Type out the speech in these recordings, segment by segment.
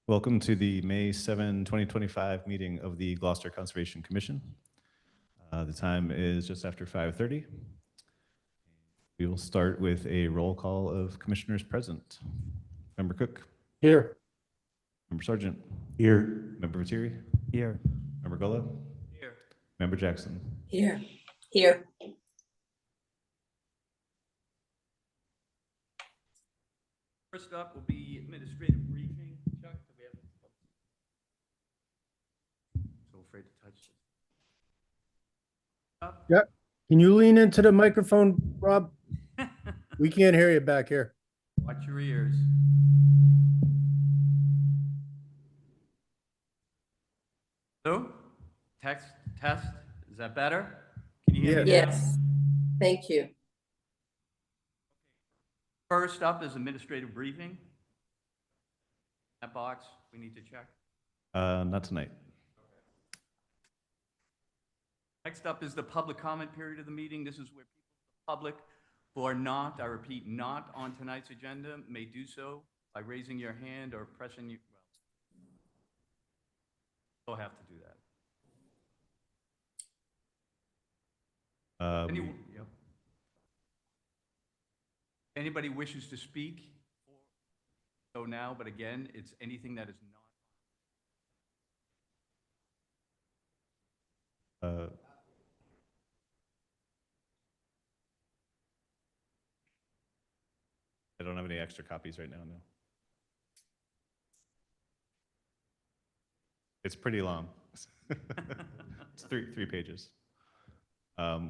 Welcome to the May 7, 2025 meeting of the Gloucester Conservation Commission. The time is just after 5:30. We will start with a roll call of commissioners present. Member Cook. Here. Member Sargent. Here. Member Viteri. Here. Member Gullo. Here. Member Jackson. Here. Here. First up will be administrative briefing. Chuck, do we have? So afraid to touch this. Up. Yeah. Can you lean into the microphone, Rob? We can't hear you back here. Watch your ears. Hello? Test. Is that better? Can you hear me? now? Yes. Thank you. First up is administrative briefing. That box, we need to check. Not tonight. Next up is the public comment period of the meeting. This is where people, the public who are not, I repeat, not on tonight's agenda may do so by raising your hand or pressing your, well, you'll have to do that. Yep. Anybody wishes to speak, so now, but again, it's anything that is not. I don't have any extra copies right now, no. It's pretty long. It's three pages.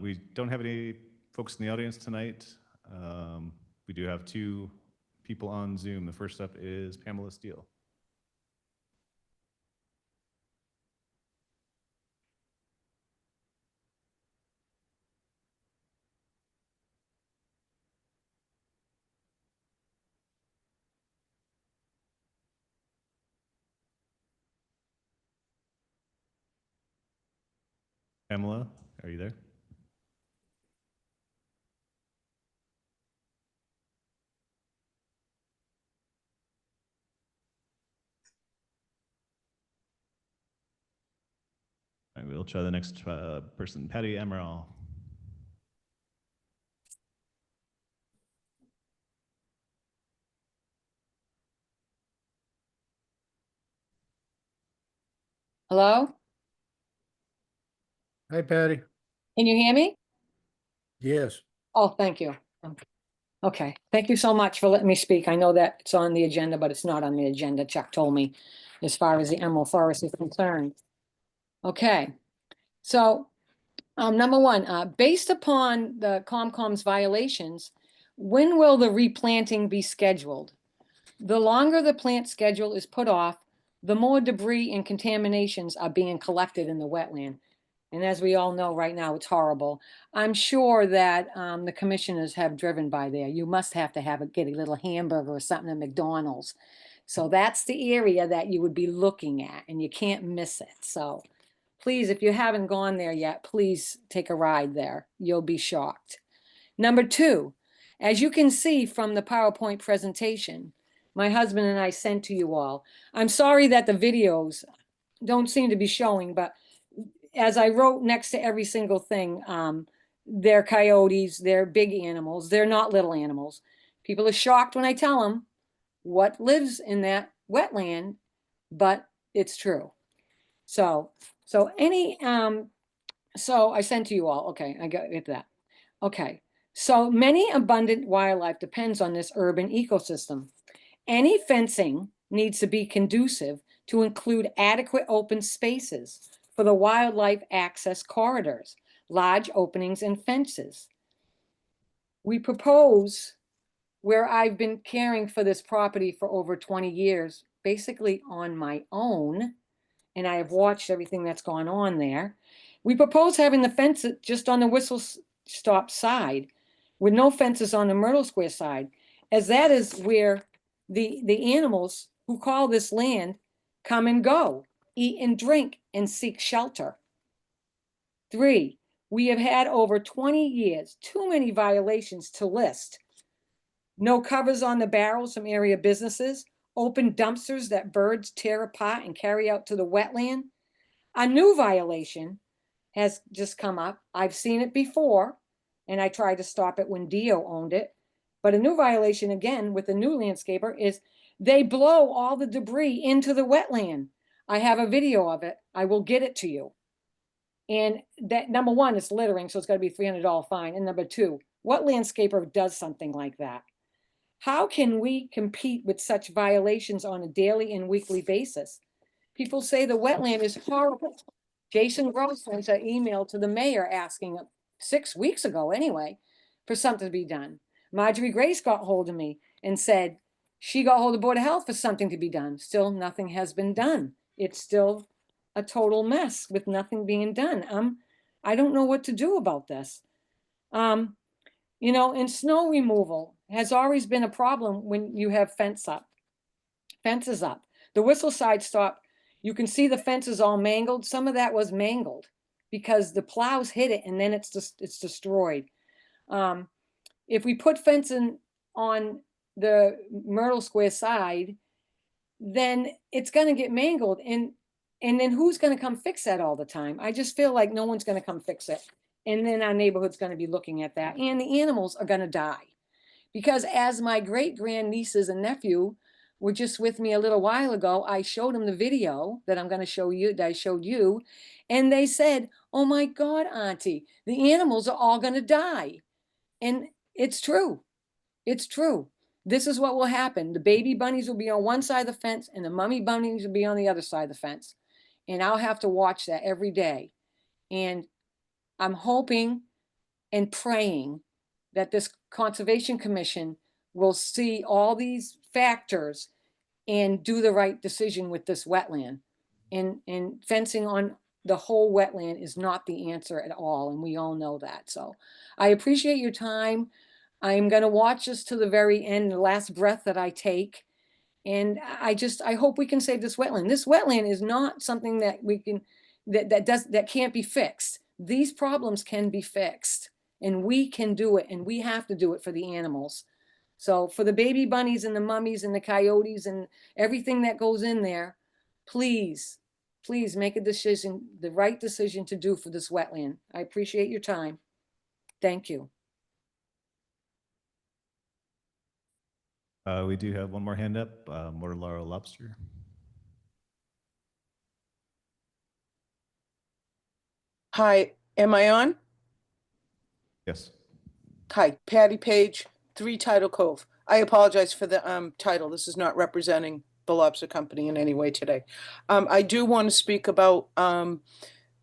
We don't have any folks in the audience tonight. We do have two people on Zoom. The first up is Pamela Steele. Pamela, are you there? All right, we'll try the next person, Patty Amaral. Hello? Hi, Patty. Can you hear me? Yes. Oh, thank you. Okay, thank you so much for letting me speak. I know that it's on the agenda, but it's not on the agenda. Chuck told me as far as the Emerald Forest is concerned. Okay, so number one, based upon the COMCOM's violations, when will the replanting be scheduled? The longer the plant schedule is put off, the more debris and contaminations are being collected in the wetland. And as we all know right now, it's horrible. I'm sure that the commissioners have driven by there. You must have to get a little hamburger or something at McDonald's. So that's the area that you would be looking at, and you can't miss it. So please, if you haven't gone there yet, please take a ride there. You'll be shocked. Number two, as you can see from the PowerPoint presentation, my husband and I sent to you all. I'm sorry that the videos don't seem to be showing, but as I wrote next to every single thing, they're coyotes, they're big animals, they're not little animals. People are shocked when I tell them what lives in that wetland, but it's true. So I sent to you all. Okay, I got that. Okay, so many abundant wildlife depends on this urban ecosystem. Any fencing needs to be conducive to include adequate open spaces for the wildlife access corridors, large openings and fences. We propose, where I've been caring for this property for over 20 years, basically on my own, and I have watched everything that's gone on there. We propose having the fence just on the Whistle Stop side with no fences on the Myrtle Square side, as that is where the animals who call this land come and go, eat and drink, and seek shelter. 3, we have had over 20 years, too many violations to list. No covers on the barrels from area businesses, open dumpsters that birds tear apart and carry out to the wetland. A new violation has just come up. I've seen it before, and I tried to stop it when Dio owned it. But a new violation again with the new landscaper is they blow all the debris into the wetland. I have a video of it. I will get it to you. And that, number one, is littering, so it's gotta be $300 fine. And number two, what landscaper does something like that? How can we compete with such violations on a daily and weekly basis? People say the wetland is horrible. Jason Gross sent an email to the mayor asking 6 weeks ago anyway, for something to be done. Marjorie Grace got hold of me and said she got hold of Board of Health for something to be done. Still, nothing has been done. It's still a total mess with nothing being done. I don't know what to do about this. You know, and snow removal has always been a problem when you have fences up. The Whistle Side stop, you can see the fences all mangled. Some of that was mangled because the plows hit it and then it's destroyed. If we put fencing on the Myrtle Square side, then it's gonna get mangled and then who's gonna come fix that all the time? I just feel like no one's gonna come fix it. And then our neighborhood's gonna be looking at that and the animals are gonna die. Because as my great grandnieces and nephew were just with me a little while ago, I showed them the video that I'm gonna show you, that I showed you. And they said, oh my God, Auntie, the animals are all gonna die. And it's true. It's true. This is what will happen. The baby bunnies will be on one side of the fence and the mummy bunnies will be on the other side of the fence. And I'll have to watch that every day. And I'm hoping and praying that this Conservation Commission will see all these factors and do the right decision with this wetland. And fencing on the whole wetland is not the answer at all, and we all know that. So I appreciate your time. I'm gonna watch this to the very end, the last breath that I take. And I hope we can save this wetland. This wetland is not something that we can, that can't be fixed. These problems can be fixed and we can do it and we have to do it for the animals. So for the baby bunnies and the mummies and the coyotes and everything that goes in there, please, please make a decision, the right decision to do for this wetland. I appreciate your time. Thank you. We do have one more hand up, more Laura Lobster. Hi, am I on? Yes. Hi, Patty Page, 3 Tidal Cove. I apologize for the title. This is not representing the Lobster Company in any way today. I do want to speak about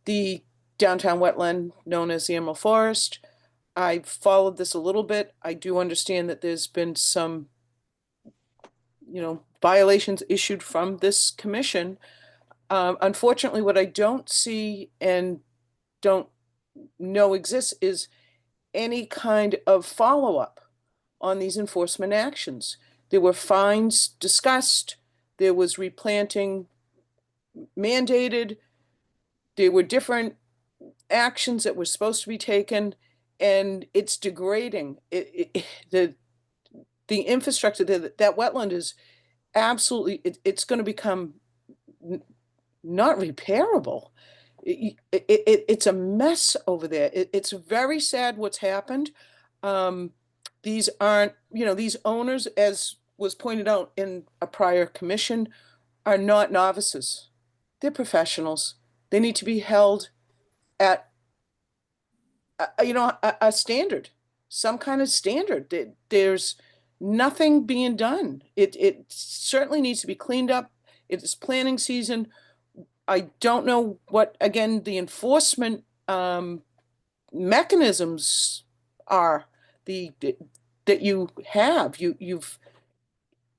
the downtown wetland known as the Emerald Forest. I've followed this a little bit. I do understand that there's been some, violations issued from this commission. Unfortunately, what I don't see and don't know exists is any kind of follow-up on these enforcement actions. There were fines discussed, there was replanting mandated, there were different actions that were supposed to be taken, and it's degrading. The infrastructure, that wetland is absolutely, it's going to become not repairable. It's a mess over there. It's very sad what's happened. These aren't, these owners, as was pointed out in a prior commission, are not novices. They're professionals. They need to be held at, a standard, some kind of standard. There's nothing being done. It certainly needs to be cleaned up. It's planning season. I don't know what, again, the enforcement mechanisms are that you have. You've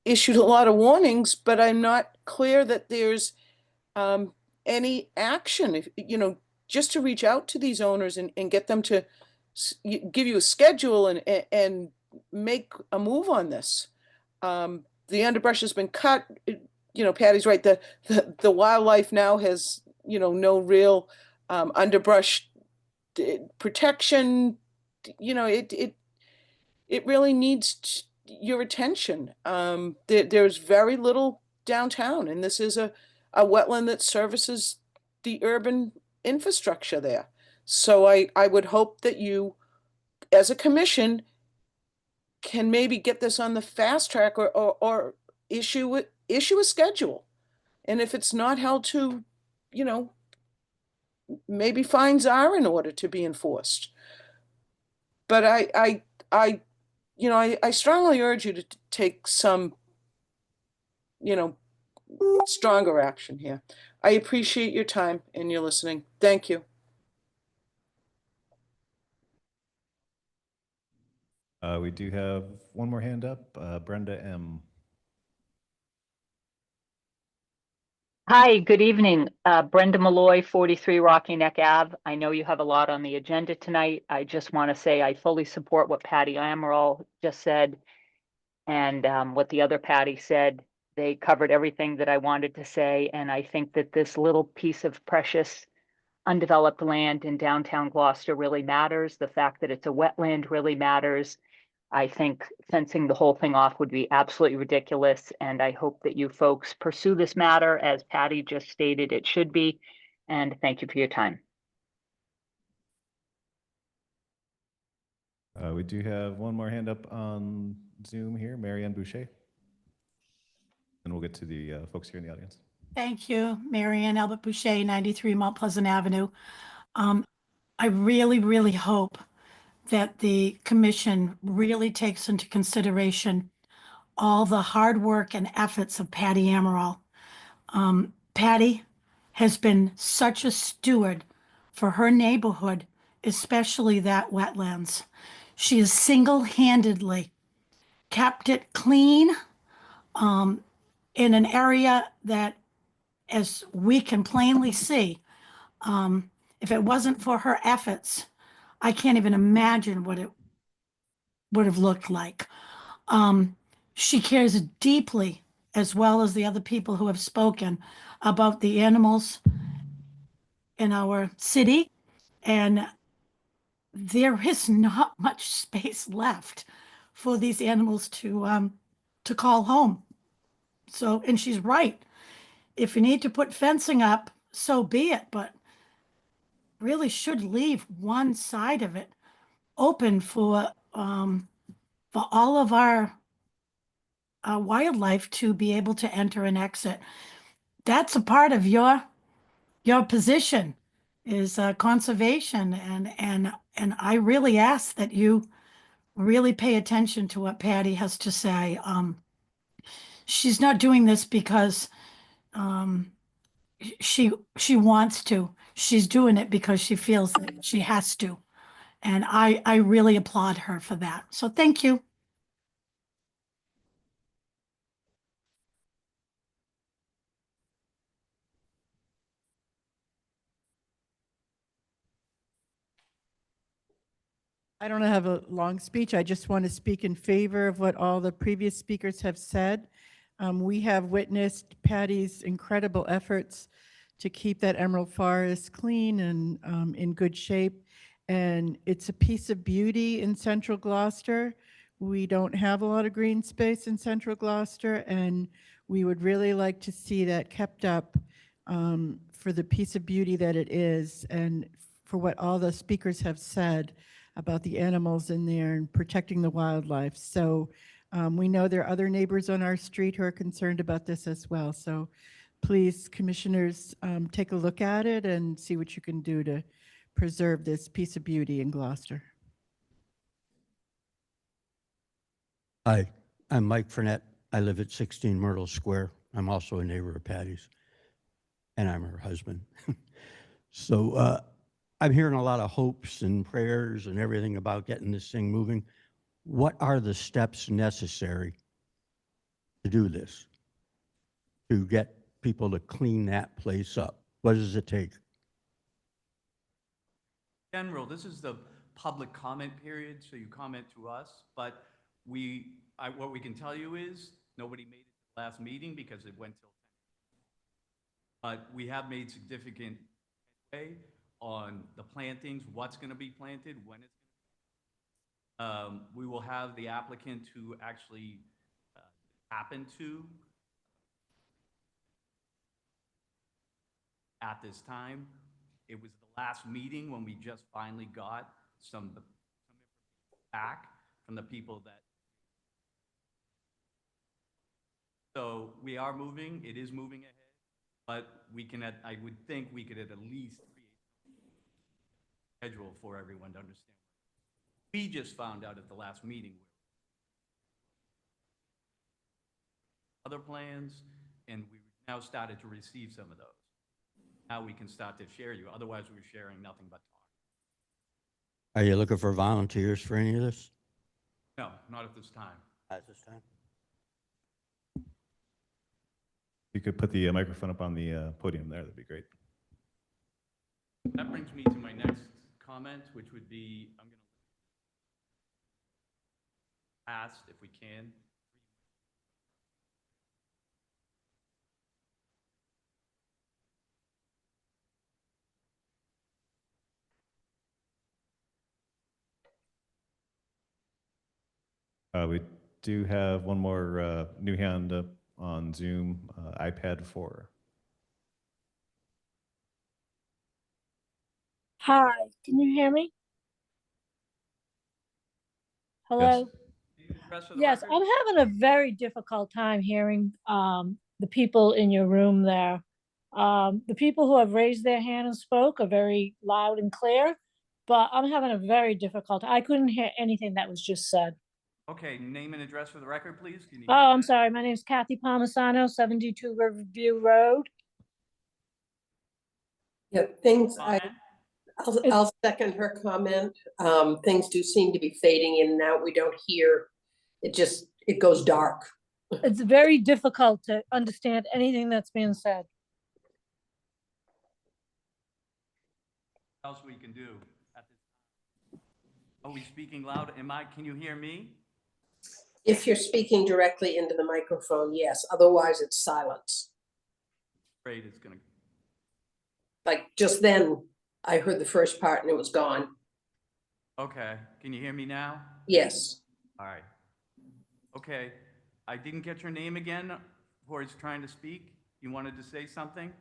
issued a lot of warnings, but I'm not clear that there's any action. Just to reach out to these owners and get them to give you a schedule and make a move on this. The underbrush has been cut. Patty's right. The wildlife now has, no real underbrush protection. It really needs your attention. There's very little downtown, and this is a wetland that services the urban infrastructure there. So I would hope that you, as a commission, can maybe get this on the fast track or issue a schedule. And if it's not held to, you know, maybe fines are in order to be enforced. But I strongly urge you to take some, you know, stronger action here. I appreciate your time and your listening. Thank you. We do have one more hand up, Brenda M. Hi, good evening. Brenda Malloy, 43 Rocky Neck Ave. I know you have a lot on the agenda tonight. I just want to say I fully support what Patty Amaral just said and what the other Patty said. They covered everything that I wanted to say, and I think that this little piece of precious undeveloped land in downtown Gloucester really matters. The fact that it's a wetland really matters. I think fencing the whole thing off would be absolutely ridiculous, and I hope that you folks pursue this matter as Patty just stated it should be, and thank you for your time. We do have one more hand up on Zoom here, Marianne Boucher. And we'll get to the folks here in the audience. Thank you, Marianne Albert Boucher, 93 Mount Pleasant Avenue. I really, really hope that the commission really takes into consideration all the hard work and efforts of Patty Amaral. Patty has been such a steward for her neighborhood, especially that wetlands. She has single-handedly kept it clean in an area that, as we can plainly see, if it wasn't for her efforts, I can't even imagine what it would have looked like. She cares deeply, as well as the other people who have spoken, about the animals in our city, and there is not much space left for these animals to call home. So, and she's right. If you need to put fencing up, so be it, but really should leave one side of it open for all of our wildlife to be able to enter and exit. That's a part of your position is conservation, and I really ask that you really pay attention to what Patty has to say. She's not doing this because she wants to. She's doing it because she feels that she has to. And I really applaud her for that. So thank you. I don't have a long speech. I just want to speak in favor of what all the previous speakers have said. We have witnessed Patty's incredible efforts to keep that Emerald Forest clean and in good shape. And it's a piece of beauty in central Gloucester. We don't have a lot of green space in central Gloucester, and we would really like to see that kept up for the piece of beauty that it is, and for what all the speakers have said about the animals in there and protecting the wildlife. So we know there are other neighbors on our street who are concerned about this as well. So please, commissioners, take a look at it and see what you can do to preserve this piece of beauty in Gloucester. Hi, I'm Mike Frenette. I live at 16 Myrtle Square. I'm also a neighbor of Patty's, and I'm her husband. So I'm hearing a lot of hopes and prayers and everything about getting this thing moving. What are the steps necessary to do this, to get people to clean that place up? What does it take? General, this is the public comment period, so you comment to us, but what we can tell you is nobody made it to the last meeting because it went till 10. But we have made significant way on the plantings, what's going to be planted, when it's We will have the applicant who actually happened to at this time. It was the last meeting when we just finally got some back from the people that. So we are moving, it is moving ahead, but we can, I would think we could at least create a schedule for everyone to understand. We just found out at the last meeting other plans, and we now started to receive some of those. Now we can start to share you, otherwise we were sharing nothing but talk. Are you looking for volunteers for any of this? No, not at this time. At this time? You could put the microphone up on the podium there, that'd be great. That brings me to my next comment, which would be, I'm going to ask if we can. We do have one more new hand up on Zoom, iPad 4. Hi, can you hear me? Hello? Yes, I'm having a very difficult time hearing the people in your room there. The people who have raised their hand and spoke are very loud and clear, but I'm having a very difficult, I couldn't hear anything that was just said. Okay, name and address for the record, please. Can you Oh, I'm sorry. My name is Kathy Palmisano, 72 Riverview Road. Yeah, I'll second her comment. Things do seem to be fading in and out. We don't hear, it goes dark. It's very difficult to understand anything that's being said. What else we can do at this time? Are we speaking loud? Can you hear me? If you're speaking directly into the microphone, yes. Otherwise, it's silence. Great, it's gonna. Like just then, I heard the first part and it was gone. Okay, can you hear me now? Yes. All right. Okay, I didn't get your name again before he's trying to speak. You wanted to say something?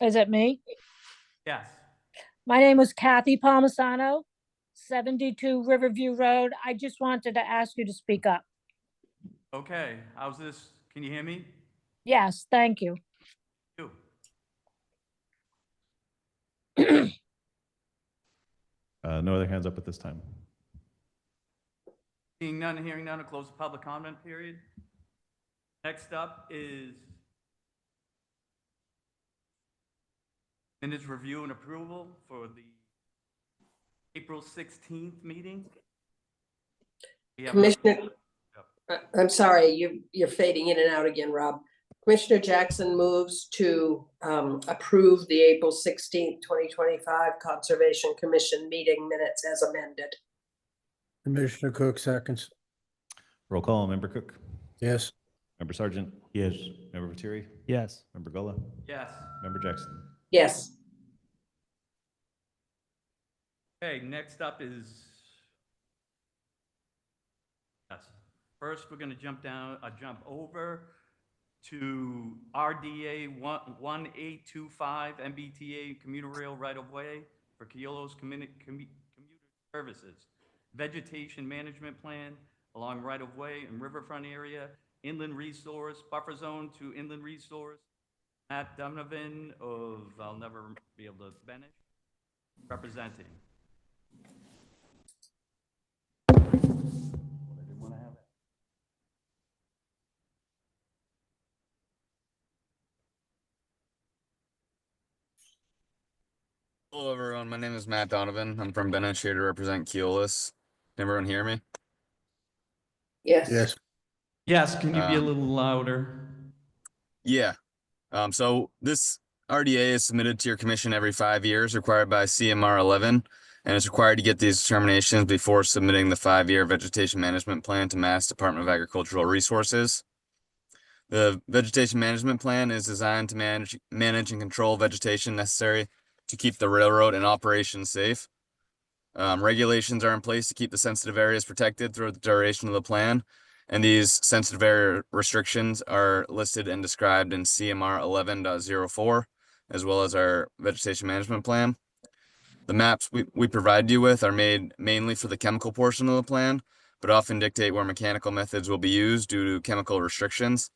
Is it me? Yes. My name was Kathy Palmisano, 72 Riverview Road. I just wanted to ask you to speak up. Okay, how's this? Can you hear me? Yes, thank you. You. No other hands up at this time. Seeing none, hearing none, I'll close the public comment period. Next up is minutes review and approval for the April 16th meeting. Commissioner, I'm sorry, you're fading in and out again, Rob. Commissioner Jackson moves to approve the April 16th, 2025 Conservation Commission meeting minutes as amended. Commissioner Cook seconds. Roll call, Member Cook, Yes. Member Sargent. Yes. Member Viteri, Yes. Member Gola, Yes. Member Jackson. Yes. Okay, next up is, yes. First, we're gonna jump over to RDA 1825 MBTA commuter rail right-of-way for Keolis commuter services. Vegetation management plan along right-of-way and riverfront area, inland resource, buffer zone to inland resource. Matt Donovan of, I'll never be able to finish, representing. Hello, everyone. My name is Matt Donovan. I'm from Bennett, here to represent Keolis. Can everyone hear me? Yes. Yes. Yes, can you be a little louder? Yeah. So this RDA is submitted to your commission every 5 years, required by CMR 11, and it's required to get these determinations before submitting the 5-year vegetation management plan to Mass Department of Agricultural Resources. The vegetation management plan is designed to manage and control vegetation necessary to keep the railroad and operation safe. Regulations are in place to keep the sensitive areas protected throughout the duration of the plan, and these sensitive area restrictions are listed and described in CMR 11.04, as well as our vegetation management plan. The maps we provide you with are made mainly for the chemical portion of the plan, but often dictate where mechanical methods will be used due to chemical restrictions.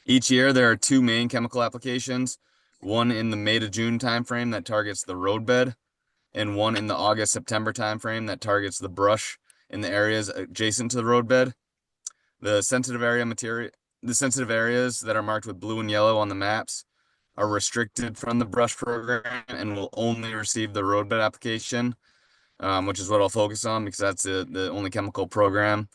Each year, there are 2 main chemical applications, one in the May to June timeframe that targets the roadbed, and one in the August-September timeframe that targets the brush in the areas adjacent to the roadbed. The sensitive areas that are marked with blue and yellow on the maps are restricted from the brush program and will only receive the roadbed application, which is what I'll focus on because that's the only chemical program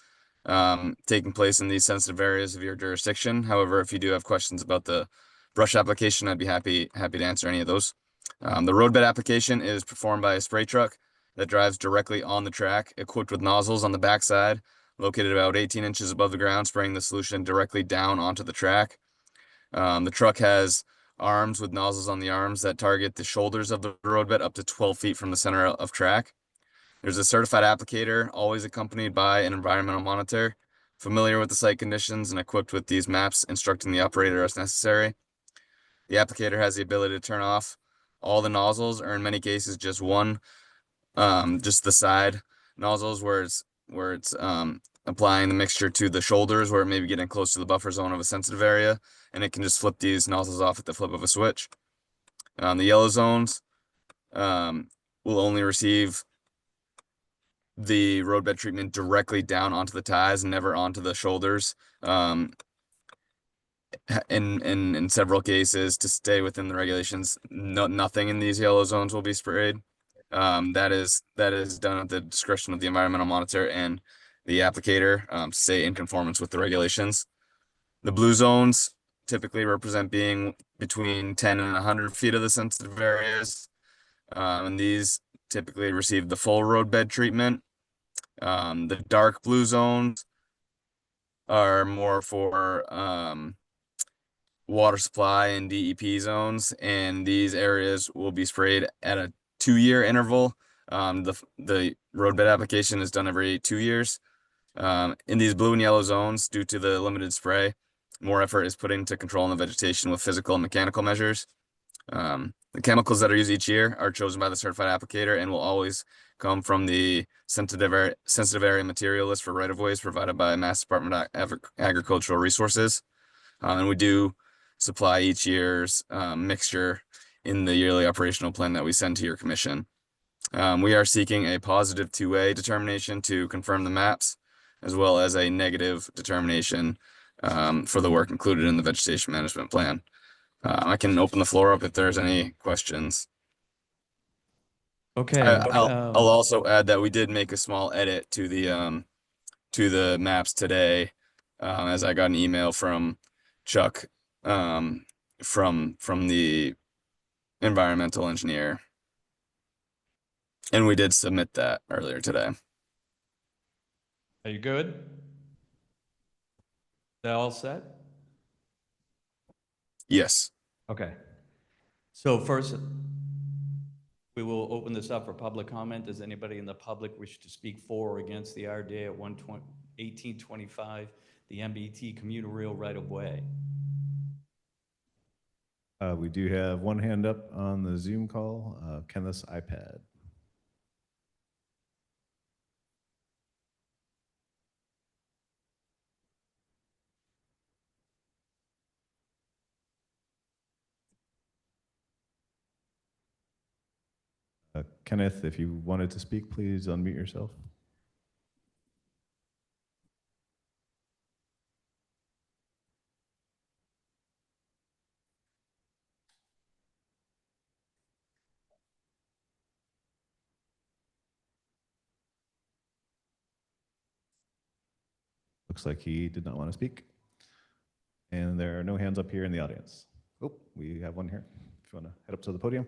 taking place in these sensitive areas of your jurisdiction. However, if you do have questions about the brush application, I'd be happy to answer any of those. The roadbed application is performed by a spray truck that drives directly on the track, equipped with nozzles on the backside, located about 18 inches above the ground, spraying the solution directly down onto the track. The truck has arms with nozzles on the arms that target the shoulders of the roadbed up to 12 feet from the center of track. There's a certified applicator, always accompanied by an environmental monitor, familiar with the site conditions and equipped with these maps, instructing the operator as necessary. The applicator has the ability to turn off all the nozzles, or in many cases, just one, just the side nozzles where it's applying the mixture to the shoulders where it may be getting close to the buffer zone of a sensitive area, and it can just flip these nozzles off at the flip of a switch. The yellow zones will only receive the roadbed treatment directly down onto the ties and never onto the shoulders. In several cases, to stay within the regulations, nothing in these yellow zones will be sprayed. That is done at the discretion of the environmental monitor and the applicator, to stay in conformance with the regulations. The blue zones typically represent being between 10 and 100 feet of the sensitive areas, and these typically receive the full roadbed treatment. The dark blue zones are more for water supply and DEP zones, and these areas will be sprayed at a 2-year interval. The roadbed application is done every 2 years. In these blue and yellow zones, due to the limited spray, more effort is put into controlling the vegetation with physical and mechanical measures. The chemicals that are used each year are chosen by the certified applicator and will always come from the sensitive area material list for right-of-ways provided by Mass Department of Agricultural Resources. And we do supply each year's mixture in the yearly operational plan that we send to your commission. We are seeking a positive 2A determination to confirm the maps, as well as a negative determination for the work included in the vegetation management plan. I can open the floor up if there's any questions. Okay. I'll also add that we did make a small edit to the maps today, as I got an email from Chuck from the environmental engineer, and we did submit that earlier today. Are you good? Is that all set? Yes. Okay. So first, we will open this up for public comment. Does anybody in the public wish to speak for or against the RDA at 1825, the MBT commuter rail right-of-way? We do have one hand up on the Zoom call, Kenneth's iPad. Kenneth, if you wanted to speak, please unmute yourself. Looks like he did not want to speak. And there are no hands up here in the audience. Oh, we have one here. If you want to head up to the podium.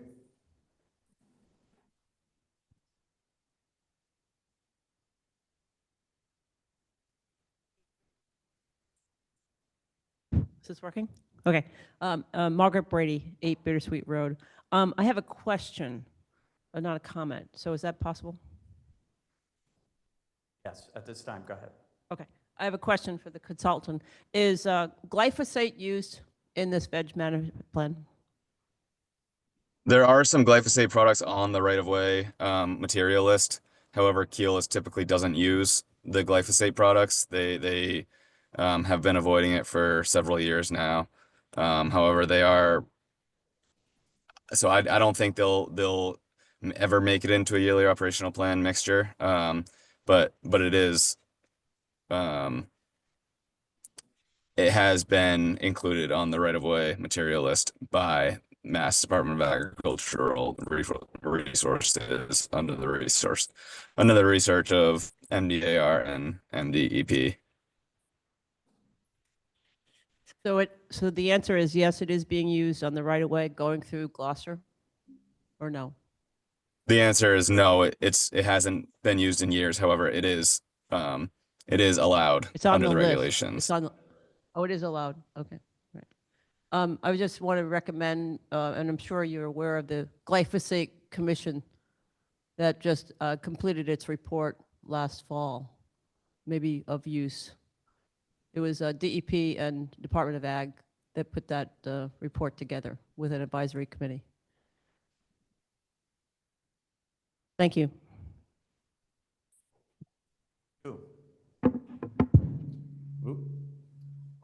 Is this working? Okay. Margaret Brady, 8 Bittersweet Road. I have a question, not a comment. So is that possible? Yes, at this time, go ahead. Okay. I have a question for the consultant. Is glyphosate used in this veg management plan? There are some glyphosate products on the right-of-way material list. However, Keolis typically doesn't use the glyphosate products. They have been avoiding it for several years now. However, they are. So I don't think they'll ever make it into a yearly operational plan mixture. But it is. It has been included on the right-of-way material list by Mass Department of Agricultural Resources under the research of MDAR and MDEP. So the answer is yes, it is being used on the right of way going through Gloucester, or no? The answer is no. It hasn't been used in years. However, it is allowed It's on under the list. regulations. It's on. Oh, it is allowed. Okay. Right. I just want to recommend, and I'm sure you're aware of the Glyphosate Commission that just completed its report last fall, maybe of use. It was DEP and Department of Ag that put that report together with an advisory committee. Thank you. Oop.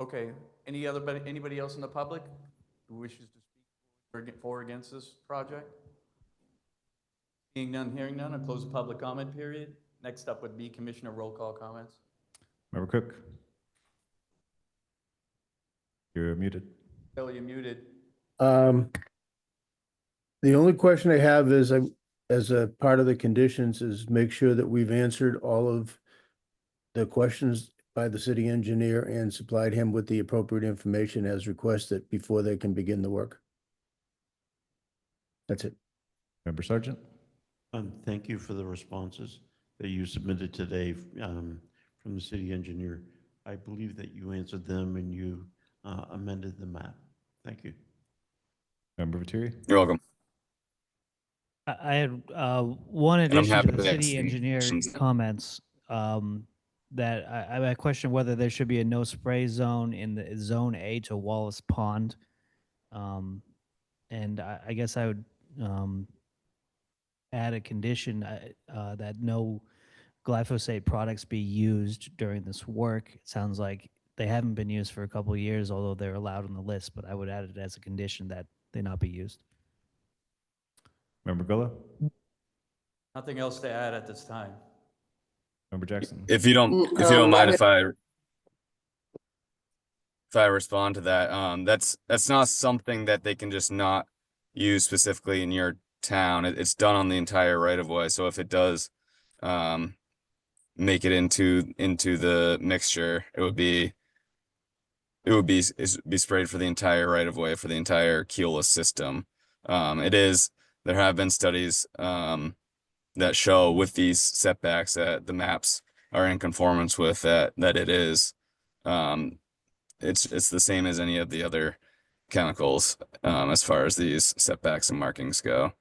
Okay, anybody else in the public who wishes to speak for or against this project? Seeing none, hearing none, I'll close the public comment period. Next up would be Commissioner roll call comments. Member Cook? You're muted. Bill, you're muted. The only question I have is, as a part of the conditions, is make sure that we've answered all of the questions by the city engineer and supplied him with the appropriate information as requested before they can begin the work. That's it. Member Sargent? Thank you for the responses that you submitted today from the city engineer. I believe that you answered them and you amended the map. Thank you. Member Viteri? You're welcome. I had one And I'm addition happy to the to city answer engineer questions. comments, that I question whether there should be a no spray zone in the zone A to Wallace Pond. And I guess I would add a condition that no glyphosate products be used during this work. It sounds like they haven't been used for a couple of years, although they're allowed on the list, but I would add it as a condition that they not be used. Member Gullo? Nothing else to add at this time. Member Jackson? If you don't mind if I respond to that, that's not something that they can just not use specifically in your town. It's done on the entire right of way. So if it does make it into the mixture, it would be sprayed for the entire right of way for the entire Keolis system. There have been studies that show with these setbacks that the maps are in conformance with that it is. It's the same as any of the other chemicals as far as these setbacks and markings go.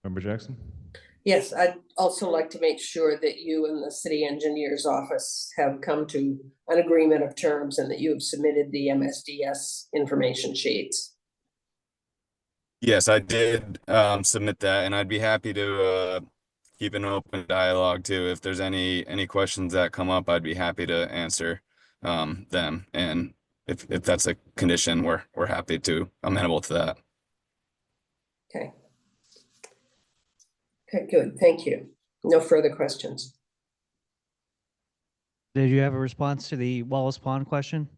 Member Jackson? Yes, I'd also like to make sure that you and the city engineer's office have come to an agreement of terms and that you have submitted the MSDS information sheets. Yes, I did submit that, and I'd be happy to keep an open dialogue too. If there's any questions that come up, I'd be happy to answer them. And if that's a condition, we're happy to amenable to that. Okay. Okay, good. Thank you. No further questions. Did you have a response to the Wallace Pond question?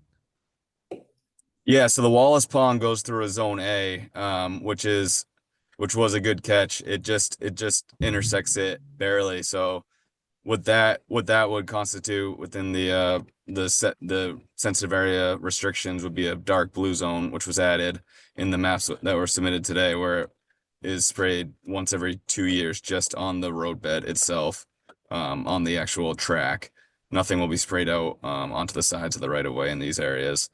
Yeah, so the Wallace Pond goes through a zone A, which was a good catch. It just intersects it barely. So what that would constitute within the sensitive area restrictions would be a dark blue zone, which was added in the maps that were submitted today, where it is sprayed once every 2 years just on the roadbed itself, on the actual track. Nothing will be sprayed out onto the sides of the right of way in these areas.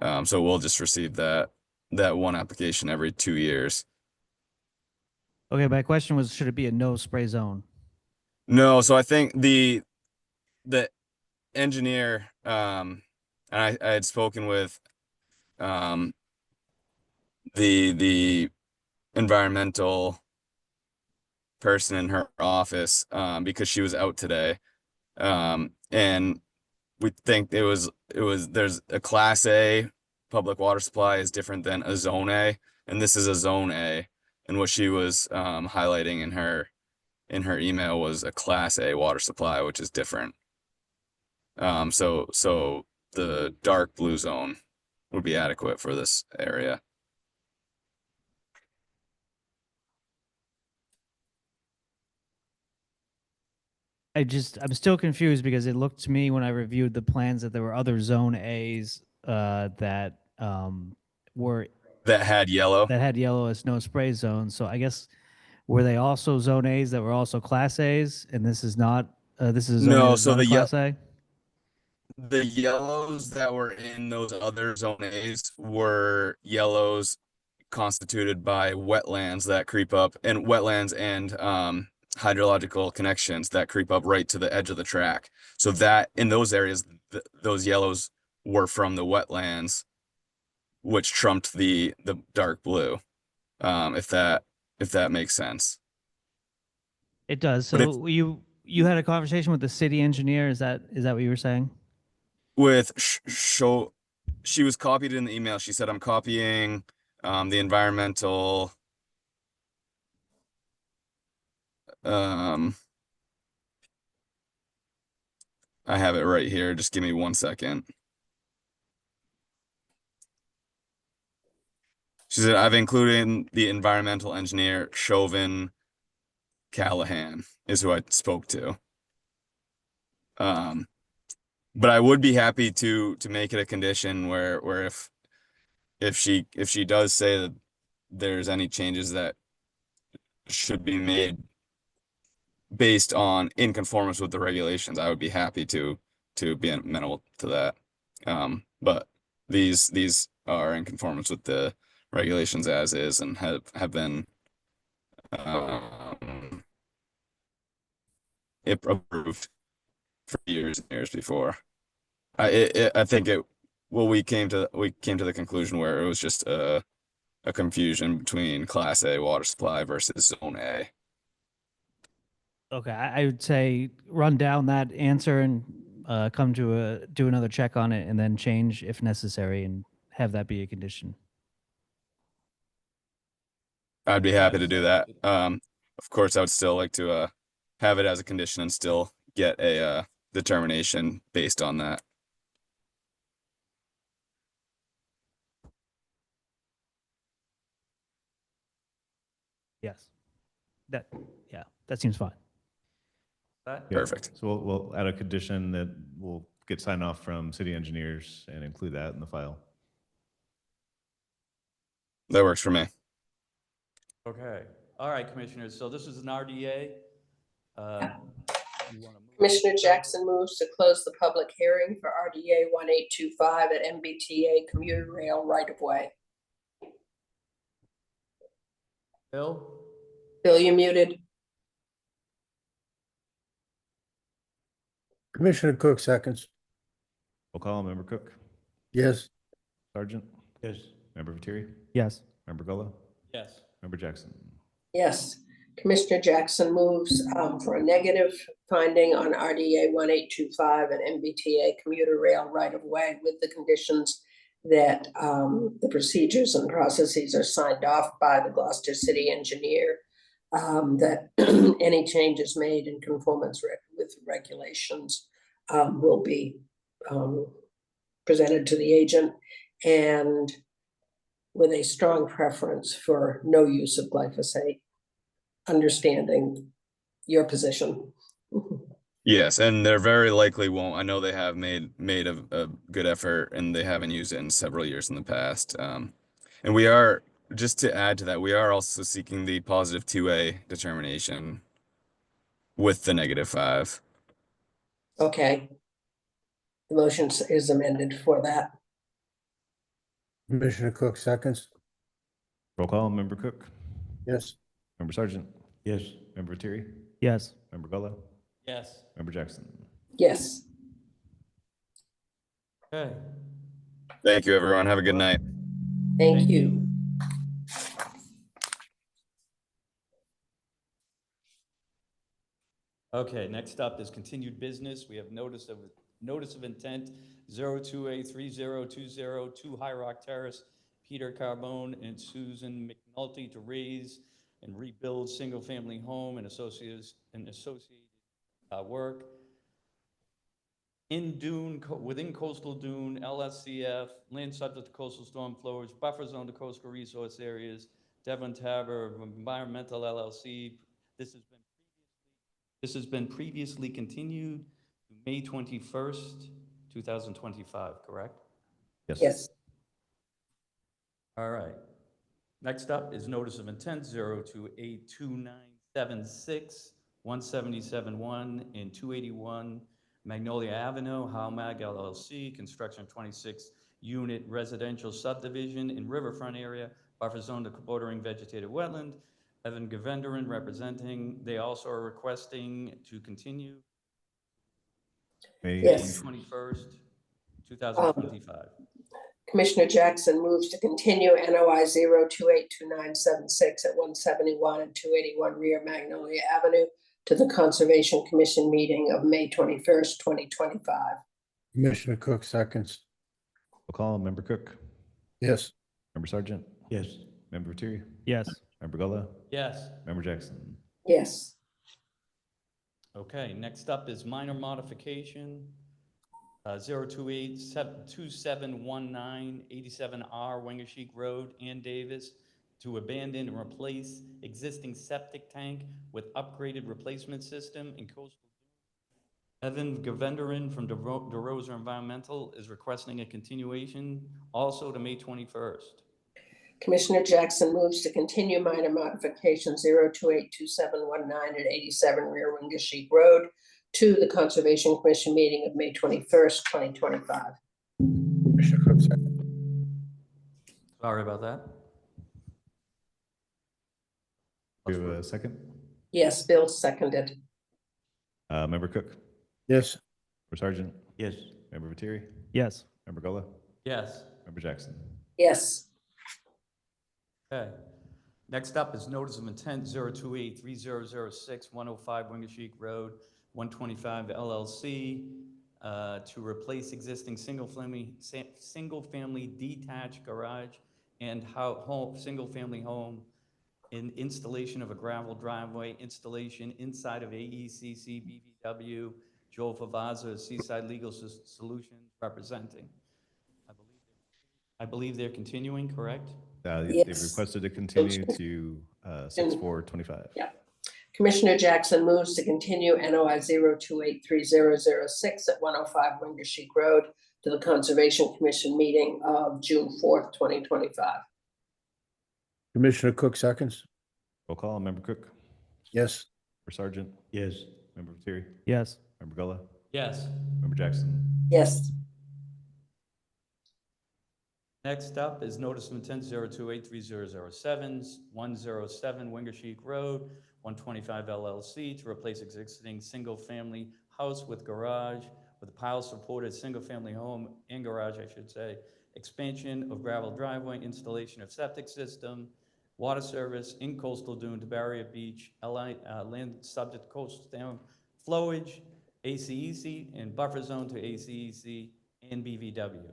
So we'll just receive that one application every 2 years. Okay, my question was, should it be a no spray zone? No, so I think the engineer, and I had spoken with the environmental person in her office because she was out today. And we think there's a class A public water supply is different than a zone A, and this is a zone A. And what she was highlighting in her email was a class A water supply, which is different. So the dark blue zone would be adequate for this area. I'm still confused because it looked to me when I reviewed the plans that there were other zone A's that were That had yellow. as no spray zones. So I guess were they also zone A's that were also class A's, and this is not this is a zone A No, that's so not a class A? the yellows that were in those other zone A's were yellows constituted by wetlands that creep up, and wetlands and hydrological connections that creep up right to the edge of the track. So that in those areas, those yellows were from the wetlands, which trumped the dark blue. If that makes sense. It does. But So you had a conversation with the city engineer. Is that what you were saying? With show, she was copied in the email. She said, I'm copying the environmental I have it right here. Just give me 1 second. She said, I've included the environmental engineer, Chauvin Callahan, is who I spoke to. But I would be happy to make it a condition where if she does say that there's any changes that should be made based on in conformance with the regulations, I would be happy to be amenable to that. But these are in conformance with the regulations as is and have been approved for years and years before. I think we came to the conclusion where it was just a confusion between Class A water supply versus Zone A. Okay, I would say run down that answer and come to do another check on it, and then change if necessary, and have that be a condition. I'd be happy to do that. Of course, I would still like to have it as a condition and still get a determination based on that. Yes. That seems fine. Yeah. Perfect. So we'll add a condition that will get signed off from city engineers and include that in the file. That works for me. Okay. All right, commissioners. So this is an RDA. Commissioner Jackson moves to close the public hearing for RDA 1825 at MBTA commuter rail right-of-way. Bill? Bill, you're muted. Commissioner Cook seconds. Roll call, Member Cook, Yes. Sergeant? Yes. Member Viteri? Yes. Member Gullo? Yes. Member Jackson? Yes. Commissioner Jackson moves for a negative finding on RDA 1825 and MBTA commuter rail right-of-way with the conditions that the procedures and processes are signed off by the Gloucester City engineer, that any changes made in conformance with regulations will be presented to the agent, and with a strong preference for no use of glyphosate, understanding your position. Yes, and there very likely won't. I know they have made a good effort, and they haven't used it in several years in the past. And we are, just to add to that, we are also seeking the positive 2A determination with the -5. Okay, The motion is amended for that. Commissioner Cook seconds. Roll call, Member Cook, Yes. Member Sergeant, Yes. Member Terry, Yes. Member Gullo, Yes. Member Jackson. Yes. Okay. Thank you, everyone. Have a good night. Thank you. Okay, next up is continued business. We have notice of intent 0283020 2 High Rock Terrace, Peter Carbone and Susan McNulty to raise and rebuild single-family home and associated work in Dune, within coastal Dune, LSCF, land subject to coastal storm flowage, buffer zone to coastal resource areas, Devon Tabor Environmental LLC. This has been previously continued to May 21st, 2025, correct? Yes. All right. Next up is notice of intent 0282976 177-1 and 281 Magnolia Avenue, Howmag LLC, construction 26-unit residential subdivision in riverfront area, buffer zone to bordering vegetated wetland. Evan Govenderen representing. They also are requesting to continue May Yes. 21st, 2025. Commissioner Jackson moves to continue NOI 0282976 at 171 and 281 Rear Magnolia Avenue to the Conservation Commission meeting of May 21st, 2025. Commissioner Cook seconds. Roll call, Member Cook, Yes. Member Sergeant, Yes. Member Terry, Yes. Member Gullo, Yes. Member Jackson. Yes. Okay, next up is minor modification 0282719 87R Wingasheek Road, Ann Davis, to abandon and replace existing septic tank with upgraded replacement system in coastal. Evan Govenderen from DeRosa Environmental is requesting a continuation also to May 21st. Commissioner Jackson moves to continue minor modification 0282719 at 87 Rear Wingasheek Road to the Conservation Commission meeting of May 21st, 2025. Commissioner Cook seconds. Sorry about that. Do you have a second? Yes, Bill seconded. Member Cook, Yes. Member Sergeant, Yes. Member Terry, Yes. Member Gullo, Yes. Member Jackson. Yes. Okay. Next up is notice of intent 0283006 105 Wingasheek Road, 125 LLC, to replace existing single-family detached garage and single-family home in installation of a gravel driveway, installation inside of AECC BVW, Joel Favazza, Seaside Legal Solutions representing. I believe they're continuing, correct? They've Yes. requested to continue to 6/4/25. Yeah. Commissioner Jackson moves to continue NOI 0283006 at 105 Wingasheek Road to the Conservation Commission meeting of June 4th, 2025. Commissioner Cook seconds. Roll call, Member Cook, Yes. Member Sergeant, Yes. Member Terry, Yes. Member Gullo, Yes. Member Jackson. Yes. Next up is notice of intent 0283007 107 Wingasheek Road, 125 LLC, to replace existing single-family house with garage, with a pile-supported single-family home and garage, I should say, expansion of gravel driveway, installation of septic system, water service in coastal dune to Barrier Beach, land subject to coastal storm flowage, ACEC, and buffer zone to ACEC and BVW.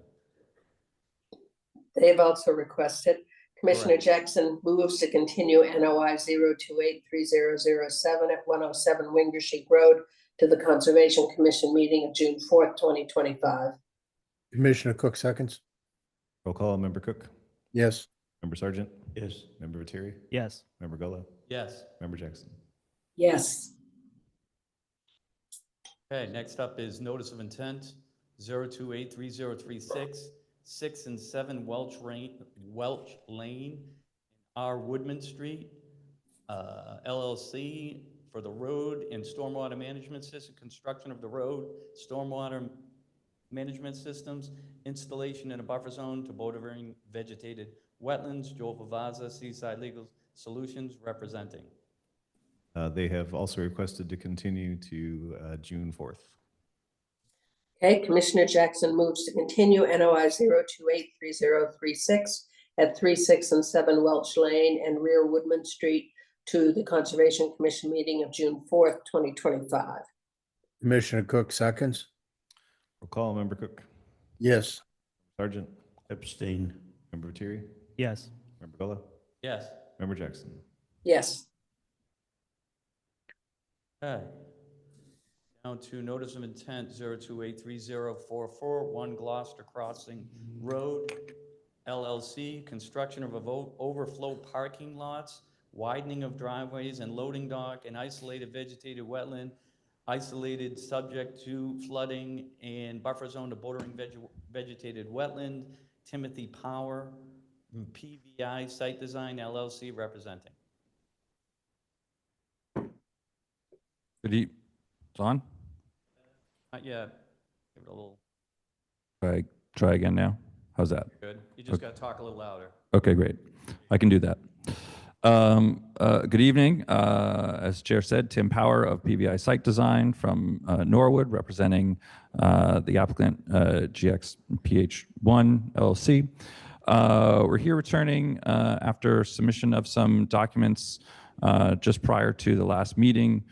They've also requested. Commissioner Correct. Jackson moves to continue NOI 0283007 at 107 Wingasheek Road to the Conservation Commission meeting of June 4th, 2025. Commissioner Cook seconds. Roll call, Member Cook, Yes. Member Sergeant, Yes. Member Terry, Yes. Member Gullo, Yes. Member Jackson. Yes. Okay, next up is notice of intent 0283036 6 and 7 Welch Lane, R. Woodman Street, LLC, for the road and stormwater management system, construction of the road, stormwater management systems, installation in a buffer zone to bordering vegetated wetlands. Joel Vavaza, Seaside Legal Solutions, representing. They have also requested to continue to June 4th. Okay, Commissioner Jackson moves to continue NOI 0283036 at 3, 6, and 7 Welch Lane and Rear Woodman Street to the Conservation Commission meeting of June 4th, 2025. Commissioner Cook seconds. Roll call, Member Cook. Yes. Sergeant. Abstain. Member Thierry. Yes. Member Bella. Yes. Member Jackson. Yes. Okay. Down to notice of intent 0283044, 1 Gloucester Crossing Road, LLC, construction of overflow parking lots, widening of driveways and loading dock, and isolated vegetated wetland, isolated subject to flooding and buffer zone to bordering vegetated wetland. Timothy Power, PVI Site Design LLC, representing. Good evening. It's on? Not yet. Give it a little. Try again now. How's that? Good. You just got to talk a little louder. Okay, great. I can do that. Good evening. As Chair said, Tim Power of PVI Site Design from Norwood, representing the applicant GXPH1 LLC. We're here returning after submission of some documents just prior to the last meeting.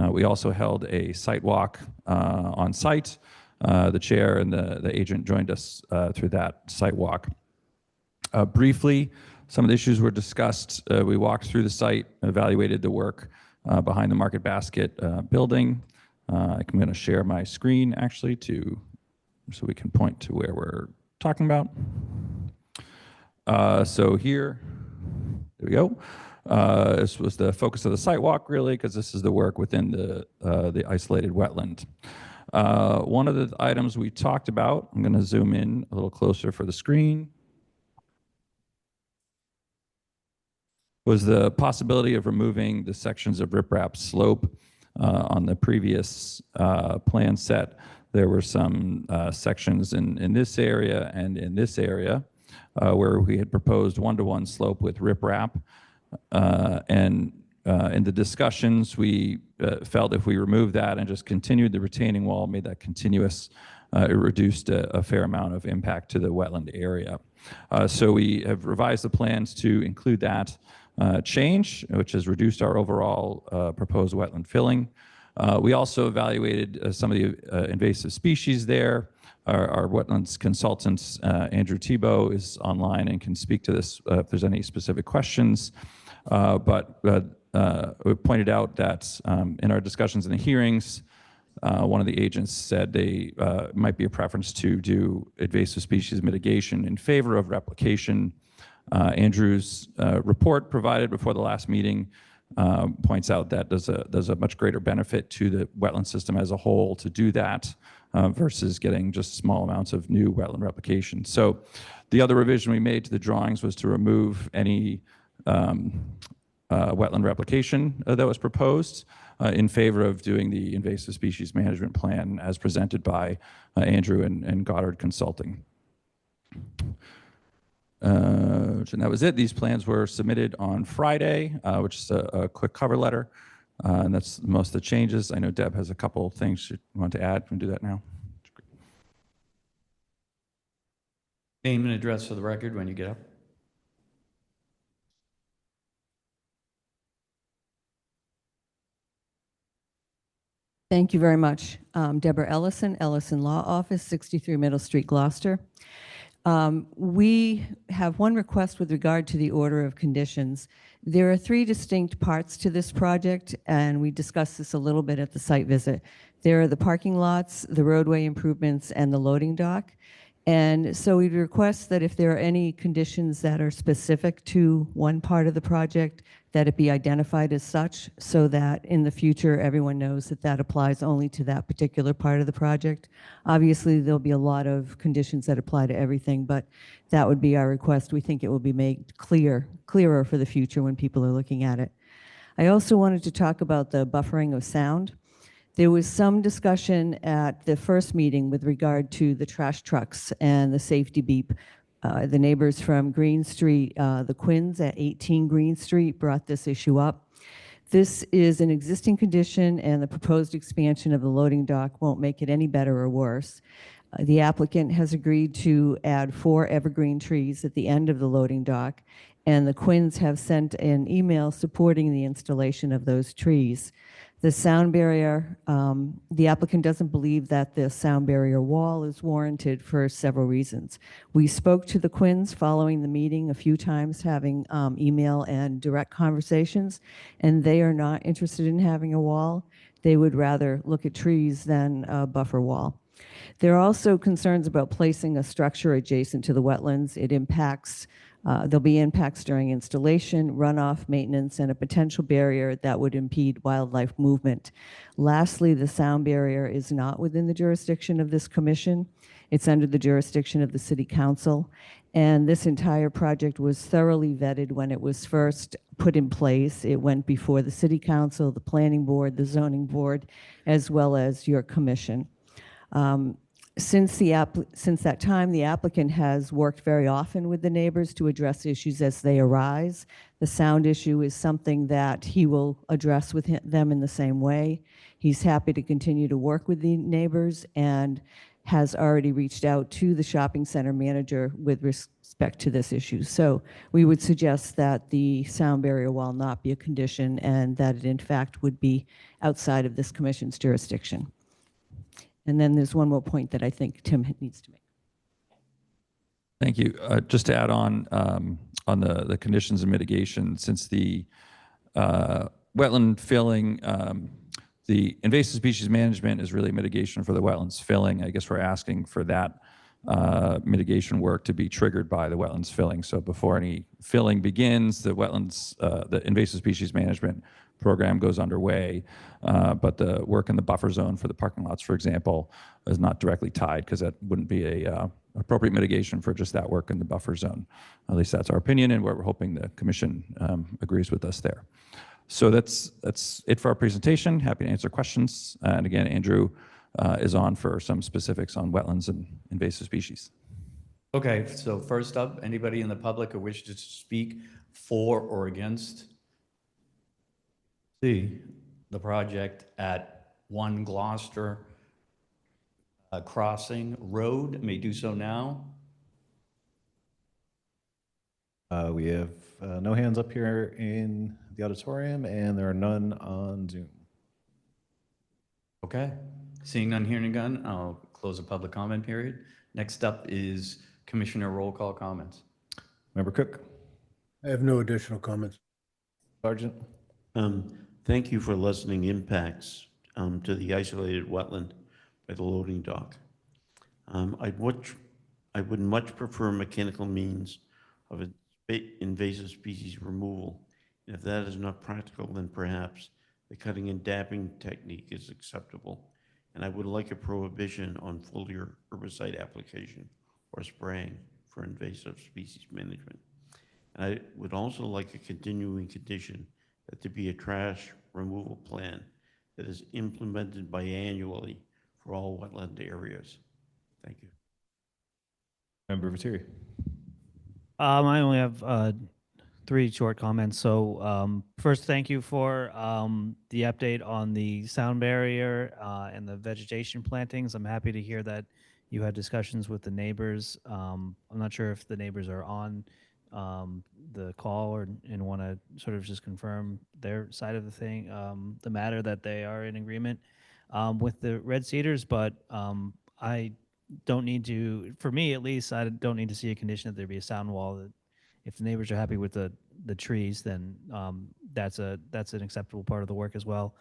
We also held a site walk on site. The chair and the agent joined us through that site walk. Briefly, some of the issues were discussed. We walked through the site, evaluated the work behind the Market Basket building. I'm going to share my screen actually so we can point to where we're talking about. So here we go. This was the focus of the site walk, really, because this is the work within the isolated wetland. One of the items we talked about, I'm going to zoom in a little closer for the screen, was the possibility of removing the sections of riprap slope. On the previous plan set, there were some sections in this area and in this area where we had proposed one-to-one slope with riprap. In the discussions, we felt if we removed that and just continued the retaining wall, made that continuous, it reduced a fair amount of impact to the wetland area. So we have revised the plans to include that change, which has reduced our overall proposed wetland filling. We also evaluated some of the invasive species there. Our wetlands consultant, Andrew Tebow, is online and can speak to this if there's any specific questions. But we pointed out that in our discussions in the hearings, one of the agents said they might be a preference to do invasive species mitigation in favor of replication. Andrew's report provided before the last meeting points out that there's a much greater benefit to the wetland system as a whole to do that versus getting just small amounts of new wetland replication. So the other revision we made to the drawings was to remove any wetland replication that was proposed in favor of doing the invasive species management plan as presented by Andrew and Goddard Consulting. And that was it. These plans were submitted on Friday, which is a quick cover letter. And that's most of the changes. I know Deb has a couple of things she wanted to add. Can we do that now? Name and address for the record when you get up. Thank you very much. Deborah Ellison, Ellison Law Office, 63 Middle Street, Gloucester. We have one request with regard to the order of conditions. There are 3 distinct parts to this project, and we discussed this a little bit at the site visit. There are the parking lots, the roadway improvements, and the loading dock. And so we request that if there are any conditions that are specific to one part of the project, that it be identified as such so that in the future everyone knows that that applies only to that particular part of the project. Obviously, there'll be a lot of conditions that apply to everything, but that would be our request. We think it will be made clearer for the future when people are looking at it. I also wanted to talk about the buffering of sound. There was some discussion at the first meeting with regard to the trash trucks and the safety beep. The neighbors from Green Street, the Quinns at 18 Green Street brought this issue up. This is an existing condition, and the proposed expansion of the loading dock won't make it any better or worse. The applicant has agreed to add 4 evergreen trees at the end of the loading dock, and the Quinns have sent an email supporting the installation of those trees. The sound barrier, the applicant doesn't believe that the sound barrier wall is warranted for several reasons. We spoke to the Quinns following the meeting a few times, having email and direct conversations, and they are not interested in having a wall. They would rather look at trees than a buffer wall. There are also concerns about placing a structure adjacent to the wetlands. It impacts there'll be impacts during installation, runoff, maintenance, and a potential barrier that would impede wildlife movement. Lastly, the sound barrier is not within the jurisdiction of this commission. It's under the jurisdiction of the City Council. And this entire project was thoroughly vetted when it was first put in place. It went before the City Council, the Planning Board, the Zoning Board, as well as your commission. Since that time, the applicant has worked very often with the neighbors to address issues as they arise. The sound issue is something that he will address with them in the same way. He's happy to continue to work with the neighbors and has already reached out to the shopping center manager with respect to this issue. So we would suggest that the sound barrier wall not be a condition and that it in fact would be outside of this commission's jurisdiction. And then there's one more point that I think Tim needs to make. Thank you. Just to add on the conditions and mitigation, since the wetland filling, the invasive species management is really mitigation for the wetlands filling. I guess we're asking for that mitigation work to be triggered by the wetlands filling. So before any filling begins, the wetlands, the invasive species management program goes underway, but the work in the buffer zone for the parking lots, for example, is not directly tied because that wouldn't be a appropriate mitigation for just that work in the buffer zone. At least that's our opinion, and we're hoping the commission agrees with us there. So that's it for our presentation. Happy to answer questions. And again, Andrew is on for some specifics on wetlands and invasive species. Okay, so first up, anybody in the public who wishes to speak for or against the project at 1 Gloucester Crossing Road may do so now. We have no hands up here in the auditorium, and there are none on Zoom. Okay, seeing none, hearing none, I'll close the public comment period. Next up is Commissioner roll call comments. Member Cook. I have no additional comments. Sergeant. Thank you for lessening impacts to the isolated wetland by the loading dock. I would much prefer mechanical means of invasive species removal. And if that is not practical, then perhaps the cutting and dapping technique is acceptable. And I would like a prohibition on foliar herbicide application or spraying for invasive species management. And I would also like a continuing condition that there be a trash removal plan that is implemented biannually for all wetland areas. Thank you. Member Viteri. I only have 3 short comments. So first, thank you for the update on the sound barrier and the vegetation plantings. I'm happy to hear that you had discussions with the neighbors. I'm not sure if the neighbors are on the call and want to sort of just confirm their side of the thing, the matter that they are in agreement with the red cedars, but I don't need to, for me at least, I don't need to see a condition that there be a sound wall. That if the neighbors are happy with the trees, then that's an acceptable part of the work as well.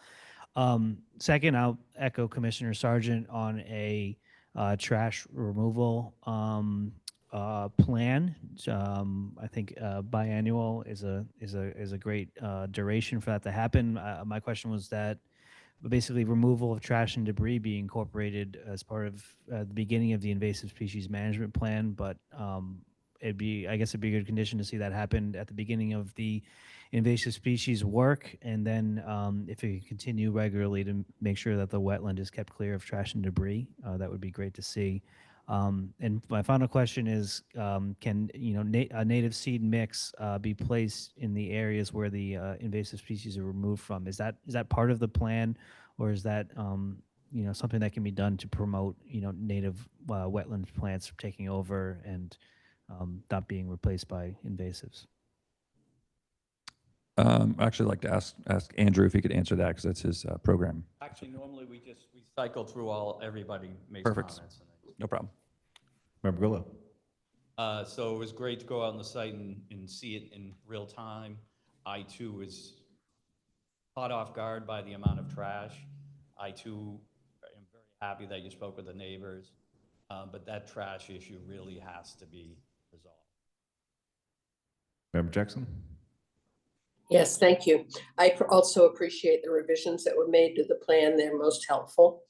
Second, I'll echo Commissioner Sargent on a trash removal plan. I think biannual is a great duration for that to happen. My question was that basically removal of trash and debris be incorporated as part of the beginning of the invasive species management plan, but I guess it'd be a good condition to see that happen at the beginning of the invasive species work. And then if it can continue regularly to make sure that the wetland is kept clear of trash and debris, that would be great to see. And my final question is, can, a native seed mix be placed in the areas where the invasive species are removed from? Is that part of the plan, or is that, something that can be done to promote, native wetland plants from taking over and not being replaced by invasives? I'd actually like to ask Andrew if he could answer that, because that's his program. Actually, normally we cycle through everybody makes Perfect. comments. No problem. Member Grillo. So it was great to go out on the site and see it in real time. I too was caught off guard by the amount of trash. I too am very happy that you spoke with the neighbors, but that trash issue really has to be resolved. Member Jackson. Yes, thank you. I also appreciate the revisions that were made to the plan. They're most helpful.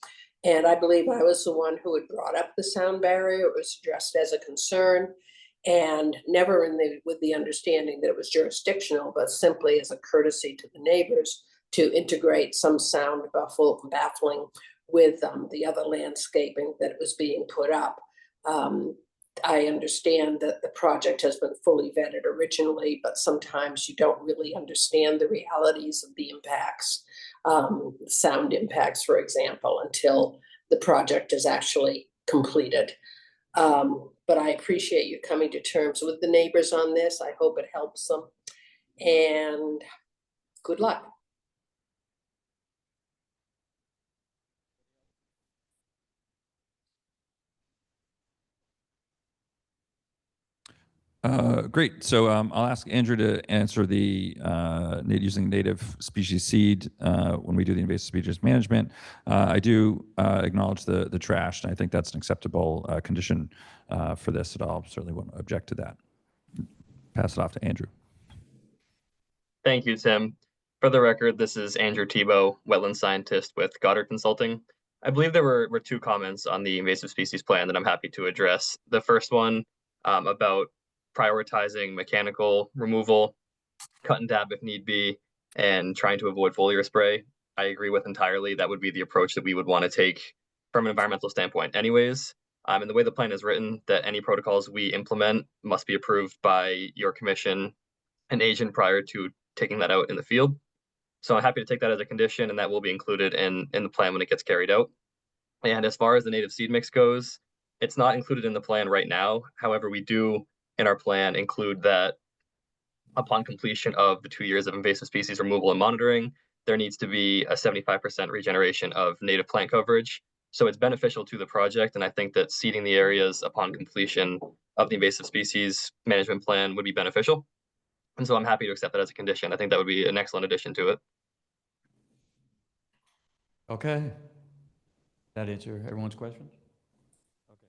And I believe I was the one who had brought up the sound barrier. It was addressed as a concern, and never with the understanding that it was jurisdictional, but simply as a courtesy to the neighbors to integrate some sound baffling with the other landscaping that was being put up. I understand that the project has been fully vetted originally, but sometimes you don't really understand the realities of the impacts, sound impacts, for example, until the project is actually completed. But I appreciate you coming to terms with the neighbors on this. I hope it helps them. And good luck. Great. So I'll ask Andrew to answer the using native species seed when we do the invasive species management. I do acknowledge the trash, and I think that's an acceptable condition for this, and I'll certainly won't object to that. Pass it off to Andrew. Thank you, Tim. For the record, this is Andrew Tebow, wetland scientist with Goddard Consulting. I believe there were two comments on the invasive species plan that I'm happy to address. The first one about prioritizing mechanical removal, cut and dab if need be, and trying to avoid foliar spray. I agree with entirely. That would be the approach that we would want to take from an environmental standpoint anyways. And the way the plan is written, that any protocols we implement must be approved by your commission and agent prior to taking that out in the field. So I'm happy to take that as a condition, and that will be included in the plan when it gets carried out. And as far as the native seed mix goes, it's not included in the plan right now. However, we do in our plan include that upon completion of the 2 years of invasive species removal and monitoring, there needs to be a 75% regeneration of native plant coverage. So it's beneficial to the project, and I think that seeding the areas upon completion of the invasive species management plan would be beneficial. And so I'm happy to accept that as a condition. I think that would be an excellent addition to it. Okay. That answer everyone's questions? Okay.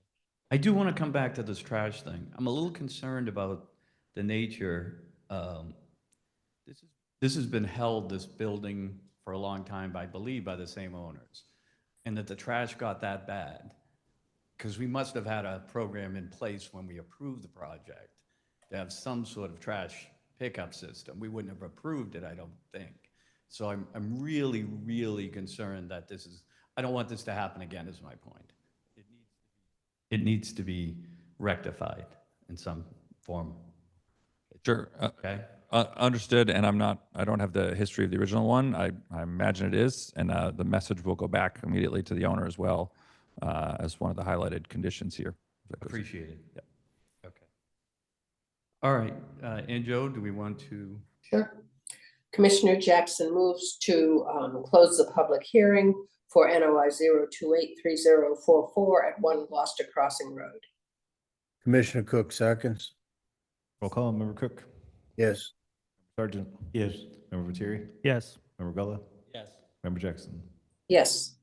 I do want to come back to this trash thing. I'm a little concerned about the nature. This has been held, this building, for a long time, I believe, by the same owners. And that the trash got that bad, because we must have had a program in place when we approved the project to have some sort of trash pickup system. We wouldn't have approved it, I don't think. So I'm really, really concerned that I don't want this to happen again, is my point. It needs to be rectified in some form. Sure. Okay. Understood, and I don't have the history of the original one. I imagine it is, and the message will go back immediately to the owner as well, as one of the highlighted conditions here. Appreciate it. Yeah. Okay. All right, and Joe, do we want to? Sure. Commissioner Jackson moves to close the public hearing for NOI 0283044 at 1 Gloucester Crossing Road. Commissioner Cook seconds. Roll call. Member Cook. Yes. Sergeant. Yes. Member Viteri. Yes. Member Gullah. Yes. Member Jackson. Yes.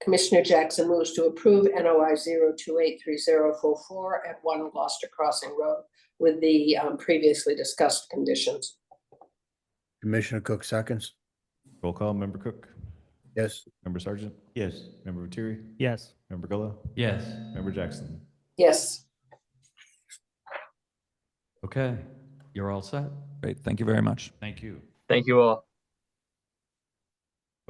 Commissioner Jackson moves to approve NOI 0283044 at 1 Gloucester Crossing Road with the previously discussed conditions. Commissioner Cook seconds. Roll call. Member Cook. Yes. Member Sergeant. Yes. Member Viteri. Yes. Member Gullah. Yes. Member Jackson. Yes. Okay, you're all set? Great, thank you very much. Thank you. Thank you all.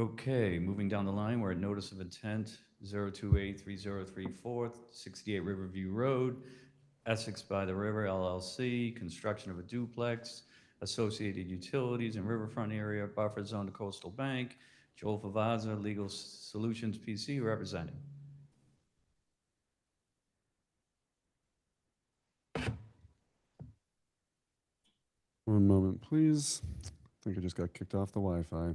Okay, moving down the line, we're at notice of intent 0283034, 68 Riverview Road, Essex by the River LLC, construction of a duplex, associated utilities and riverfront area, buffer zone to coastal bank. Joel Favazza, Legal Solutions PC, representing. One moment, please. I think I just got kicked off the Wi-Fi.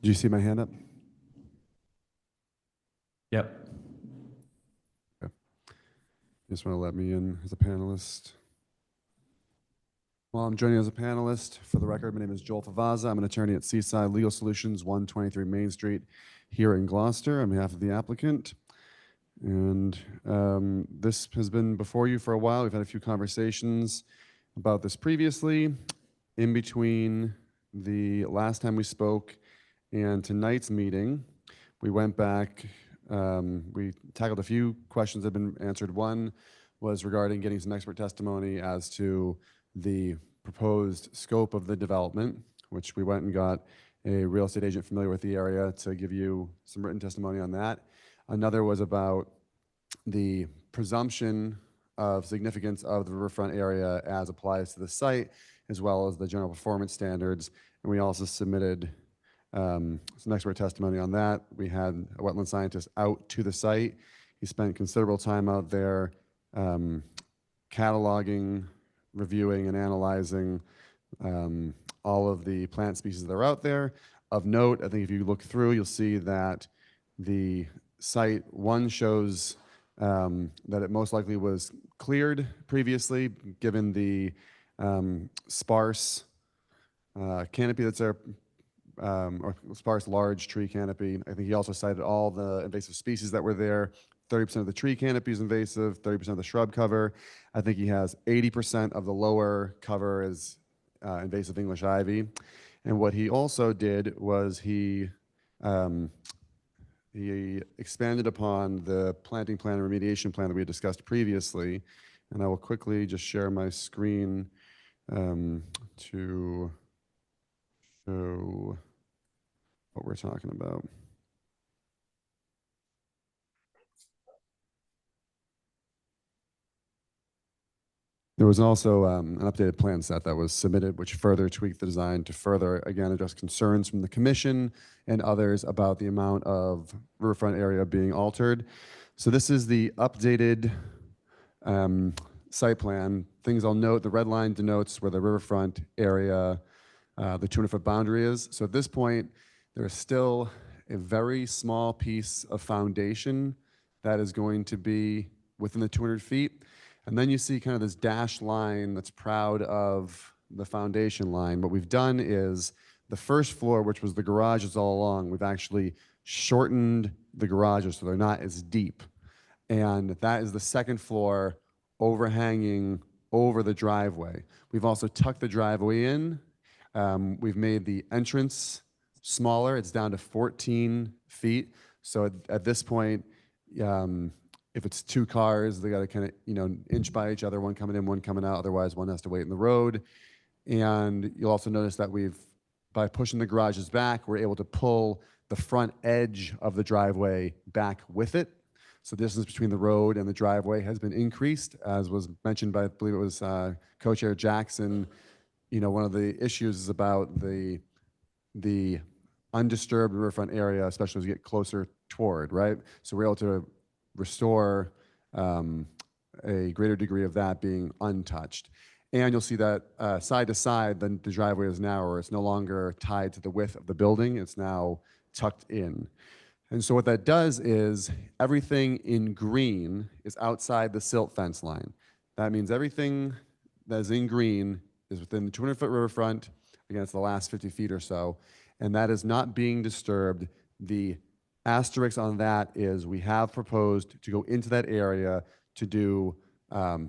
Do you see my hand up? Yep. Okay. You just want to let me in as a panelist. Well, I'm joining as a panelist. For the record, my name is Joel Favazza. I'm an attorney at Seaside Legal Solutions, 123 Main Street here in Gloucester on behalf of the applicant. And this has been before you for a while. We've had a few conversations about this previously. In between the last time we spoke and tonight's meeting, we went back, we tackled a few questions that have been answered. One was regarding getting some expert testimony as to the proposed scope of the development, which we went and got a real estate agent familiar with the area to give you some written testimony on that. Another was about the presumption of significance of the riverfront area as applies to the site, as well as the general performance standards. And we also submitted some expert testimony on that. We had a wetland scientist out to the site. He spent considerable time out there cataloging, reviewing, and analyzing all of the plant species that are out there. Of note, I think if you look through, you'll see that the site, one, shows that it most likely was cleared previously, given the sparse canopy that's there, or sparse large tree canopy. I think he also cited all the invasive species that were there. 30% of the tree canopy is invasive, 30% of the shrub cover. I think he has 80% of the lower cover is invasive English ivy. And what he also did was he expanded upon the planting plan and remediation plan that we had discussed previously. And I will quickly just share my screen to show what we're talking about. There was also an updated plan set that was submitted, which further tweaked the design to further, again, address concerns from the commission and others about the amount of riverfront area being altered. So this is the updated site plan. Things I'll note, the red line denotes where the riverfront area, the 200-foot boundary is. So at this point, there is still a very small piece of foundation that is going to be within the 200 feet. And then you see kind of this dashed line that's proud of the foundation line. What we've done is the first floor, which was the garages all along, we've actually shortened the garages so they're not as deep. And that is the second floor overhanging over the driveway. We've also tucked the driveway in. We've made the entrance smaller. It's down to 14 feet. So at this point, if it's two cars, they got to kind of, inch by each other, one coming in, one coming out. Otherwise, one has to wait in the road. And you'll also notice that by pushing the garages back, we're able to pull the front edge of the driveway back with it. So the distance between the road and the driveway has been increased, as was mentioned by, I believe it was Co-Chair Jackson. One of the issues is about the undisturbed riverfront area, especially as you get closer toward, right? So we're able to restore a greater degree of that being untouched. And you'll see that side to side, the driveway is narrower. It's no longer tied to the width of the building. It's now tucked in. And so what that does is everything in green is outside the silt fence line. That means everything that is in green is within the 200-foot riverfront. Again, it's the last 50 feet or so, and that is not being disturbed. The asterisk on that is we have proposed to go into that area to do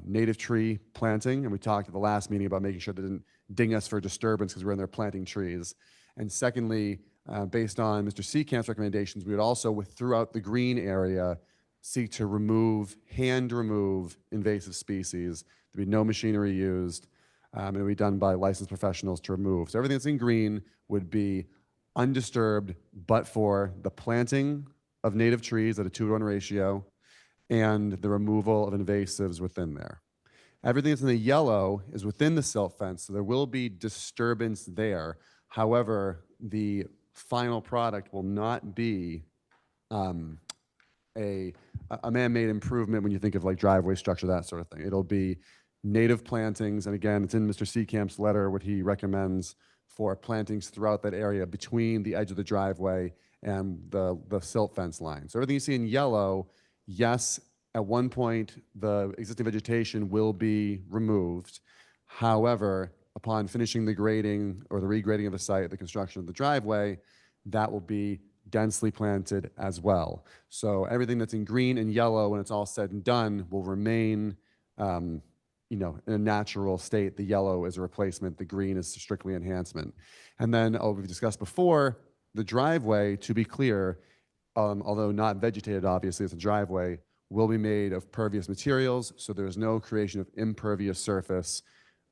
native tree planting, and we talked at the last meeting about making sure that didn't ding us for disturbance because we're in there planting trees. And secondly, based on Mr. Seecamp's recommendations, we would also, throughout the green area, seek to hand remove invasive species. There'd be no machinery used, and it would be done by licensed professionals to remove. So everything that's in green would be undisturbed, but for the planting of native trees at a 2-to-1 ratio and the removal of invasives within there. Everything that's in the yellow is within the silt fence, so there will be disturbance there. However, the final product will not be a man-made improvement when you think of like driveway structure, that sort of thing. It'll be native plantings, and again, it's in Mr. Seecamp's letter what he recommends for plantings throughout that area between the edge of the driveway and the silt fence line. So everything you see in yellow, yes, at one point, the existing vegetation will be removed. However, upon finishing the grading or the regrading of the site, the construction of the driveway, that will be densely planted as well. So everything that's in green and yellow, when it's all said and done, will remain in a natural state. The yellow is a replacement, the green is strictly enhancement. And then, we've discussed before, the driveway, to be clear, although not vegetated, obviously, it's a driveway, will be made of pervious materials, so there's no creation of impervious surface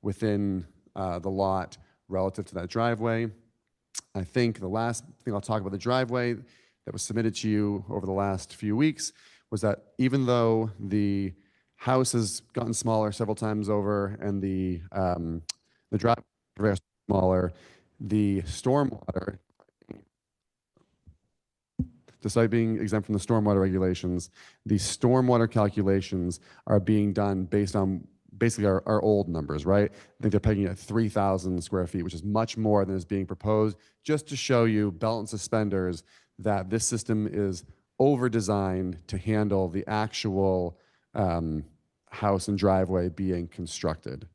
within the lot relative to that driveway. I think the last thing I'll talk about the driveway that was submitted to you over the last few weeks was that even though the house has gotten smaller several times over and the driveway is smaller, the stormwater, despite being exempt from the stormwater regulations, the stormwater calculations are being done based on basically our old numbers, right? I think they're pegging at 3,000 square feet, which is much more than is being proposed, just to show you, belt and suspenders, that this system is over-designed to handle the actual house and driveway being constructed.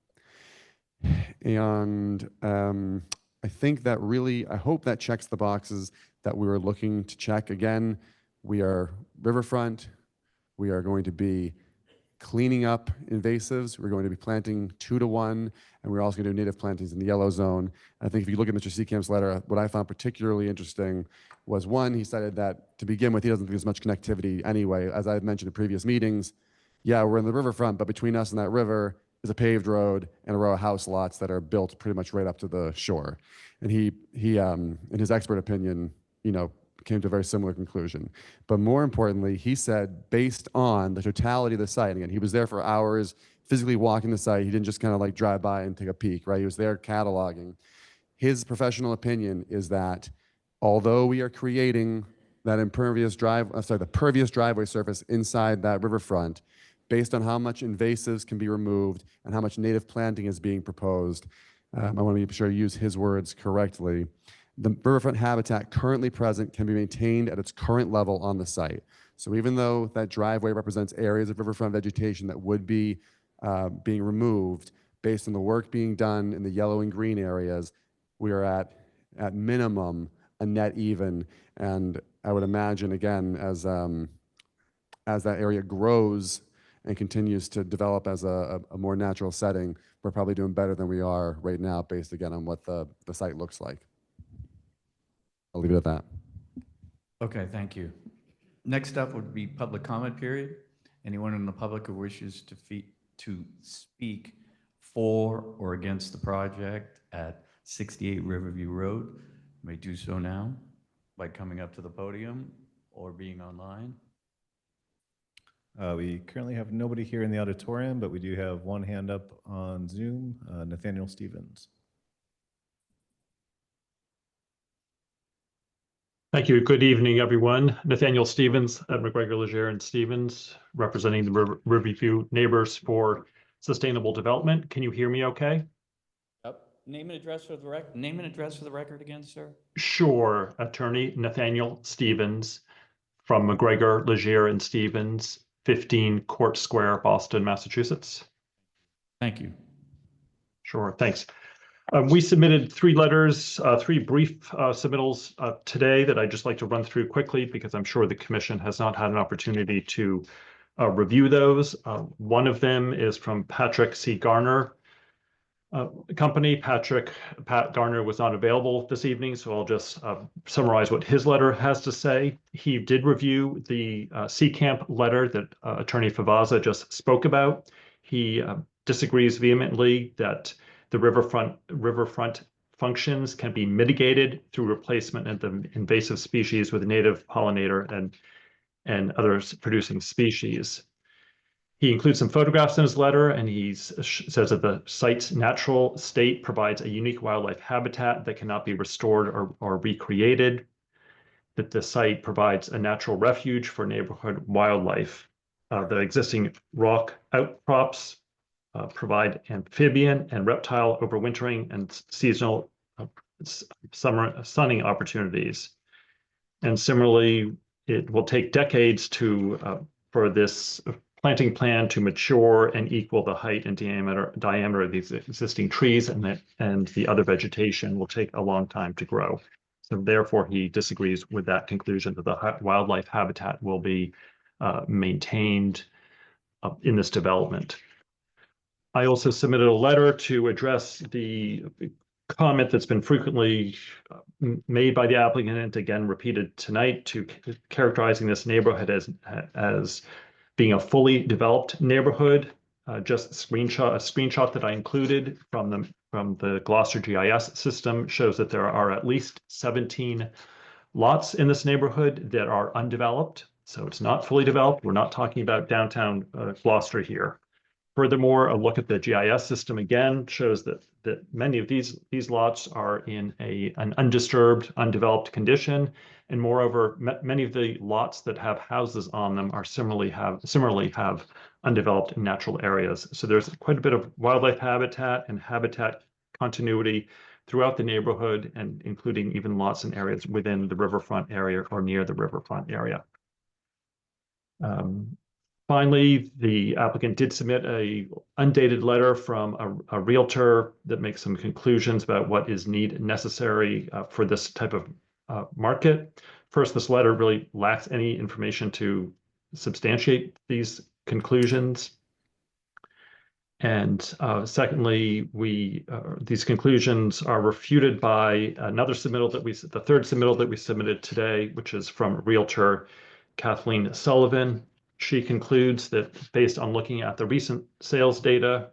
And I think that really, I hope that checks the boxes that we were looking to check. Again, we are riverfront. We are going to be cleaning up invasives. We're going to be planting 2-to-1, and we're also going to do native plantings in the yellow zone. I think if you look at Mr. Seecamp's letter, what I found particularly interesting was, one, he cited that to begin with, he doesn't think there's much connectivity anyway. As I've mentioned in previous meetings, yeah, we're in the riverfront, but between us and that river is a paved road and a row of house lots that are built pretty much right up to the shore. And he in his expert opinion, came to a very similar conclusion. But more importantly, he said, based on the totality of the site, again, he was there for hours, physically walking the site. He didn't just kind of like drive by and take a peek, right? He was there cataloging. His professional opinion is that although we are creating that the pervious driveway surface inside that riverfront, based on how much invasives can be removed and how much native planting is being proposed, I want to be sure to use his words correctly. The riverfront habitat currently present can be maintained at its current level on the site. So even though that driveway represents areas of riverfront vegetation that would be being removed, based on the work being done in the yellow and green areas, we are at minimum a net even. And I would imagine, again, as that area grows and continues to develop as a more natural setting, we're probably doing better than we are right now, based again on what the site looks like. I'll leave it at that. Okay, thank you. Next up would be public comment period. Anyone in the public who wishes to speak for or against the project at 68 Riverview Road may do so now by coming up to the podium or being online. We currently have nobody here in the auditorium, but we do have one hand up on Zoom, Nathaniel Stevens. Thank you. Good evening, everyone. Nathaniel Stevens at McGregor, Legere and Stevens, representing the Riverview Neighbors for Sustainable Development. Can you hear me okay? Yep. Name and address for the record again, sir. Sure. Attorney Nathaniel Stevens from McGregor, Legere and Stevens, 15 Court Square, Boston, Massachusetts. Thank you. Sure. Thanks. We submitted 3 letters, 3 brief submittals today that I'd just like to run through quickly because I'm sure the commission has not had an opportunity to review those. One of them is from Patrick C. Garner Company. Pat Garner was not available this evening, so I'll just summarize what his letter has to say. He did review the CCAMP letter that Attorney Favazza just spoke about. He disagrees vehemently that the riverfront functions can be mitigated through replacement of the invasive species with native pollinator and other producing species. He includes some photographs in his letter, and he says that the site's natural state provides a unique wildlife habitat that cannot be restored or recreated, that the site provides a natural refuge for neighborhood wildlife. The existing rock outcrops provide amphibian and reptile overwintering and seasonal summer sunning opportunities. And similarly, it will take decades for this planting plan to mature and equal the height and diameter of these existing trees, and the other vegetation will take a long time to grow. So therefore, he disagrees with that conclusion that the wildlife habitat will be maintained in this development. I also submitted a letter to address the comment that's been frequently made by the applicant, and again repeated tonight, to characterizing this neighborhood as being a fully developed neighborhood. Just a screenshot that I included from the Gloucester GIS system shows that there are at least 17 lots in this neighborhood that are undeveloped. So it's not fully developed. We're not talking about downtown Gloucester here. Furthermore, a look at the GIS system again shows that many of these lots are in an undisturbed, undeveloped condition, and moreover, many of the lots that have houses on them are similarly have undeveloped natural areas. So there's quite a bit of wildlife habitat and habitat continuity throughout the neighborhood, and including even lots and areas within the riverfront area or near the riverfront area. Finally, the applicant did submit an undated letter from a realtor that makes some conclusions about what is necessary for this type of market. First, this letter really lacks any information to substantiate these conclusions. And secondly, these conclusions are refuted by another submittal the third submittal that we submitted today, which is from realtor Kathleen Sullivan. She concludes that based on looking at the recent sales data,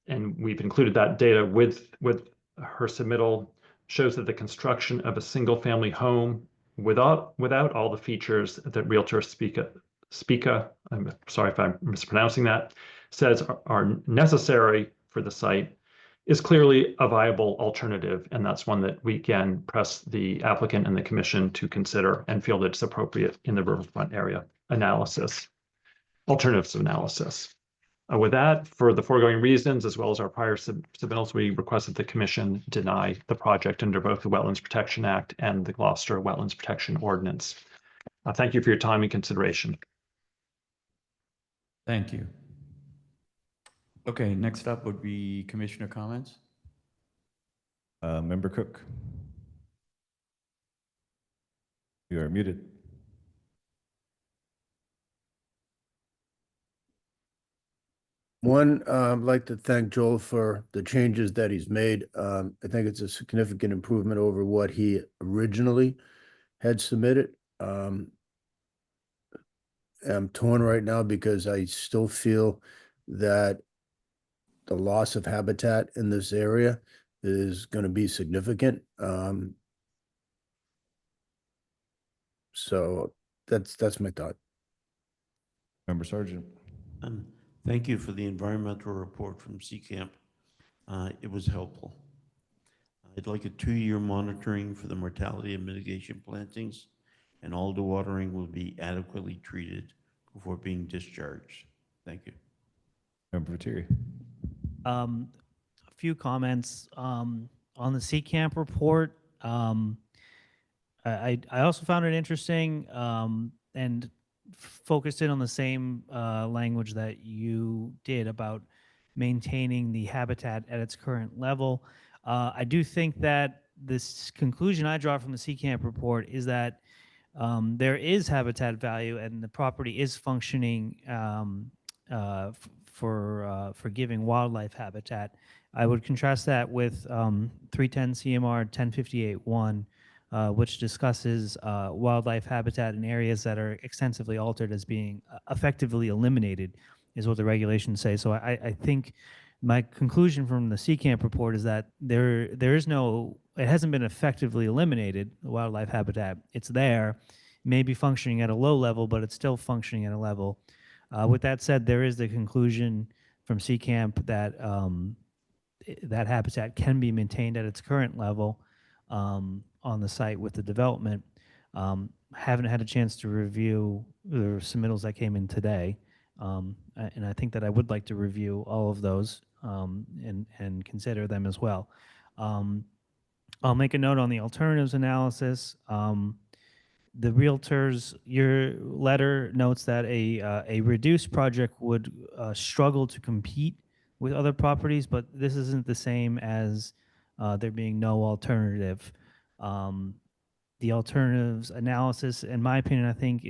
and we've included that data with her submittal, shows that the construction of a single family home without all the features that realtor Spica, I'm sorry if I'm mispronouncing that, says are necessary for the site, is clearly a viable alternative. And that's one that we can press the applicant and the commission to consider and feel that it's appropriate in the riverfront area alternatives analysis. With that, for the foregoing reasons, as well as our prior submittals, we request that the commission deny the project under both the Wetlands Protection Act and the Gloucester Wetlands Protection Ordinance. Thank you for your time and consideration. Thank you. Okay, next up would be commissioner comments. Member Cook. You are muted. One, I'd like to thank Joel for the changes that he's made. I think it's a significant improvement over what he originally had submitted. I'm torn right now because I still feel that the loss of habitat in this area is going to be significant. So that's my thought. Member Sargent. Thank you for the environmental report from CCAMP. It was helpful. I'd like a 2-year monitoring for the mortality and mitigation plantings, and all the watering will be adequately treated before being discharged. Thank you. Member Viteri. A few comments on the CCAMP report. I also found it interesting and focused in on the same language that you did about maintaining the habitat at its current level. I do think that this conclusion I draw from the CCAMP report is that there is habitat value and the property is functioning for giving wildlife habitat. I would contrast that with 310 CMR 1058-1, which discusses wildlife habitat in areas that are extensively altered as being effectively eliminated, is what the regulations say. So I think my conclusion from the CCAMP report is that there is no, it hasn't been effectively eliminated, the wildlife habitat. It's there, may be functioning at a low level, but it's still functioning at a level. With that said, there is the conclusion from CCAMP that that habitat can be maintained at its current level on the site with the development. Haven't had a chance to review the submittals that came in today, and I think that I would like to review all of those and consider them as well. I'll make a note on the alternatives analysis. The realtors, your letter notes that a reduced project would struggle to compete with other properties, but this isn't the same as there being no alternative. The alternatives analysis, in my opinion, I think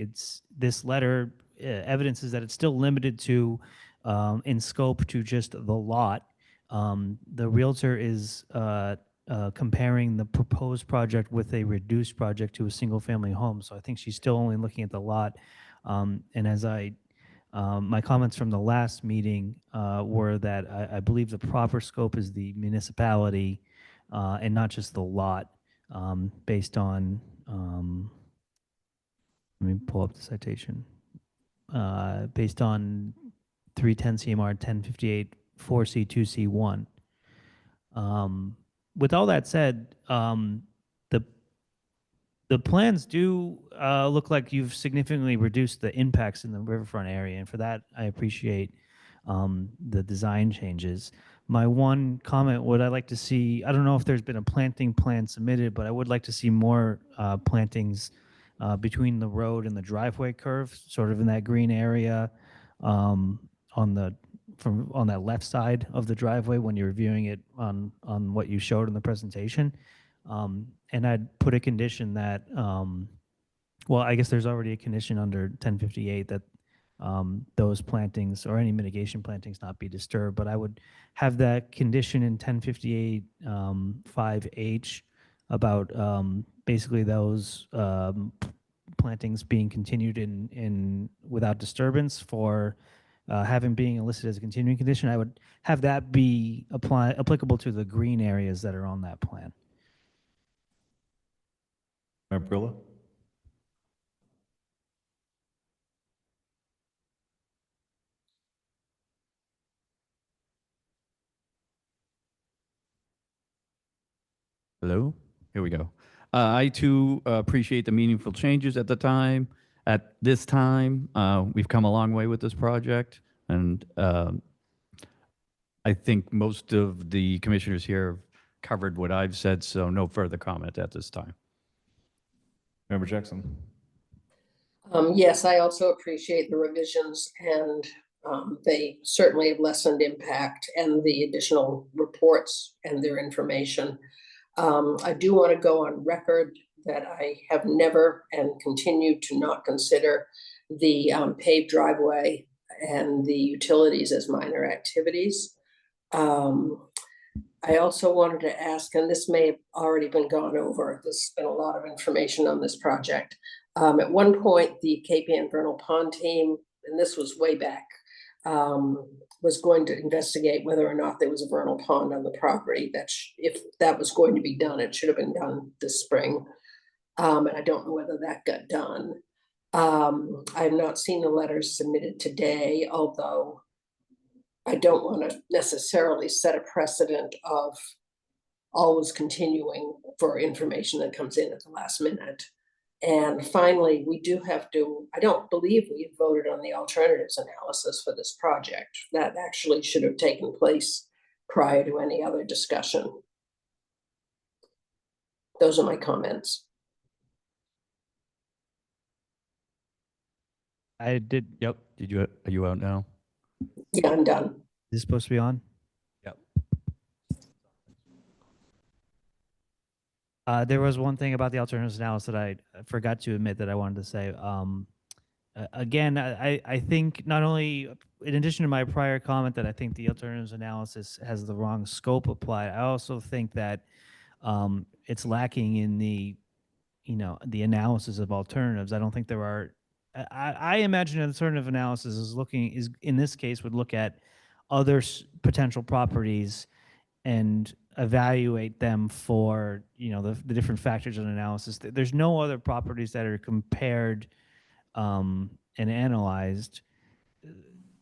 this letter evidences that it's still limited to in scope to just the lot. The realtor is comparing the proposed project with a reduced project to a single family home. So I think she's still only looking at the lot. And as my comments from the last meeting were that I believe the proper scope is the municipality and not just the lot, based on, let me pull up the citation, based on 310 CMR 1058 4C 2C1. With all that said, the plans do look like you've significantly reduced the impacts in the riverfront area, and for that I appreciate the design changes. My one comment, would I like to see, I don't know if there's been a planting plan submitted, but I would like to see more plantings between the road and the driveway curve, sort of in that green area on that left side of the driveway when you're viewing it on what you showed in the presentation. And I'd put a condition that, well, I guess there's already a condition under 1058 that those plantings or any mitigation plantings not be disturbed, but I would have that condition in 1058 5H about basically those plantings being continued in without disturbance for having being listed as a continuing condition. I would have that be applicable to the green areas that are on that plan. Brilla? Hello, here we go. I too appreciate the meaningful changes at the time. At this time, we've come a long way with this project, and I think most of the commissioners here have covered what I've said, so no further comment at this time. Member Jackson? Yes, I also appreciate the revisions, and they certainly have lessened impact and the additional reports and their information. I do want to go on record that I have never and continue to not consider the paved driveway and the utilities as minor activities. I also wanted to ask, and this may have already been gone over, there's been a lot of information on this project. At one point, the Cape Ann Vernal Pond team, and this was way back, was going to investigate whether or not there was a vernal pond on the property. If that was going to be done, it should have been done this spring. And I don't know whether that got done. I have not seen the letters submitted today, although I don't want to necessarily set a precedent of always continuing for information that comes in at the last minute. And finally, we do have to, I don't believe we voted on the alternatives analysis for this project. That actually should have taken place prior to any other discussion. Those are my comments. I did. Yep. Are you out now? Yeah, I'm done. this supposed to be on? Yep. There was one thing about the alternatives analysis that I forgot to admit that I wanted to say. Again, I think not only, in addition to my prior comment that I think the alternatives analysis has the wrong scope applied, I also think that it's lacking in the, the analysis of alternatives. I don't think there are. I imagine an alternative analysis is in this case would look at other potential properties and evaluate them for the different factors of analysis. There's no other properties that are compared and analyzed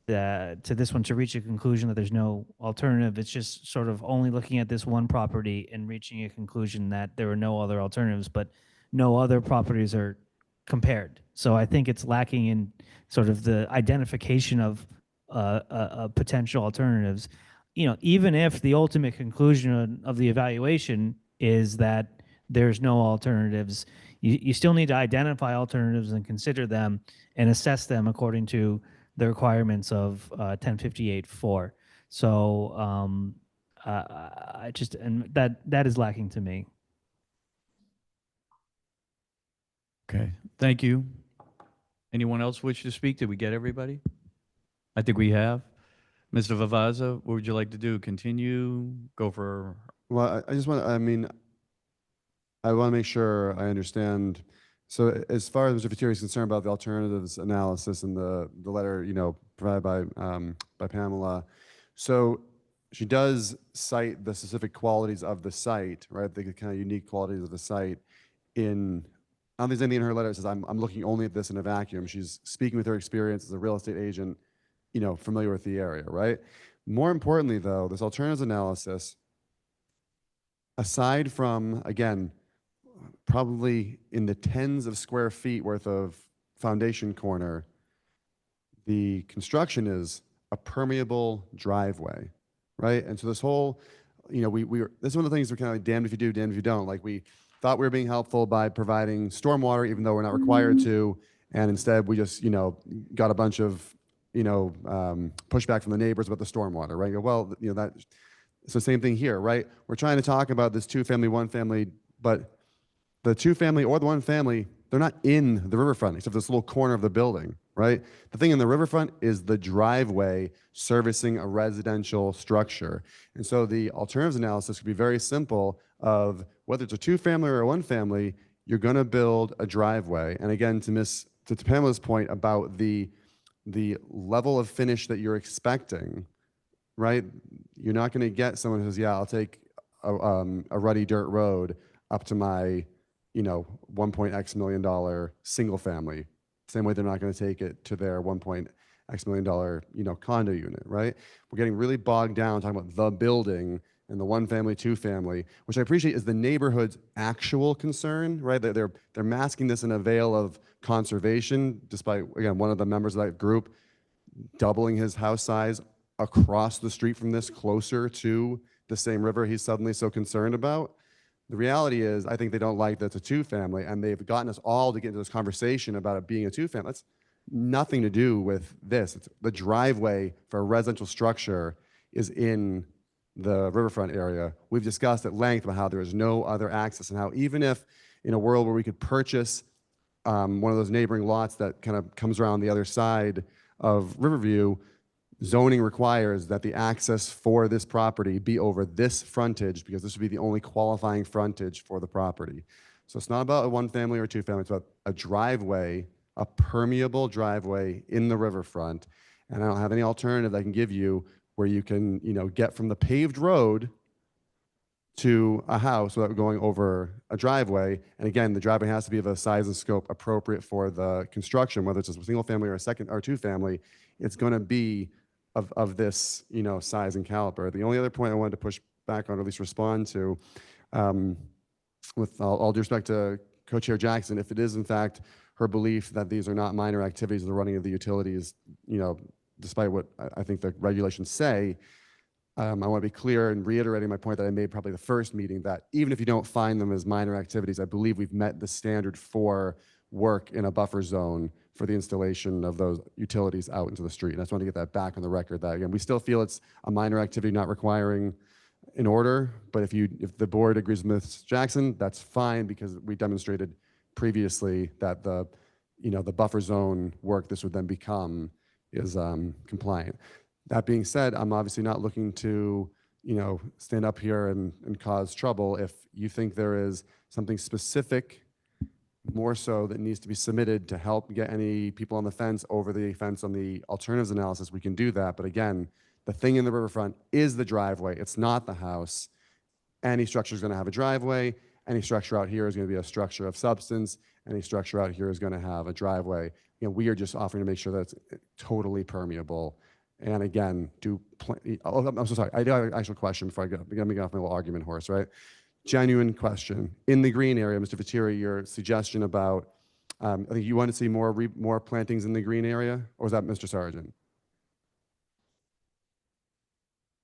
to this one to reach a conclusion that there's no alternative. It's just sort of only looking at this one property and reaching a conclusion that there are no other alternatives, but no other properties are compared. So I think it's lacking in sort of the identification of potential alternatives. Even if the ultimate conclusion of the evaluation is that there's no alternatives, you still need to identify alternatives and consider them and assess them according to the requirements of 1058-4. So that is lacking to me. Okay, thank you. Anyone else wish to speak? Did we get everybody? I think we have. Mr. Vavaza, what would you like to do? Continue? Go for? Well, I just want to, I want to make sure I understand. So as far as Mr. Fatiri is concerned about the alternatives analysis and the letter, provided by Pamela, so she does cite the specific qualities of the site, right? The kind of unique qualities of the site I don't think there's anything in her letter that says, I'm looking only at this in a vacuum. She's speaking with her experience as a real estate agent, familiar with the area, right? More importantly, though, this alternatives analysis, aside from, again, probably in the tens of square feet worth of foundation corner, the construction is a permeable driveway, right? And so this whole, this is one of the things we're kind of like damned if you do, damned if you don't. Like we thought we were being helpful by providing stormwater, even though we're not required to, and instead we just, got a bunch of, pushback from the neighbors about the stormwater, right? Well, it's the same thing here, right? We're trying to talk about this 2-family, 1-family, but the 2-family or the 1-family, they're not in the riverfront except this little corner of the building, right? The thing in the riverfront is the driveway servicing a residential structure. And so the alternatives analysis could be very simple of whether it's a 2-family or a 1-family, you're going to build a driveway. And again, to Pamela's point about the level of finish that you're expecting, right? You're not going to get someone who says, yeah, I'll take a ruddy dirt road up to my, $1.x million single family. Same way they're not going to take it to their $1.x million, condo unit, right? We're getting really bogged down talking about the building and the 1-family, 2-family, which I appreciate is the neighborhood's actual concern, right? They're masking this in a veil of conservation, despite, again, one of the members of that group doubling his house size across the street from this, closer to the same river he's suddenly so concerned about. The reality is, I think they don't like that it's a 2-family, and they've gotten us all to get into this conversation about it being a 2-family. That's nothing to do with this. It's the driveway for a residential structure is in the riverfront area. We've discussed at length about how there is no other access and how even if in a world where we could purchase one of those neighboring lots that kind of comes around the other side of Riverview, zoning requires that the access for this property be over this frontage because this would be the only qualifying frontage for the property. So it's not about a 1-family or 2-family, it's about a driveway, a permeable driveway in the riverfront. And I don't have any alternative I can give you where you can, get from the paved road to a house without going over a driveway. And again, the driveway has to be of a size and scope appropriate for the construction, whether it's a single family or a 2-family, it's going to be of this, size and caliber. The only other point I wanted to push back on, or at least respond to, with all due respect to Co-Chair Jackson, if it is in fact her belief that these are not minor activities of the running of the utilities, despite what I think the regulations say, I want to be clear in reiterating my point that I made probably the first meeting, that even if you don't find them as minor activities, I believe we've met the standard for work in a buffer zone for the installation of those utilities out into the street. And I just want to get that back on the record that, again, we still feel it's a minor activity not requiring an order, but if the board agrees with Ms. Jackson, that's fine, because we demonstrated previously that the buffer zone work this would then become is compliant. That being said, I'm obviously not looking to, stand up here and cause trouble. If you think there is something specific, more so, that needs to be submitted to help get any people on the fence over the fence on the alternatives analysis, we can do that. But again, the thing in the riverfront is the driveway. It's not the house. Any structure is going to have a driveway. Any structure out here is going to be a structure of substance. Any structure out here is going to have a driveway. We are just offering to make sure that it's totally permeable. And again, I'm so sorry. I do have an actual question before I get off my little argument horse, right? Genuine question. In the green area, Mr. Viteri, your suggestion about, I think you want to see more plantings in the green area, or was that Mr. Sargent?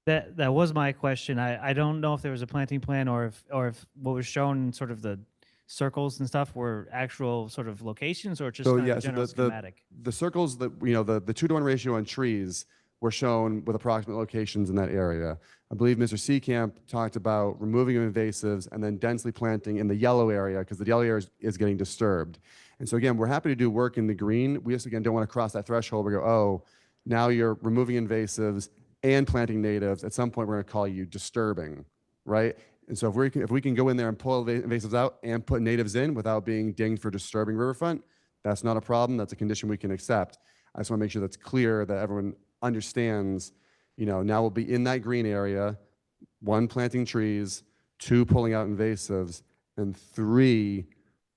That was my question. I don't know if there was a planting plan or if what was shown, sort of the circles and stuff, were actual sort of locations, or just kind of general schematic. The circles that, the 2-to-1 ratio on trees were shown with approximate locations in that area. I believe Mr. Seecamp talked about removing invasives and then densely planting in the yellow area, because the yellow area is getting disturbed. And so again, we're happy to do work in the green. We just, again, don't want to cross that threshold where we go, oh, now you're removing invasives and planting natives. At some point, we're going to call you disturbing, right? And so if we can go in there and pull invasives out and put natives in without being dinged for disturbing riverfront, that's not a problem. That's a condition we can accept. I just want to make sure that's clear, that everyone understands, now we'll be in that green area, 1, planting trees, 2, pulling out invasives, and 3,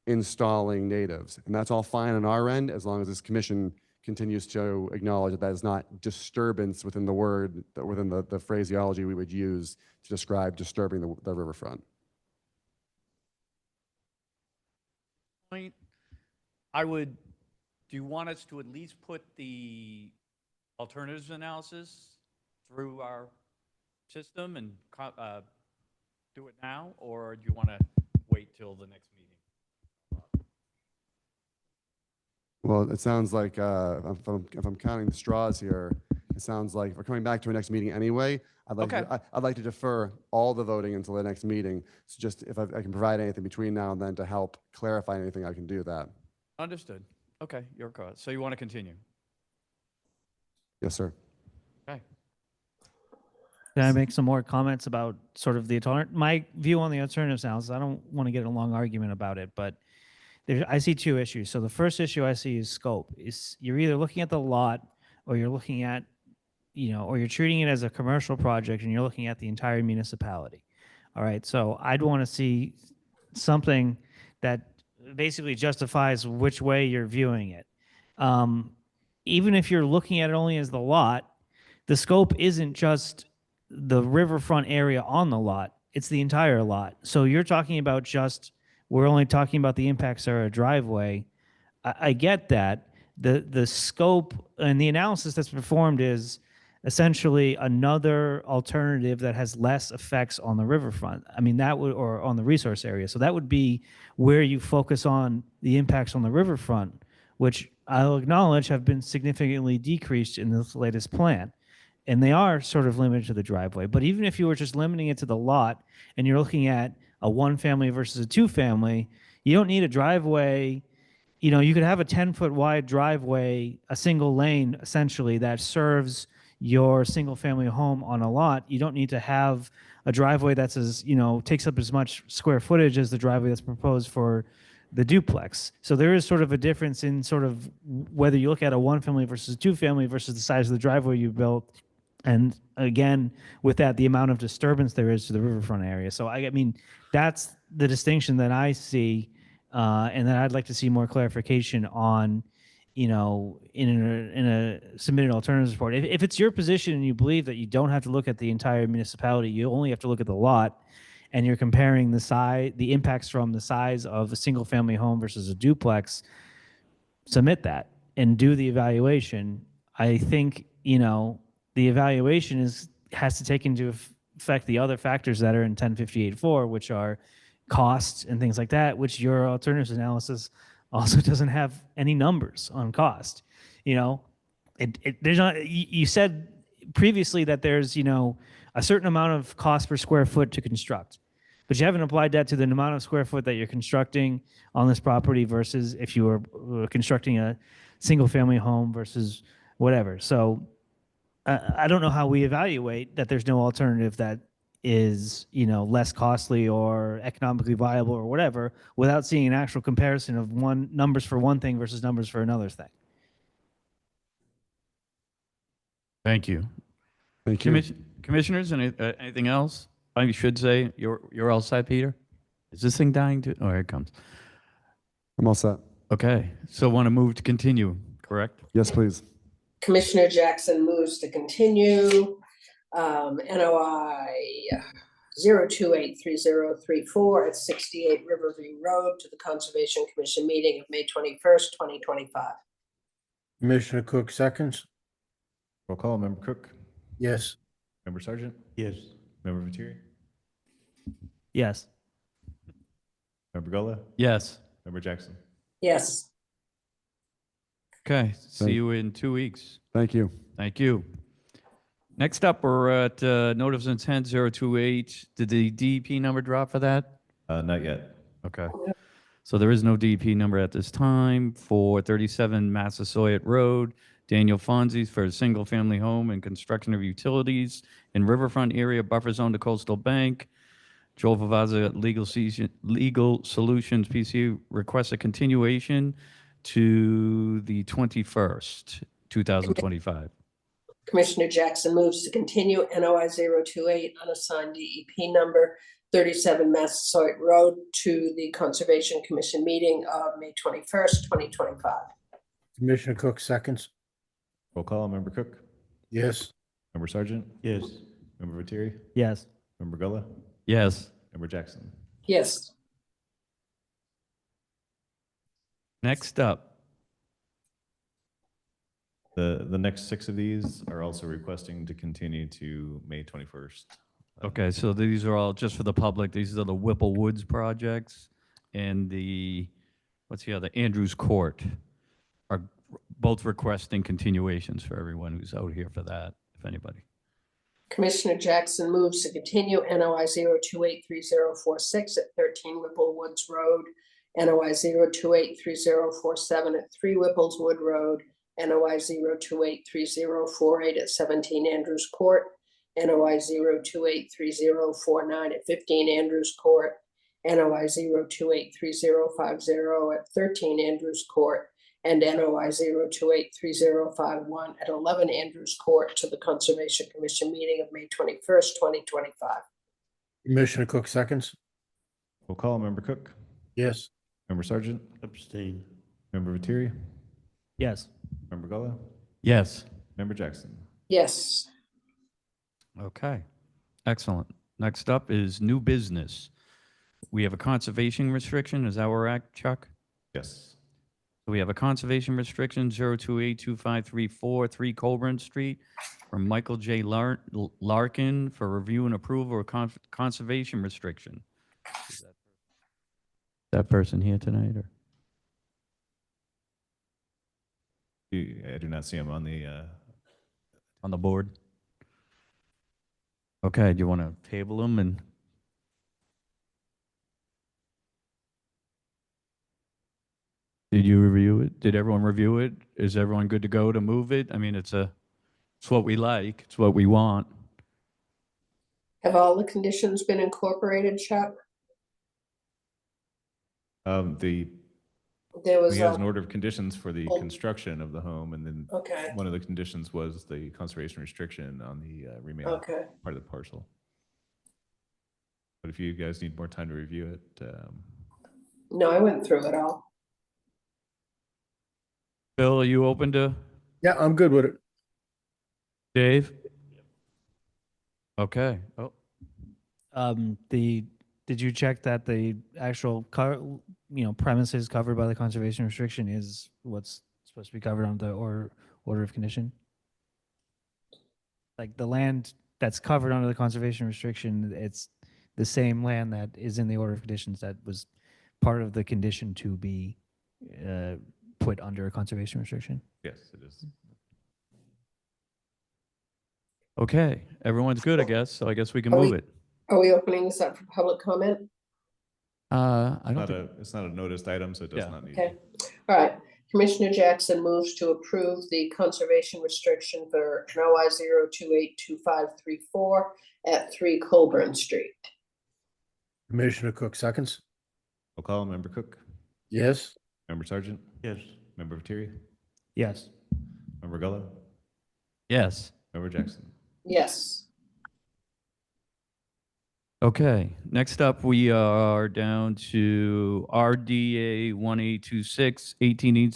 installing natives. And that's all fine on our end, as long as this commission continues to acknowledge that that is not disturbance within the word, within the phraseology we would use to describe disturbing the riverfront. Point, do you want us to at least put the alternatives analysis through our system and do it now, or do you want to wait till the next meeting? Well, it sounds like, if I'm counting the straws here, it sounds like if we're coming back to our next meeting anyway, I'd like to defer all the voting until the next meeting. So just if I can provide anything between now and then to help clarify anything, I can do that. Understood. Okay, your call. So you want to continue? Yes, sir. Okay. Can I make some more comments about sort of my view on the alternatives analysis? I don't want to get in a long argument about it, but I see 2 issues. So the first issue I see is scope. You're either looking at the lot, or you're looking at, or you're treating it as a commercial project and you're looking at the entire municipality. All right. So I'd want to see something that basically justifies which way you're viewing it. Even if you're looking at it only as the lot, the scope isn't just the riverfront area on the lot. It's the entire lot. So you're talking about we're only talking about the impacts are a driveway. I get that. The scope and the analysis that's performed is essentially another alternative that has less effects on the riverfront. I mean, or on the resource area. So that would be where you focus on the impacts on the riverfront, which I'll acknowledge have been significantly decreased in this latest plan. And they are sort of limited to the driveway. But even if you were just limiting it to the lot and you're looking at a 1-family versus a 2-family, you don't need a driveway. You could have a 10-foot wide driveway, a single lane, essentially, that serves your single-family home on a lot. You don't need to have a driveway that's takes up as much square footage as the driveway that's proposed for the duplex. So there is sort of a difference in sort of whether you look at a 1-family versus a 2-family versus the size of the driveway you built. And again, with that, the amount of disturbance there is to the riverfront area. So I mean, that's the distinction that I see, and that I'd like to see more clarification on, in a submitted alternatives report. If it's your position and you believe that you don't have to look at the entire municipality, you only have to look at the lot, and you're comparing the impacts from the size of a single family home versus a duplex, submit that and do the evaluation. I think, the evaluation has to take into effect the other factors that are in 1058.4, which are costs and things like that, which your alternatives analysis also doesn't have any numbers on cost. You know, there's not, you said previously that there's, you know, a certain amount of cost per square foot to construct, but you haven't applied that to the amount of square foot that you're constructing on this property versus if you were constructing a single family home versus whatever. So I don't know how we evaluate that there's no alternative that is, you know, less costly or economically viable or whatever without seeing an actual comparison of numbers for one thing versus numbers for another thing. Thank you. Thank you. Commissioners, anything else? I should say, you're all set, Peter? Is this thing dying too? Oh, here it comes. I'm all set. Okay, so want to move to continue, correct? Yes, please. Commissioner Jackson moves to continue NOI 0283034 at 68 Riverview Road to the Conservation Commission meeting of May 21st, 2025. Commissioner Cook seconds. Roll call, Member Cook, Yes. Member Sargent, Yes. Member Viteri, Yes. Member Gullah, Yes. Member Jackson. Yes. Okay, see you in 2 weeks. Thank you. Thank you. Next up, we're at notice of intent 028. Did the DEP number drop for that? Not yet. Okay. So there is no DEP number at this time for 37 Massasoit Road. Daniel Fonzie for a single-family home and construction of utilities in riverfront area buffer zone to coastal bank. Joel Vavaza, Legal Solutions PC, requests a continuation to the 21st, 2025. Commissioner Jackson moves to continue NOI 028 unassigned DEP number 37 Massasoit Road to the Conservation Commission meeting of May 21st, 2025. Commissioner Cook seconds. Roll call, Member Cook, Yes. Member Sargent, Yes. Member Viteri, Yes. Member Gullah, Yes. Member Jackson. Yes. Next up, The next 6 of these are also requesting to continue to May 21st. okay, so these are all just for the public. These are the Whipple Woods projects and the, what's the other, Andrews Court are both requesting continuations for everyone who's out here for that, if anybody. Commissioner Jackson moves to continue NOI 0283046 at 13 Whipple Woods Road, NOI 0283047 at 3 Whipples Wood Road, NOI 0283048 at 17 Andrews Court, NOI 0283049 at 15 Andrews Court, NOI 0283050 at 13 Andrews Court, and NOI 0283051 at 11 Andrews Court to the Conservation Commission meeting of May 21st, 2025. Commissioner Cook seconds. Roll call, Member Cook, Yes. Member Sargent, Abstain. Member Viteri, Yes. Member Gullah, Yes. Member Jackson. Yes. Okay, excellent. Next up is new business. We have a conservation restriction. Is that where we're at, Chuck? Yes. So we have a conservation restriction 0282534 3 Colburn Street from Michael J. Larkin for review and approval of conservation restriction. Is that person here tonight, or? I do not see him on the board. Okay, do you want to table them and? Did you review it? Did everyone review it? Is everyone good to go to move it? I mean, it's what we like. It's what we want. Have all the conditions been incorporated, Chuck? There was He has an a, order of conditions for the construction of the home, and then Okay. one of the conditions was the conservation restriction on the remaining Okay. part of the parcel. But if you guys need more time to review it, no, I went through it all. Bill, are you open to? Yeah, I'm good with it. Dave? Okay. Oh, Did you check that the actual premises covered by the conservation restriction is what's supposed to be covered on the order of condition? Like the land that's covered under the conservation restriction, it's the same land that is in the order of conditions that was part of the condition to be put under a conservation restriction? Yes, it is. Okay, everyone's good, I guess, so I guess we can Are move we- it. Are we opening this up for public comment? I don't Not think, it's not a noticed item, so it does Yeah. not need. Okay, all right. Commissioner Jackson moves to approve the conservation restriction for NOI 0282534 at 3 Colburn Street. Commissioner Cook seconds. Roll call, Member Cook, Yes. Member Sargent, Yes. Member Viteri, Yes. Member Gullo, yes. Member Jackson. Yes. Okay, next up, we are down to RDA 1826, 18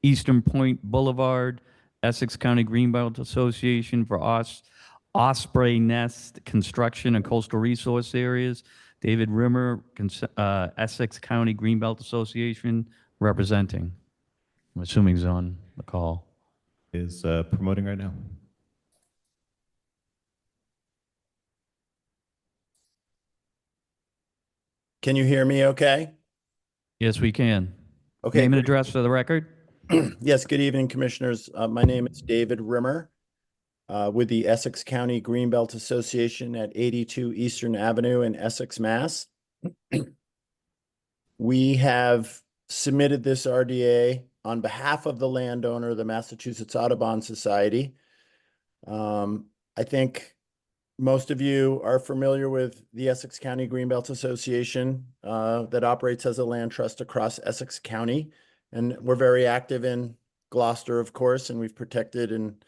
Eastern Point Boulevard, Essex County Greenbelt Association for Osprey Nest Construction and Coastal Resource Areas. David Rimmer, Essex County Greenbelt Association, representing. I'm assuming he's on the call. Is promoting right now. Can you hear me okay? Yes, we can. Okay. Name and great. address for the record? Yes, good evening, Commissioners. My name is David Rimmer with the Essex County Greenbelt Association at 82 Eastern Avenue in Essex, Mass. We have submitted this RDA on behalf of the landowner, the Massachusetts Audubon Society. I think most of you are familiar with the Essex County Greenbelt Association that operates as a land trust across Essex County. And we're very active in Gloucester, of course, and we've protected and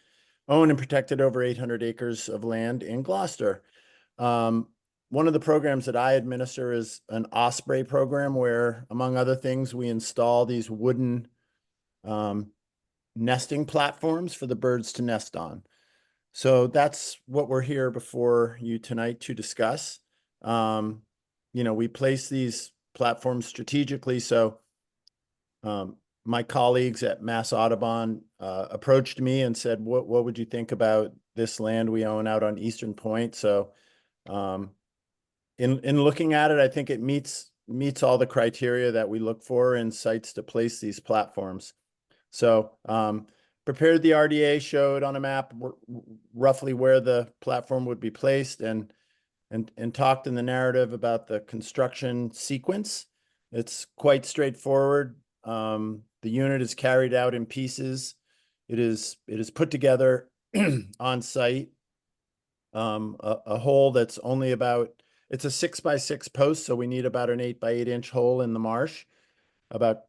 owned and protected over 800 acres of land in Gloucester. One of the programs that I administer is an Osprey program where, among other things, we install these wooden nesting platforms for the birds to nest on. So that's what we're here before you tonight to discuss. We place these platforms strategically. So my colleagues at Mass Audubon approached me and said, what would you think about this land we own out on Eastern Point? So in looking at it, I think it meets all the criteria that we look for in sites to place these platforms. So prepared the RDA, showed on a map roughly where the platform would be placed, and talked in the narrative about the construction sequence. It's quite straightforward. The unit is carried out in pieces. It is put together on site. A hole that's only it's a 6x6 post, so we need about an 8x8 inch hole in the marsh, about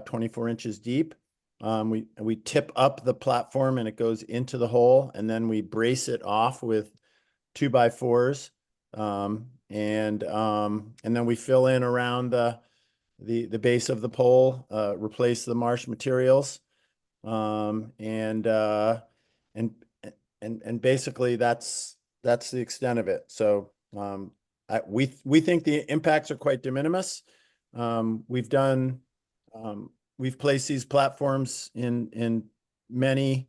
24 inches deep. We tip up the platform and it goes into the hole, and then we brace it off with 2x4s. And then we fill in around the base of the pole, replace the marsh materials. And basically that's the extent of it. So, we think the impacts are quite de minimis. We've placed these platforms in many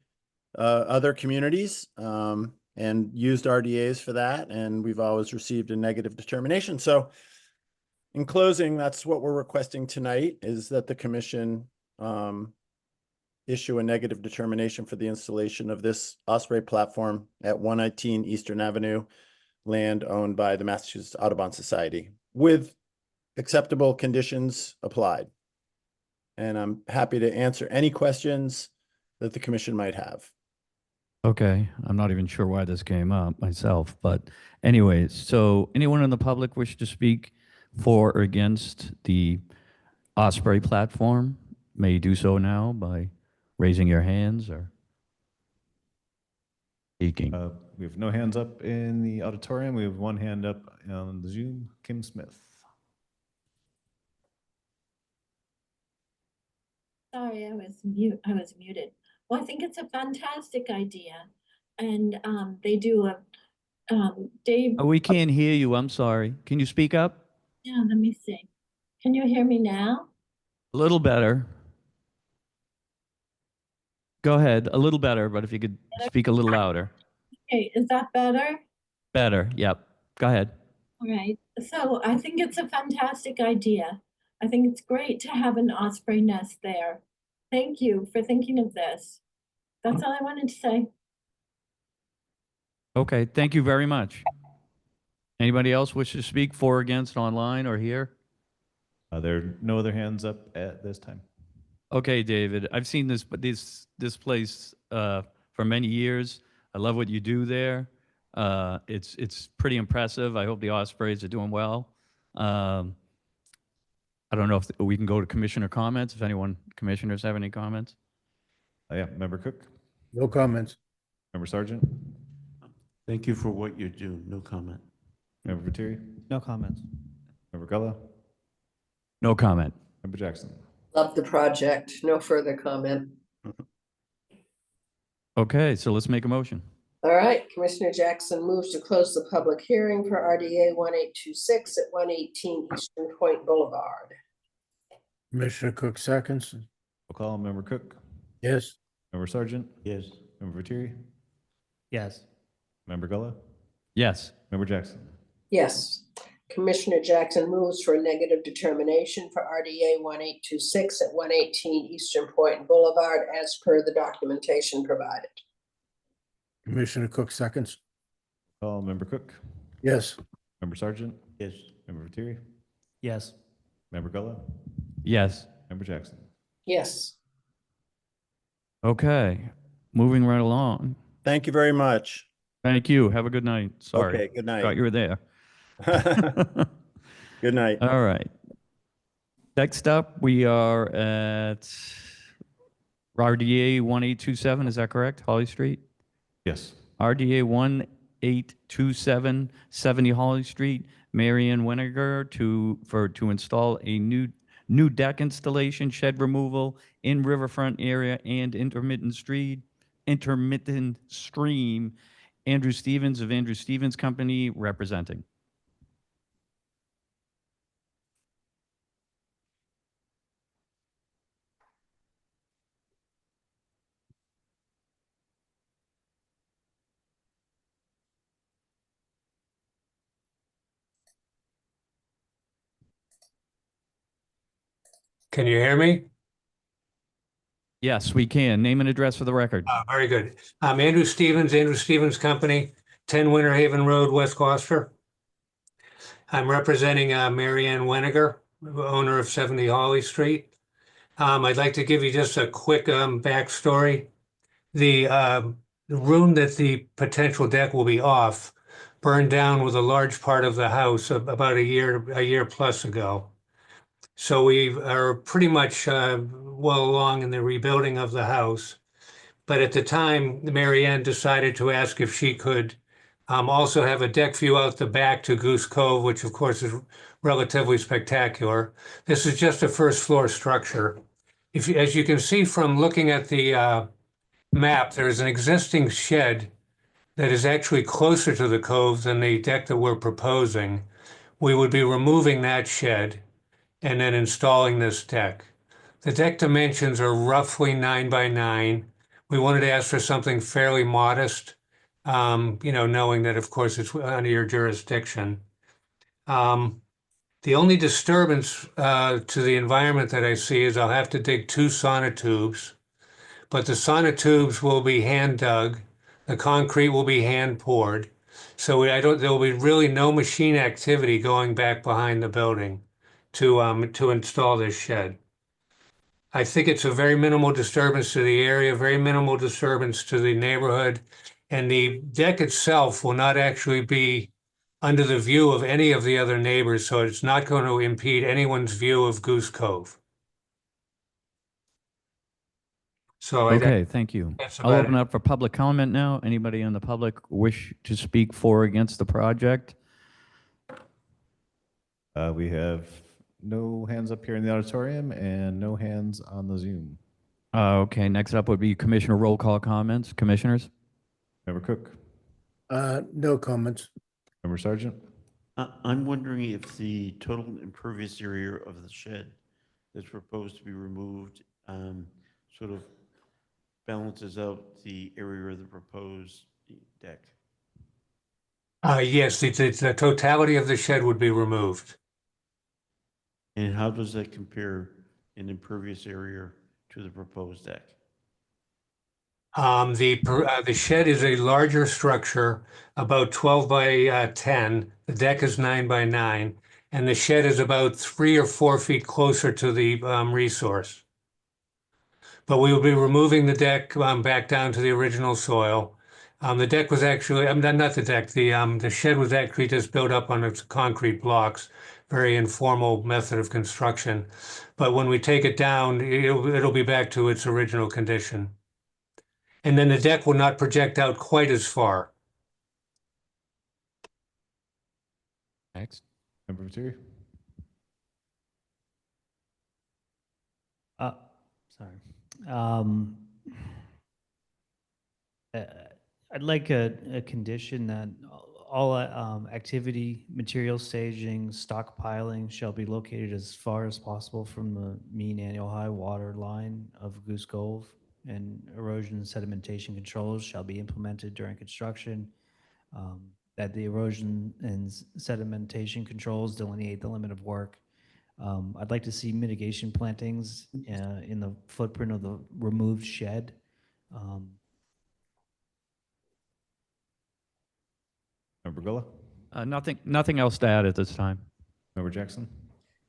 other communities and used RDAs for that, and we've always received a negative determination. So in closing, that's what we're requesting tonight, is that the commission issue a negative determination for the installation of this Osprey platform at 119 Eastern Avenue, land owned by the Massachusetts Audubon Society, with acceptable conditions applied. And I'm happy to answer any questions that the commission might have. Okay, I'm not even sure why this came up myself, but anyways, so anyone in the public wish to speak for or against the Osprey platform may do so now by raising your hands or speaking. We have no hands up in the auditorium. We have one hand up on the Zoom. Kim Smith. Sorry, I was muted. Well, I think it's a fantastic idea. And they do Dave. Oh, we can't hear you. I'm sorry. Can you speak up? Yeah, let me see. Can you hear me now? A little better. Go ahead. A little better, but if you could speak a little louder. Okay, is that better? Better. Yep. Go ahead. All right. So I think it's a fantastic idea. I think it's great to have an osprey nest there. Thank you for thinking of this. That's all I wanted to say. Okay, thank you very much. Anybody else wish to speak for or against online or here? There are no other hands up at this time. Okay, David, I've seen this place for many years. I love what you do there. It's pretty impressive. I hope the Ospreys are doing well. I don't know if we can go to commissioner comments, if commissioners have any comments. Yeah, Member Cook, No comments. Member Sargent, Thank you for what you do. No comment. Member Viteri, No comments. Member Gullo, No comment. Member Jackson. Love the project. No further comment. Okay, so let's make a motion. All right, Commissioner Jackson moves to close the public hearing for RDA 1826 at 118 Eastern Point Boulevard. Commissioner Cook seconds. Roll call, Member Cook, Yes. Member Sargent, Yes. Member Viteri, Yes. Member Gullo, Yes. Member Jackson. Yes. Commissioner Jackson moves for a negative determination for RDA 1826 at 118 Eastern Point Boulevard as per the documentation provided. Commissioner Cook seconds. Call, Member Cook, Yes. Member Sargent, Yes. Member Viteri, Yes. Member Gullo, Yes. Member Jackson. Yes. Okay, moving right along. Thank you very much. Thank you. Have a good night. Sorry. Okay, good night. Thought you were there. Good night. All right. Next up, we are at RDA 1827, is that correct? Holly Street? Yes. RDA 1827, 70 Holly Street, Marianne Weniger to install a new deck installation, shed removal in riverfront area and intermittent stream. Andrew Stevens of Andrew Stevens Company representing. Can you hear me? Yes, we can. Name and address for the record. Very good. I'm Andrew Stevens Company, 10 Winter Haven Road, West Gloucester. I'm representing Marianne Weniger, owner of 70 Holly Street. I'd like to give you just a quick backstory. The room that the potential deck will be off burned down with a large part of the house about a year plus ago. So we are pretty much well along in the rebuilding of the house. But at the time, Marianne decided to ask if she could also have a deck view out the back to Goose Cove, which of course is relatively spectacular. This is just a first floor structure. As you can see from looking at the map, there's an existing shed that is actually closer to the cove than the deck that we're proposing. We would be removing that shed and then installing this deck. The deck dimensions are roughly 9 by 9. We wanted to ask for something fairly modest, knowing that, of course, it's under your jurisdiction. The only disturbance to the environment that I see is I'll have to dig 2 sonotubes, but the sonotubes will be hand dug. The concrete will be hand poured. So there will be really no machine activity going back behind the building to install this shed. I think it's a very minimal disturbance to the area, very minimal disturbance to the neighborhood, and the deck itself will not actually be under the view of any of the other neighbors, so it's not going to impede anyone's view of Goose Cove. So Okay, thank you. that's I'll about open it. up for public comment now. Anybody in the public wish to speak for or against the project? We have no hands up here in the auditorium and no hands on the Zoom. Okay, next up would be commissioner roll call comments. Commissioners? Member Cook, No comments. Member Sargent, I'm wondering if the total impervious area of the shed that's proposed to be removed sort of balances out the area of the proposed deck. Yes, the totality of the shed would be removed. And how does that compare in impervious area to the proposed deck? The shed is a larger structure, about 12 by 10. The deck is 9 by 9, and the shed is about 3 or 4 feet closer to the resource. But we will be removing the deck back down to the original soil. The deck was actually, not the deck, the shed was actually just built up on its concrete blocks, very informal method of construction. But when we take it down, it'll be back to its original condition. And then the deck will not project out quite as far. Next. Member Viteri? Sorry. I'd like a condition that all activity, material staging, stockpiling shall be located as far as possible from the mean annual high water line of Goose Cove, and erosion and sedimentation controls shall be implemented during construction. That the erosion and sedimentation controls delineate the limit of work. I'd like to see mitigation plantings in the footprint of the removed shed. Member Gullah? Nothing else to add at this time. Member Jackson?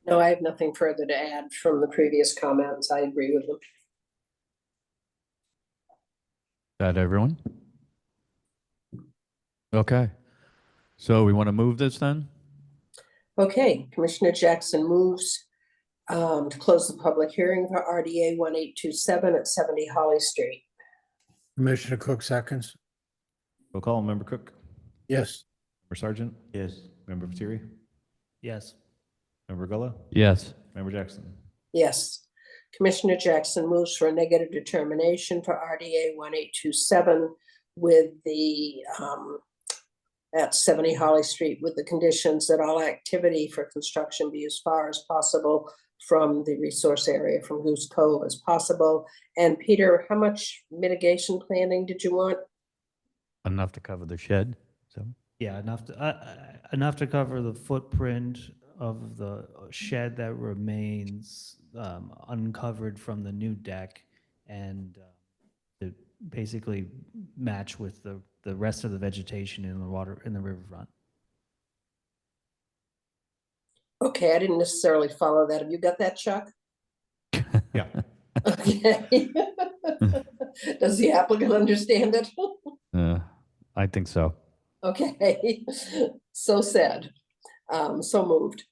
No, I have nothing further to add from the previous comments. I agree with them. That everyone? Okay. So we want to move this then? Okay, Commissioner Jackson moves to close the public hearing for RDA 1827 at 70 Holly Street. Commissioner Cook seconds. Roll call. Member Cook? Yes. Member Sargent? Yes. Member Viteri? Yes. Member Gullah? Yes. Member Jackson? Yes. Commissioner Jackson moves for a negative determination for RDA 1827 with the at 70 Holly Street, with the conditions that all activity for construction be as far as possible from the resource area from Goose Cove as possible. And Peter, how much mitigation planning did you want? Enough to cover the shed, so. Yeah, enough to cover the footprint of the shed that remains uncovered from the new deck, and to basically match with the rest of the vegetation in the water in the riverfront. Okay, I didn't necessarily follow that. Have you got that, Chuck? Yeah. Okay. Does the applicant understand it? I think so. Okay, so said. So moved.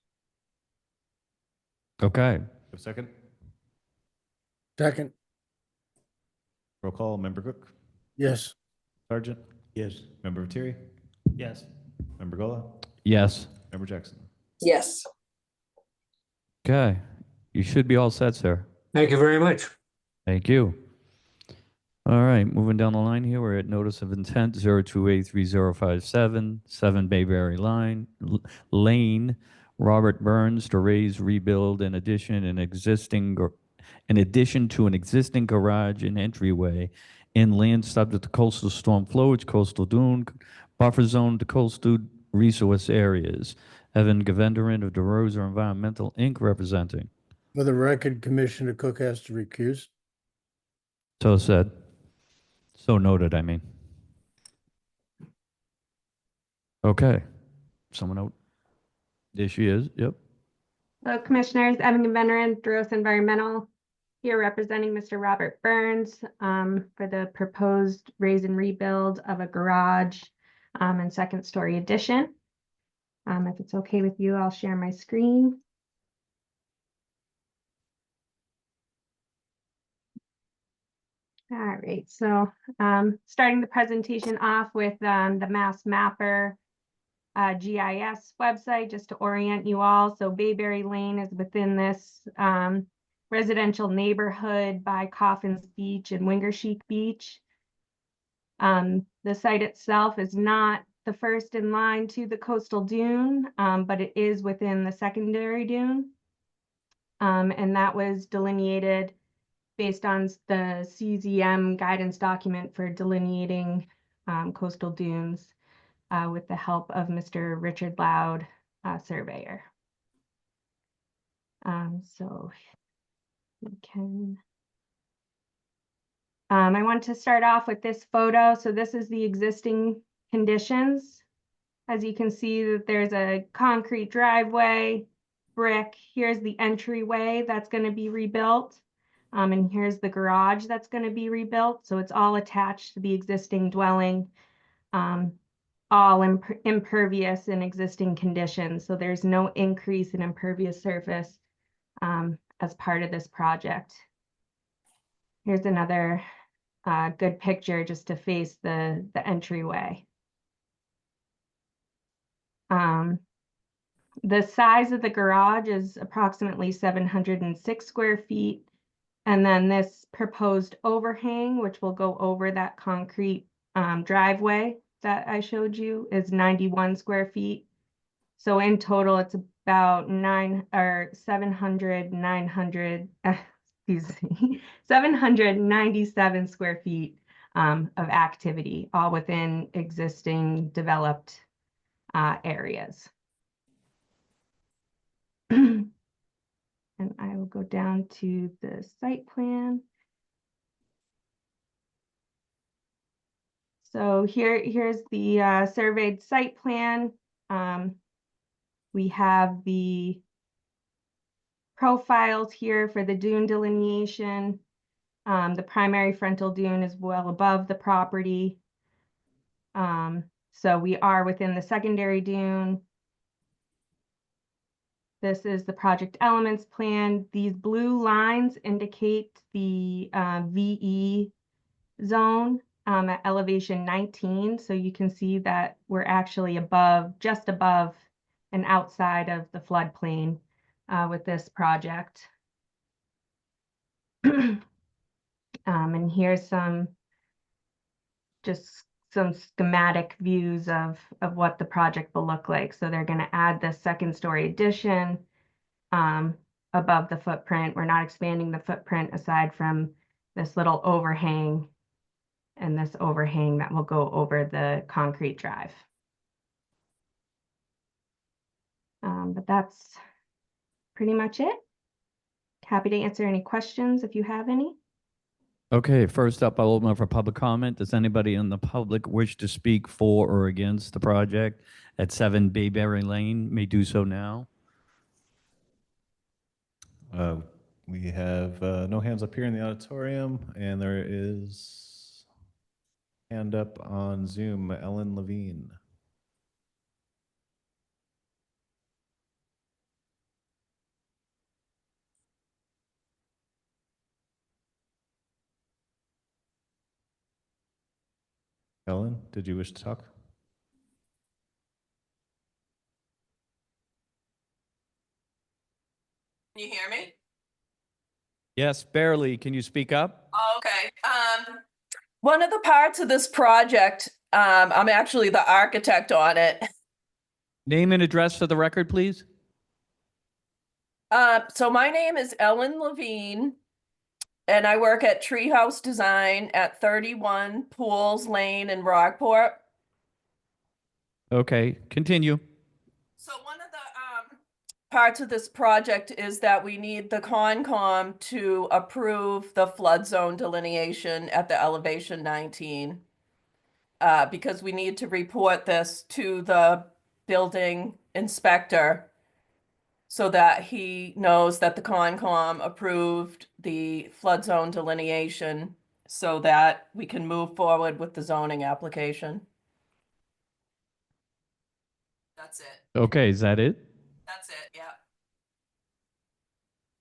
Okay. A second? Second. Roll call. Member Cook? Yes. Sargent? Yes. Member Viteri? Yes. Member Gullah? Yes. Member Jackson? Yes. Okay. You should be all set, sir. Thank you very much. Thank you. All right, moving down the line here, we're at notice of intent 0283057, 7 Bayberry Lane, Robert Burns to raise, rebuild, in addition to an existing garage and entryway in land subject to coastal storm flowage, coastal dune, buffer zone to coastal resource areas. Evan Govenderen of DeRosa Environmental, Inc. representing. For the record, Commissioner Cook has to recuse. So said. So noted, I mean. Okay. Someone out? There she is, yep. Hello, Commissioners. Evan Govenderen, DeRosa Environmental, here representing Mr. Robert Burns for the proposed raise and rebuild of a garage and second story addition. If it's okay with you, I'll share my screen. All right, so starting the presentation off with the Mass Mapper GIS website, just to orient you all. So Bayberry Lane is within this residential neighborhood by Coffins Beach and Wingersheek Beach. The site itself is not the first in line to the coastal dune, but it is within the secondary dune. And that was delineated based on the CZM guidance document for delineating coastal dunes with the help of Mr. Richard Loud, surveyor. So we can. I want to start off with this photo. So this is the existing conditions. As you can see that there's a concrete driveway, brick. Here's the entryway that's going to be rebuilt. And here's the garage that's going to be rebuilt. So it's all attached to the existing dwelling, all impervious in existing conditions. So there's no increase in impervious surface as part of this project. Here's another good picture just to face the entryway. The size of the garage is approximately 706 square feet. And then this proposed overhang, which will go over that concrete driveway that I showed you, is 91 square feet. So in total, it's about 797 square feet of activity, all within existing developed areas. And I will go down to the site plan. So here's the surveyed site plan. We have the profiles here for the dune delineation. The primary frontal dune is well above the property. So we are within the secondary dune. This is the project elements plan. These blue lines indicate the VE zone at elevation 19. So you can see that we're actually above, just above and outside of the floodplain with this project. And here's just some schematic views of what the project will look like. So they're going to add the second story addition above the footprint. We're not expanding the footprint aside from this little overhang and this overhang that will go over the concrete drive. But that's pretty much it. Happy to answer any questions if you have any. Okay, first up, I'll open up for public comment. Does anybody in the public wish to speak for or against the project at 7 Bayberry Lane? May do so now. We have no hands up here in the auditorium, and there is hand up on Zoom, Ellen Levine. Ellen, did you wish to talk? Can you hear me? Yes, barely. Can you speak up? Oh, okay. One of the parts of this project, I'm actually the architect on it. Name and address for the record, please. So my name is Ellen Levine, and I work at Treehouse Design at 31 Pools Lane in Rockport. Okay, continue. So one of the parts of this project is that we need the Concom to approve the flood zone delineation at the elevation 19. Because we need to report this to the building inspector so that he knows that the Concom approved the flood zone delineation so that we can move forward with the zoning application. That's it. Okay, is that it? That's it, yeah.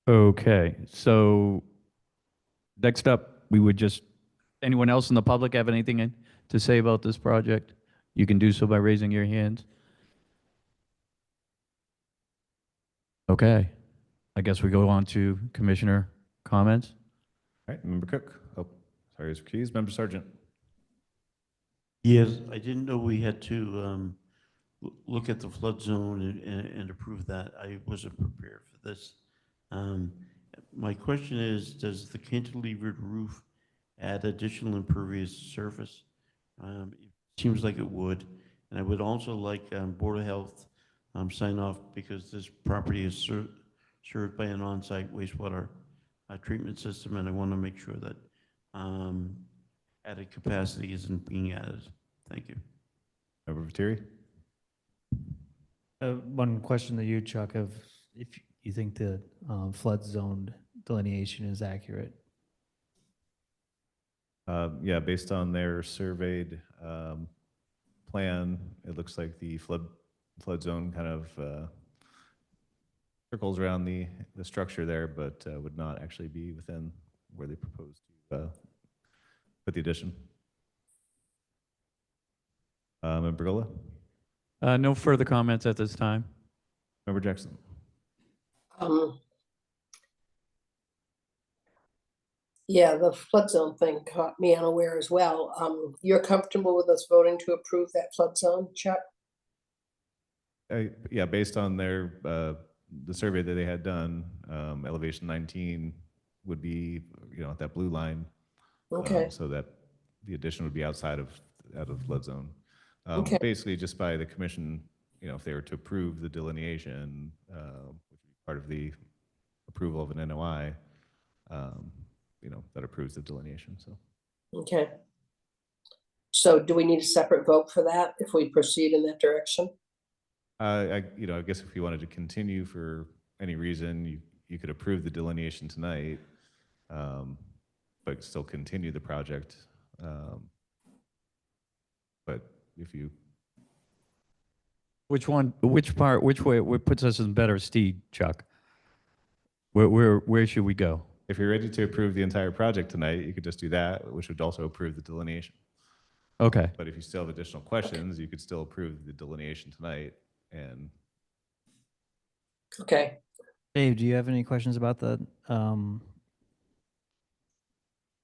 Okay, so next up, we would just, anyone else in the public have anything to say about this project? You can do so by raising your hands. Okay, I guess we go on to commissioner comments. All right, Member Cook. Oh, sorry, it's recused. Member Sargent. Yes, I didn't know we had to look at the flood zone and approve that. I wasn't prepared for this. My question is, does the cantilevered roof add additional impervious surface? It seems like it would. And I would also like Board of Health sign off because this property is served by an on-site wastewater treatment system, and I want to make sure that added capacity isn't being added. Thank you. Member Viteri? One question to you, Chuck, of if you think the flood zone delineation is accurate. Yeah, based on their surveyed plan, it looks like the flood zone kind of circles around the structure there, but would not actually be within where they proposed to put the addition. Member Gola? No further comments at this time. Member Jackson? Yeah, the flood zone thing caught me unaware as well. You're comfortable with us voting to approve that flood zone, Chuck? Yeah, based on their the survey that they had done, elevation 19 would be, at that blue line. Okay. So that the addition would be out of flood zone. Okay. Basically, just by the commission, if they were to approve the delineation, which would be part of the approval of an NOI, that approves the delineation. So. Okay. So do we need a separate vote for that if we proceed in that direction? I guess if you wanted to continue for any reason, you could approve the delineation tonight, but still continue the project. But if you, Which way, what puts us in better stead, Chuck? Where should we go? if you're ready to approve the entire project tonight, you could just do that, which would also approve the delineation. Okay. But if you still have additional questions, you could still approve the delineation tonight. And okay. Dave, do you have any questions about the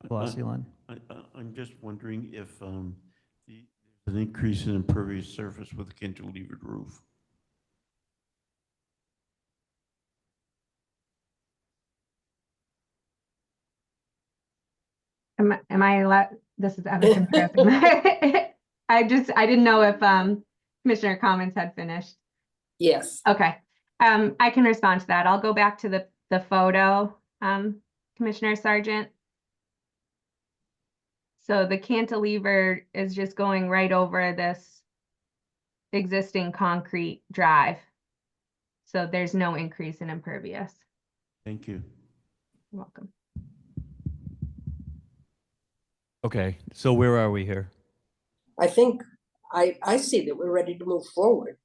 velocity line? I'm just wondering if there's an increase in impervious surface with a cantilevered roof. Am I allowed? This is Evan Contreras. I didn't know if Commissioner comments had finished. Yes. Okay. I can respond to that. I'll go back to the photo, Commissioner Sargent. So the cantilever is just going right over this existing concrete drive. So there's no increase in impervious. Thank you. You're welcome. Okay, so where are we here? I think I see that we're ready to move forward.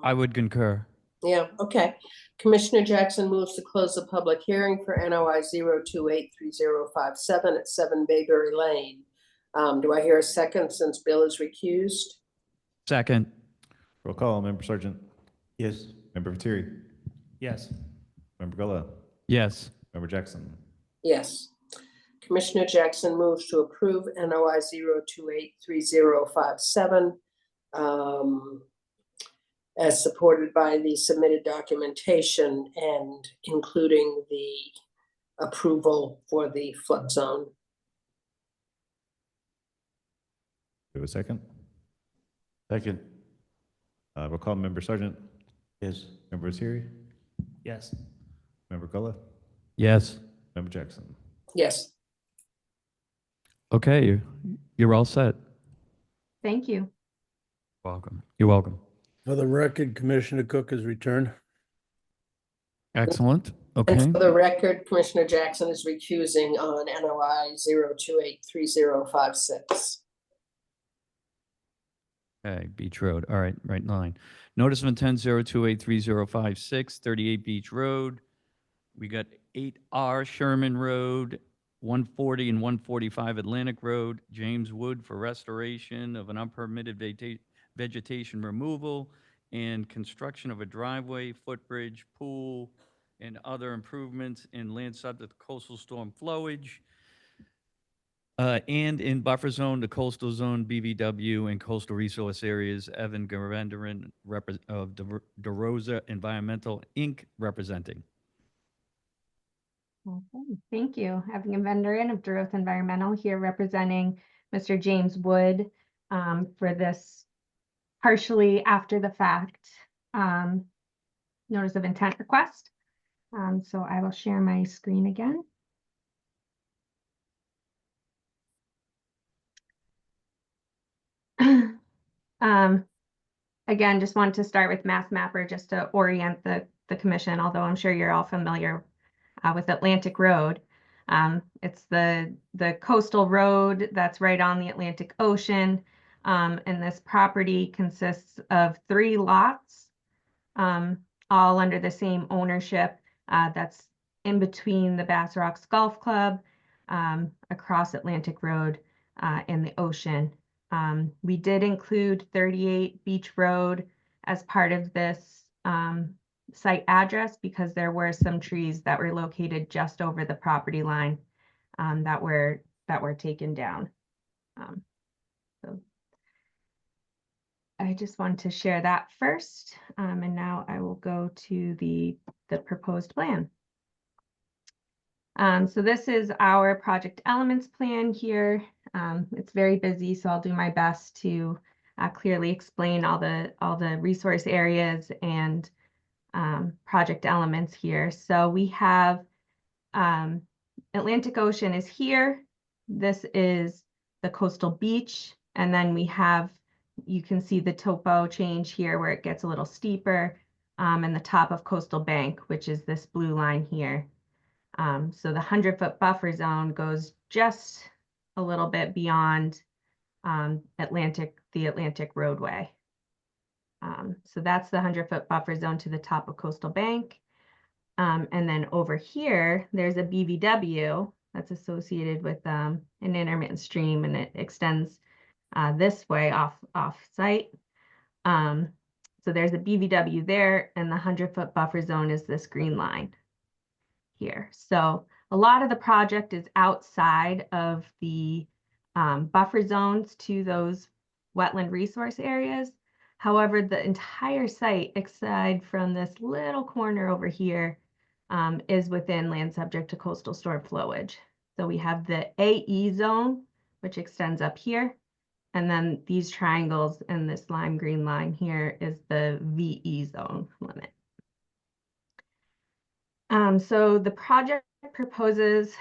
I would concur. Yeah, okay. Commissioner Jackson moves to close the public hearing for NOI 0283057 at 7 Bayberry Lane. Do I hear a second since Bill is recused? Second. roll call, Member Sargent. Yes. Member Viteri. Yes. Member Gola. Yes. Member Jackson. Yes. Commissioner Jackson moves to approve NOI 0283057 as supported by the submitted documentation and including the approval for the flood zone. Do we have a second? Second. Roll call, Member Sargent. Yes. Member Viteri. Yes. Member Gola. Yes. Member Jackson. Yes. Okay, you're all set. Thank you. Welcome. You're welcome. For the record, Commissioner Cook has returned. Excellent. And Okay. for the record, Commissioner Jackson is recusing on NOI 0283056. Okay, Beach Road. All right, right in line. Notice of intent 0283056, 38 Beach Road. We got 8R Sherman Road, 140 and 145 Atlantic Road, James Wood for restoration of an unpermitted vegetation removal and construction of a driveway, footbridge, pool, and other improvements in land subject to coastal storm flowage. And in buffer zone, the coastal zone, BVW, and coastal resource areas, Evan Garendaran of DeRosa Environmental, Inc., representing. Okay, thank you. Evan Garendaran of DeRosa Environmental here representing Mr. James Wood for this partially after the fact notice of intent request. So I will share my screen again. Again, just wanted to start with Mass Mapper just to orient the commission, although I'm sure you're all familiar with Atlantic Road. It's the coastal road that's right on the Atlantic Ocean. And this property consists of 3 lots, all under the same ownership. That's in between the Bass Rocks Golf Club, across Atlantic Road, and the ocean. We did include 38 Beach Road as part of this site address because there were some trees that were located just over the property line that were taken down. So I just want to share that first, and now I will go to the proposed plan. So this is our project elements plan here. It's very busy, so I'll do my best to clearly explain all the resource areas and project elements here. So we have Atlantic Ocean is here. This is the coastal beach, and then we have, you can see the topo change here where it gets a little steeper, and the top of Coastal Bank, which is this blue line here. So the 100-foot buffer zone goes just a little bit beyond the Atlantic roadway. So that's the 100-foot buffer zone to the top of Coastal Bank. And then over here, there's a BVW that's associated with an intermittent stream, and it extends this way off site. So there's a BVW there, and the 100-foot buffer zone is this green line here. So a lot of the project is outside of the buffer zones to those wetland resource areas. However, the entire site, aside from this little corner over here, is within land subject to coastal storm flowage. So we have the AE zone, which extends up here. And then these triangles and this lime green line here is the VE zone limit. So the project proposes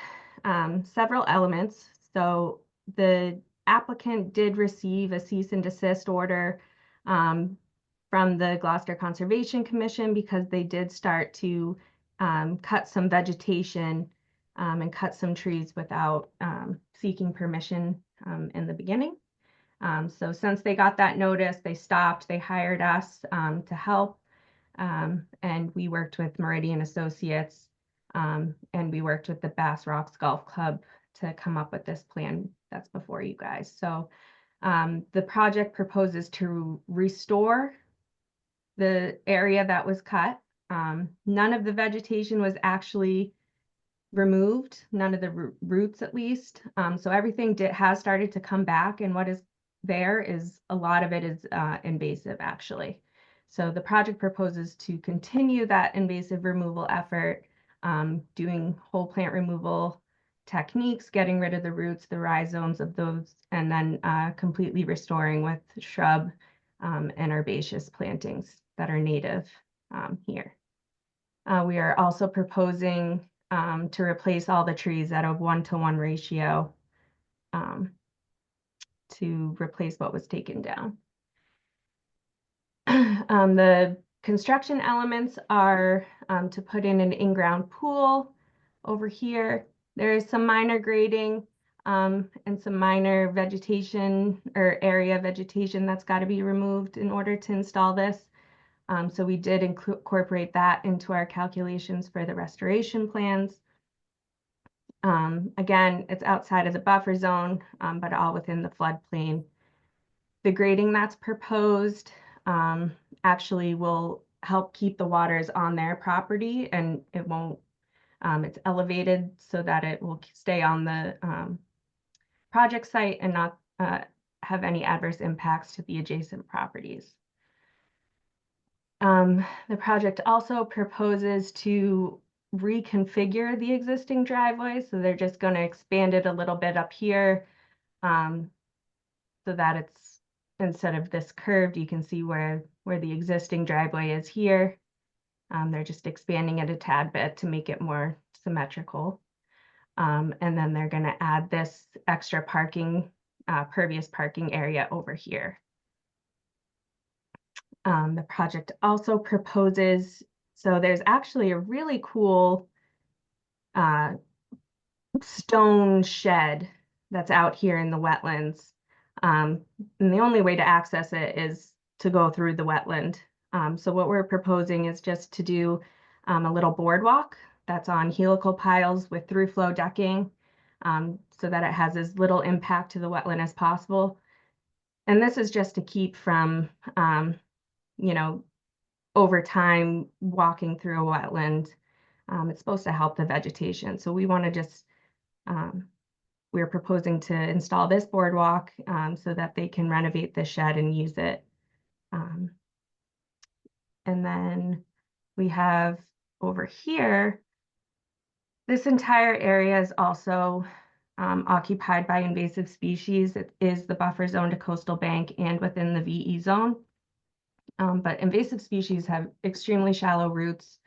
several elements. So the applicant did receive a cease and desist order from the Gloucester Conservation Commission because they did start to cut some vegetation and cut some trees without seeking permission in the beginning. So since they got that notice, they stopped, they hired us to help. And we worked with Meridian Associates, and we worked with the Bass Rocks Golf Club to come up with this plan that's before you guys. So the project proposes to restore the area that was cut. None of the vegetation was actually removed, none of the roots at least. So everything has started to come back, and what is there is a lot of it is invasive actually. So the project proposes to continue that invasive removal effort, doing whole plant removal techniques, getting rid of the roots, the rhizomes of those, and then completely restoring with shrub and herbaceous plantings that are native here. We are also proposing to replace all the trees at a 1-to-1 ratio to replace what was taken down. The construction elements are to put in an in-ground pool over here. There is some minor grading and some minor vegetation or area vegetation that's got to be removed in order to install this. So we did incorporate that into our calculations for the restoration plans. Again, it's outside of the buffer zone, but all within the floodplain. The grading that's proposed actually will help keep the waters on their property, and it won't, it's elevated so that it will stay on the project site and not have any adverse impacts to the adjacent properties. The project also proposes to reconfigure the existing driveway. So they're just going to expand it a little bit up here so that it's, instead of this curved, you can see where the existing driveway is here. They're just expanding it a tad bit to make it more symmetrical. And then they're going to add this extra parking, pervious parking area over here. The project also proposes, so there's actually a really cool stone shed that's out here in the wetlands. And the only way to access it is to go through the wetland. So what we're proposing is just to do a little boardwalk that's on helical piles with through flow decking, so that it has as little impact to the wetland as possible. And this is just to keep from, you know, over time walking through a wetland. It's supposed to help the vegetation. So we want to just, we're proposing to install this boardwalk so that they can renovate the shed and use it. And then we have over here, this entire area is also occupied by invasive species. It is the buffer zone to coastal bank and within the VE zone. But invasive species have extremely shallow roots.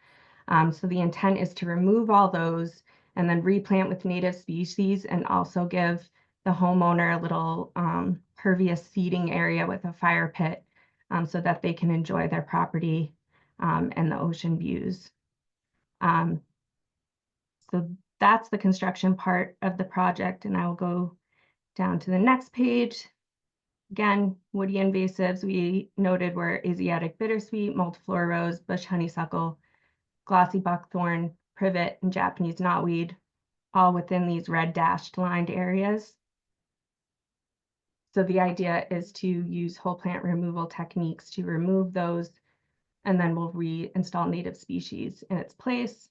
So the intent is to remove all those and then replant with native species, and also give the homeowner a little pervious seating area with a fire pit, so that they can enjoy their property and the ocean views. So that's the construction part of the project, and I will go down to the next page. Again, woody invasives we noted were Asiatic bittersweet, multiflora rose, bush honeysuckle, glossy buckthorn, privet, and Japanese knotweed, all within these red dashed lined areas. So the idea is to use whole plant removal techniques to remove those, and then we'll reinstall native species in its place.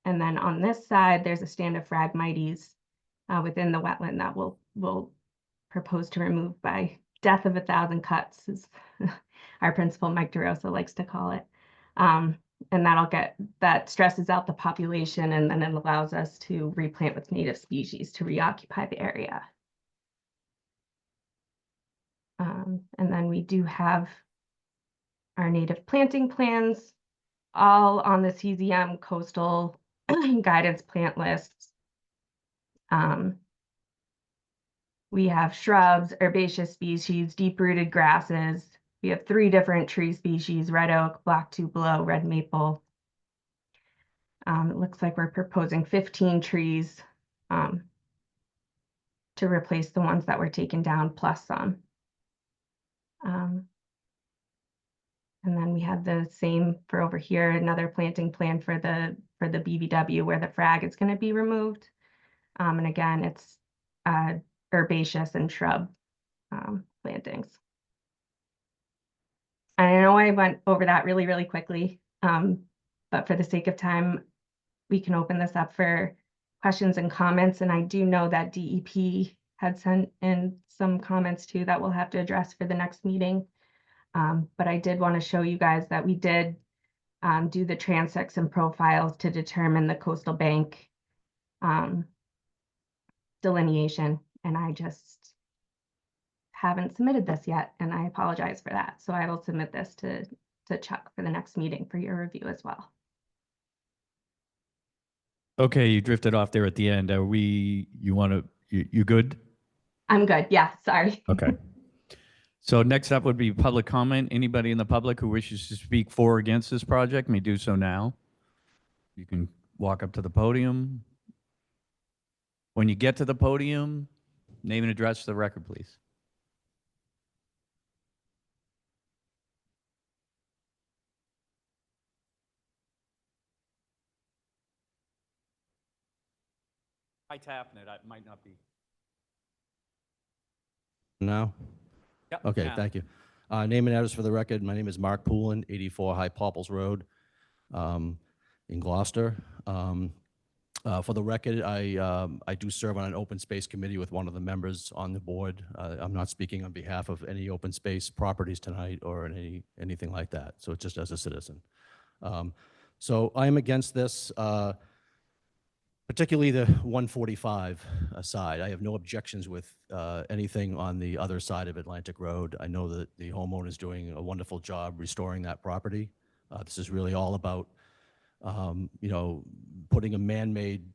And then on this side, there's a stand of Phragmites within the wetland that we'll propose to remove by death of 1,000 cuts, as our principal Mike DeRosa likes to call it. And that stresses out the population, and then it allows us to replant with native species to reoccupy the area. And then we do have our native planting plans, all on the CZM coastal guidance plant lists. We have shrubs, herbaceous species, deep-rooted grasses. We have 3 different tree species: red oak, black tupelo, red maple. It looks like we're proposing 15 trees to replace the ones that were taken down, plus some. And then we have the same for over here, another planting plan for the BVW where the frag is going to be removed. And again, it's herbaceous and shrub plantings. I know I went over that really, really quickly, but for the sake of time, we can open this up for questions and comments. And I do know that DEP had sent in some comments too that we'll have to address for the next meeting. But I did want to show you guys that we did do the transects and profiles to determine the coastal bank delineation, and I just haven't submitted this yet, and I apologize for that. So I will submit this to Chuck for the next meeting for your review as well. Okay, you drifted off there at the end. Are we, you good? I'm good. Yeah, sorry. Okay. So next up would be public comment. Anybody in the public who wishes to speak for or against this project may do so now. You can walk up to the podium. When you get to the podium, name and address for the record, please. By tapping it, it might not be. No? Yep, Okay, now. thank you. Name and address for the record. My name is Mark Poulin, 84 High Popples Road in Gloucester. For the record, I do serve on an open space committee with one of the members on the board. I'm not speaking on behalf of any open space properties tonight or anything like that. So it's just as a citizen. So I am against this, particularly the 145 side. I have no objections with anything on the other side of Atlantic Road. I know that the homeowner is doing a wonderful job restoring that property. This is really all about, putting a man-made,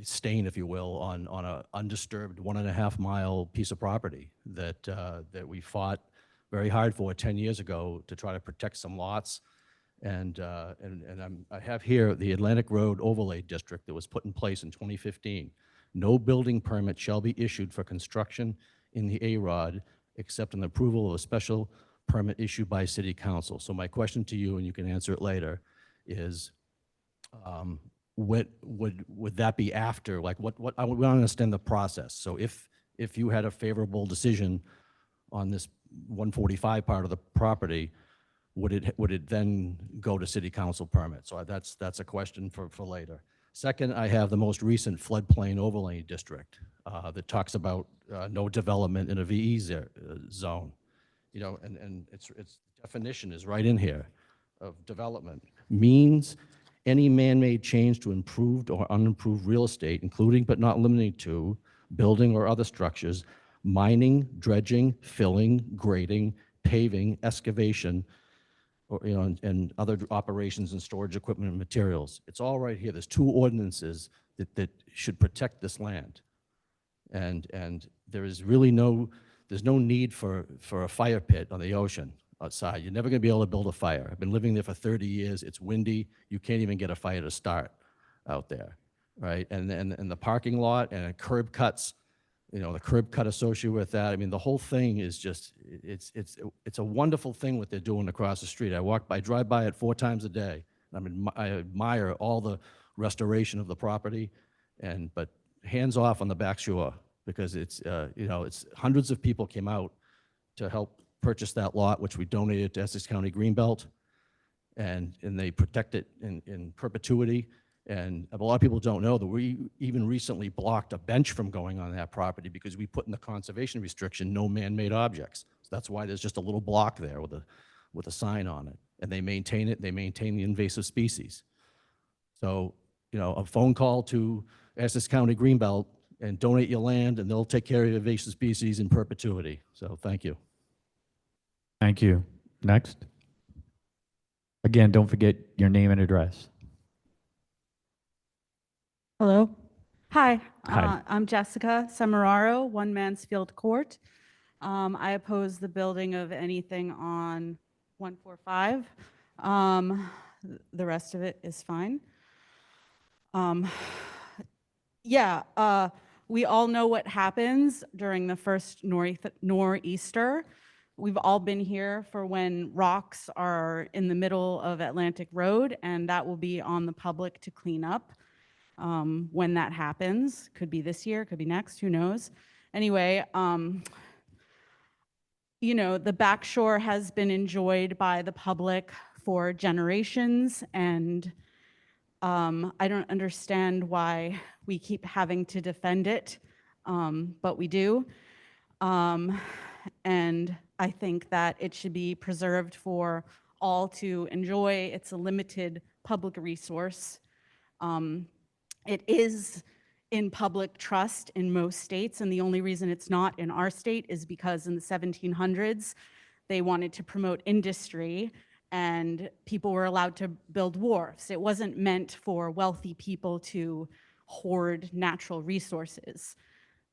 stain, if you will, on a undisturbed 1.5 mile piece of property that we fought very hard for 10 years ago to try to protect some lots. And I have here the Atlantic Road Overlay District that was put in place in 2015. No building permit shall be issued for construction in the A-ROD except on the approval of a special permit issued by City Council. So my question to you, and you can answer it later, is would that be after? Like what I would understand the process. So if you had a favorable decision on this 145 part of the property, would it then go to City Council permit? So that's a question for later. Second, I have the most recent floodplain overlay district that talks about no development in a VE zone. And its definition is right in here of development. Means any man-made change to improved or unimproved real estate, including but not limited to building or other structures, mining, dredging, filling, grading, paving, excavation, or, and other operations and storage equipment and materials. It's all right here. There's 2 ordinances that should protect this land. And there is really there's no need for a fire pit on the ocean outside. You're never gonna be able to build a fire. I've been living there for 30 years. It's windy. You can't even get a fire to start out there, right? And the parking lot and curb cuts, the curb cut associated with that. I mean, the whole thing is just, it's a wonderful thing what they're doing across the street. I drive by it 4 times a day. I admire all the restoration of the property, but hands off on the back shore, because it's hundreds of people came out to help purchase that lot, which we donated to Essex County Greenbelt, and they protect it in perpetuity. And a lot of people don't know that we even recently blocked a bench from going on that property because we put in the conservation restriction, no man-made objects. So that's why there's just a little block there with a sign on it. And they maintain it, they maintain the invasive species. So, a phone call to Essex County Greenbelt and donate your land and they'll take care of your invasive species in perpetuity. So thank you. Thank you. Next. Again, don't forget your name and address. Hello. Hi. Hi. I'm Jessica Semeraro, 1 Mansfield Court. I oppose the building of anything on 145. The rest of it is fine. We all know what happens during the first nor'easter. We've all been here for when rocks are in the middle of Atlantic Road, and that will be on the public to clean up. When that happens, could be this year, could be next, who knows? Anyway, the back shore has been enjoyed by the public for generations, and I don't understand why we keep having to defend it, but we do. And I think that it should be preserved for all to enjoy. It's a limited public resource. It is in public trust in most states, and the only reason it's not in our state is because in the 1700s, they wanted to promote industry and people were allowed to build wharfs. It wasn't meant for wealthy people to hoard natural resources.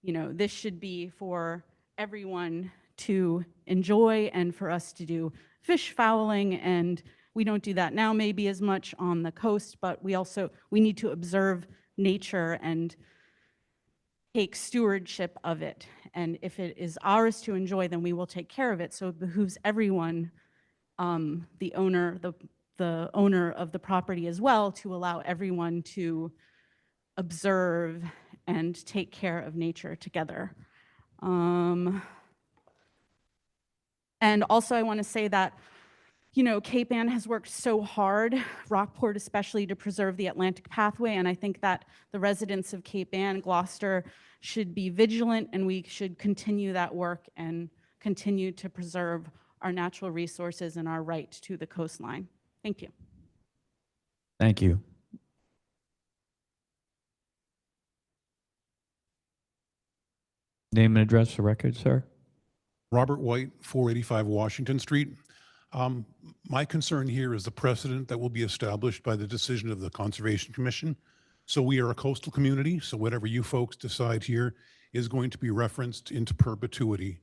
This should be for everyone to enjoy and for us to do fish fouling, and we don't do that now maybe as much on the coast, but we need to observe nature and take stewardship of it. And if it is ours to enjoy, then we will take care of it. So it behooves everyone, the owner of the property as well, to allow everyone to observe and take care of nature together. And also I want to say that Cape Ann has worked so hard, Rockport especially, to preserve the Atlantic Pathway, and I think that the residents of Cape Ann, Gloucester, should be vigilant, and we should continue that work and continue to preserve our natural resources and our right to the coastline. Thank you. Thank you. Name and address for record, sir. Robert White, 485 Washington Street. My concern here is the precedent that will be established by the decision of the Conservation Commission. So we are a coastal community, so whatever you folks decide here is going to be referenced into perpetuity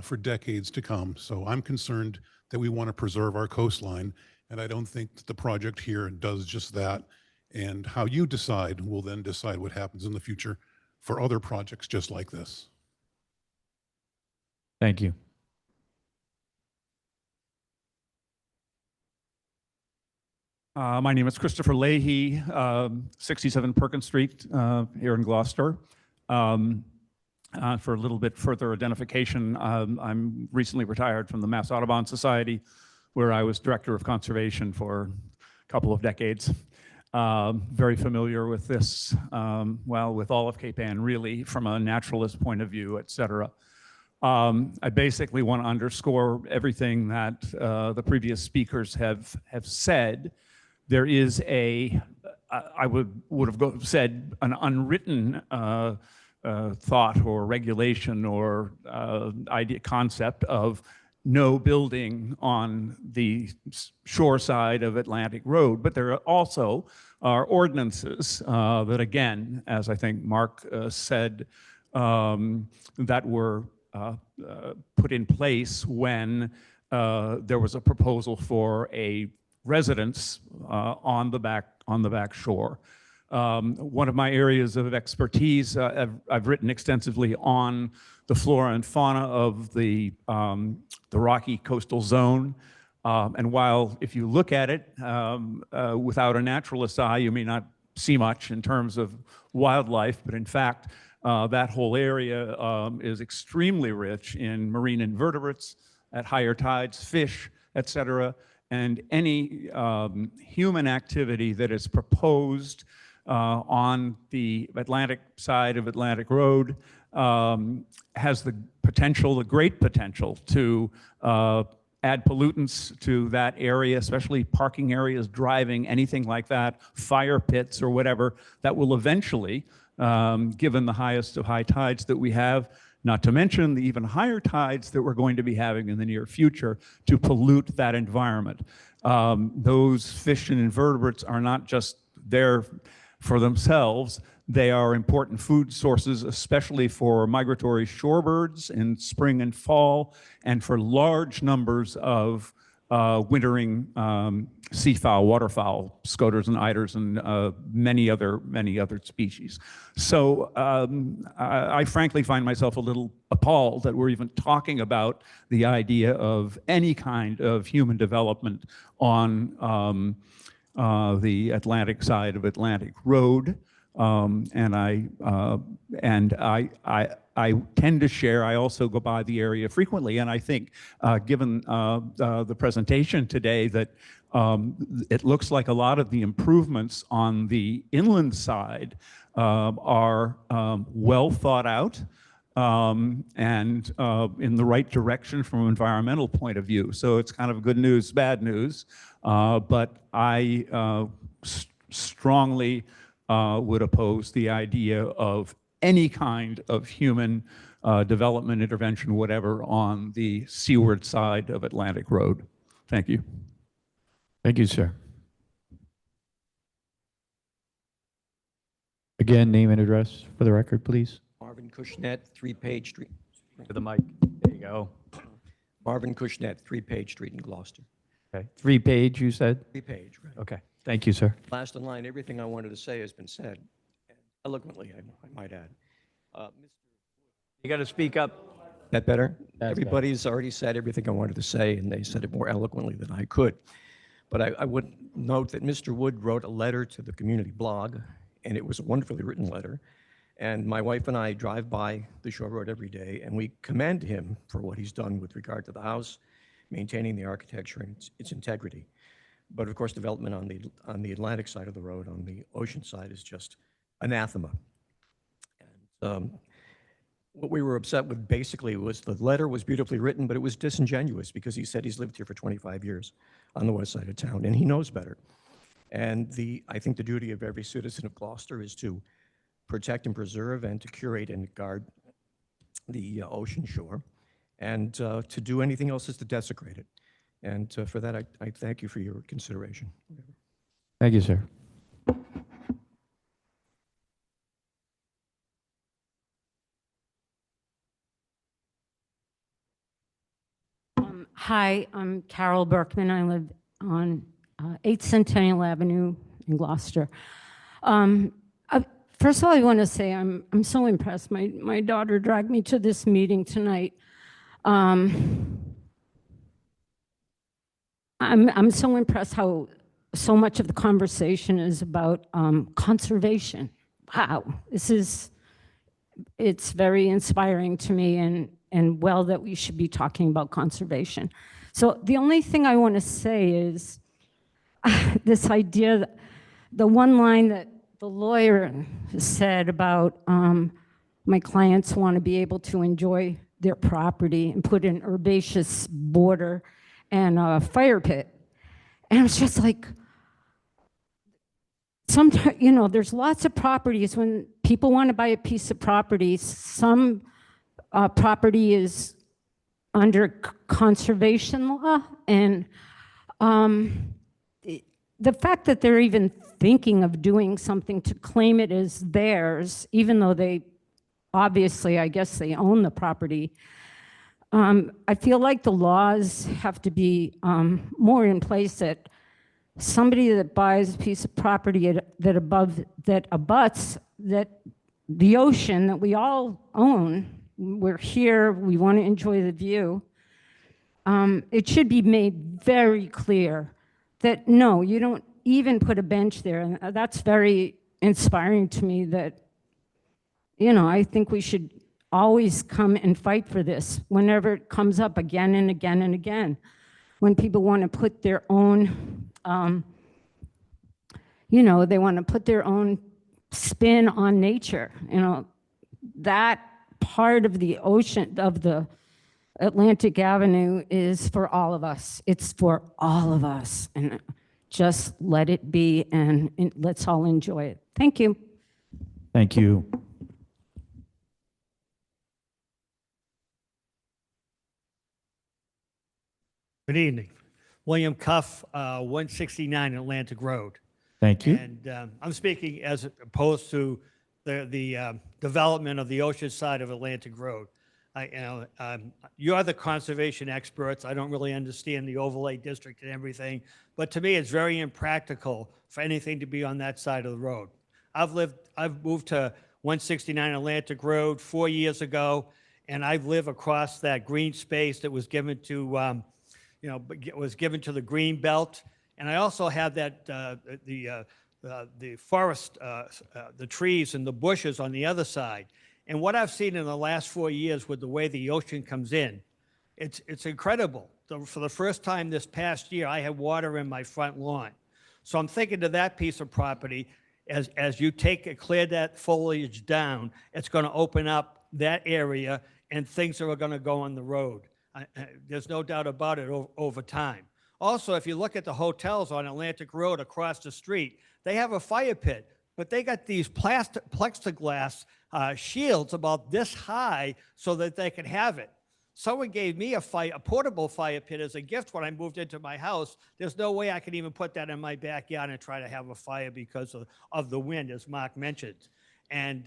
for decades to come. So I'm concerned that we want to preserve our coastline, and I don't think that the project here does just that. And how you decide will then decide what happens in the future for other projects just like this. Thank you. My name is Christopher Leahy, 67 Perkins Street here in Gloucester. For a little bit further identification, I'm recently retired from the Mass Audubon Society, where I was Director of Conservation for a couple of decades. Very familiar with this, well, with all of Cape Ann, really, from a naturalist point of view, et cetera. I basically want to underscore everything that the previous speakers have said. There is I would have said, an unwritten thought or regulation or concept of no building on the shore side of Atlantic Road, but there also are ordinances that, again, as I think Mark said, that were put in place when there was a proposal for a residence on the back shore. One of my areas of expertise, I've written extensively on the flora and fauna of the Rocky Coastal Zone. And while if you look at it without a naturalist's eye, you may not see much in terms of wildlife, but in fact, that whole area is extremely rich in marine invertebrates at higher tides, fish, et cetera. And any human activity that is proposed on the Atlantic side of Atlantic Road has the potential, the great potential, to add pollutants to that area, especially parking areas, driving, anything like that, fire pits or whatever, that will eventually, given the highest of high tides that we have, not to mention the even higher tides that we're going to be having in the near future, to pollute that environment. Those fish and invertebrates are not just there for themselves. They are important food sources, especially for migratory shorebirds in spring and fall, and for large numbers of wintering seafowl, waterfowl, scoters and eiders, and many other species. So I frankly find myself a little appalled that we're even talking about the idea of any kind of human development on the Atlantic side of Atlantic Road. And I tend to share, I also go by the area frequently, and I think given the presentation today that it looks like a lot of the improvements on the inland side are well thought out and in the right direction from an environmental point of view. So it's kind of good news, bad news, but I strongly would oppose the idea of any kind of human development, intervention, whatever, on the seaward side of Atlantic Road. Thank you. Thank you, sir. Again, name and address for the record, please. Marvin Cushnet, 3 Page Street. To the mic. There you go. Marvin Cushnet, 3 Page Street in Gloucester. Okay. 3 Page, you said? 3 Page, right. Okay. Thank you, sir. Last in line, everything I wanted to say has been said, eloquently, I might add. You got to speak up. That better? That's Everybody's already said everything I wanted to say, and they said it more eloquently than I could. But I would note that Mr. Wood wrote a letter to the community blog, and it was a wonderfully written letter. And my wife and I drive by the Shore Road every day, and we commend him for what he's done with regard to the house, maintaining the architecture and its integrity. But of course, development on the Atlantic side of the road, on the ocean side, is just anathema. And what we were upset with basically was the letter was beautifully written, but it was disingenuous because he said he's lived here for 25 years on the west side of town, and he knows better. And I think the duty of every citizen of Gloucester is to protect and preserve and to curate and guard the ocean shore. And to do anything else is to desecrate it. And for that, I thank you for your consideration. Thank you, sir. Hi, I'm Carol Berkman. I live on 8 Centennial Avenue in Gloucester. First of all, I want to say I'm so impressed. My daughter dragged me to this meeting tonight. I'm so impressed how so much of the conversation is about conservation. Wow, it's very inspiring to me, and well that we should be talking about conservation. So the only thing I want to say is this idea, that the one line that the lawyer said about my clients want to be able to enjoy their property and put an herbaceous border and a fire pit. And it's just like, sometimes, you know, there's lots of properties when people want to buy a piece of property, some property is under conservation law, and the fact that they're even thinking of doing something to claim it as theirs, even though they obviously, I guess they own the property, I feel like the laws have to be more in place that somebody that buys a piece of property that abuts the ocean that we all own, we're here, we want to enjoy the view, it should be made very clear that no, you don't even put a bench there. And that's very inspiring to me that, you know, I think we should always come and fight for this whenever it comes up again and again and again. When people want to put their own, you know, they want to put their own spin on nature. You know, that part of the ocean, of the Atlantic Avenue is for all of us. It's for all of us. And just let it be and let's all enjoy it. Thank you. Thank you. Good evening. William Cuff, 169 Atlantic Road. Thank you. And I'm speaking as opposed to the development of the ocean side of Atlantic Road. You're the conservation experts. I don't really understand the overlay district and everything, but to me, it's very impractical for anything to be on that side of the road. I've moved to 169 Atlantic Road 4 years ago, and I live across that green space that was given to, was given to the green belt. And I also have that the forest, the trees and the bushes on the other side. And what I've seen in the last 4 years with the way the ocean comes in, it's incredible. For the first time this past year, I had water in my front lawn. So I'm thinking to that piece of property, as you clear that foliage down, it's going to open up that area and things are going to go on the road. There's no doubt about it over time. Also, if you look at the hotels on Atlantic Road across the street, they have a fire pit, but they got these plexiglass shields about this high so that they can have it. Someone gave me a portable fire pit as a gift when I moved into my house. There's no way I can even put that in my backyard and try to have a fire because of the wind, as Mark mentioned. And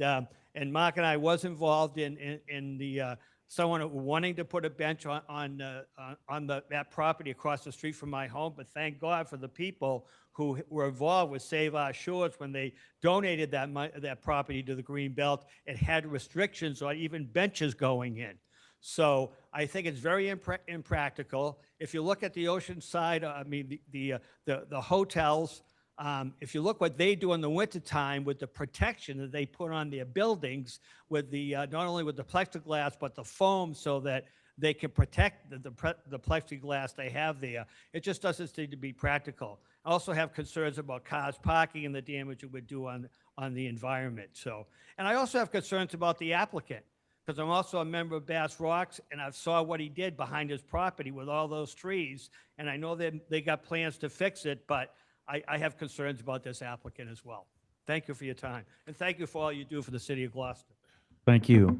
Mark and I was involved in the someone wanting to put a bench on that property across the street from my home. But thank God for the people who were involved with Save Our Shores when they donated that property to the Greenbelt. It had restrictions on even benches going in. So I think it's very impractical. If you look at the ocean side, I mean, the hotels, if you look what they do in the wintertime with the protection that they put on their buildings, with the not only with the plexiglass, but the foam so that they can protect the plexiglass they have there, it just doesn't seem to be practical. I also have concerns about cars parking and the damage it would do on the environment. So, and I also have concerns about the applicant, because I'm also a member of Bass Rocks, and I saw what he did behind his property with all those trees, and I know that they got plans to fix it, but I have concerns about this applicant as well. Thank you for your time, and thank you for all you do for the city of Gloucester. Thank you.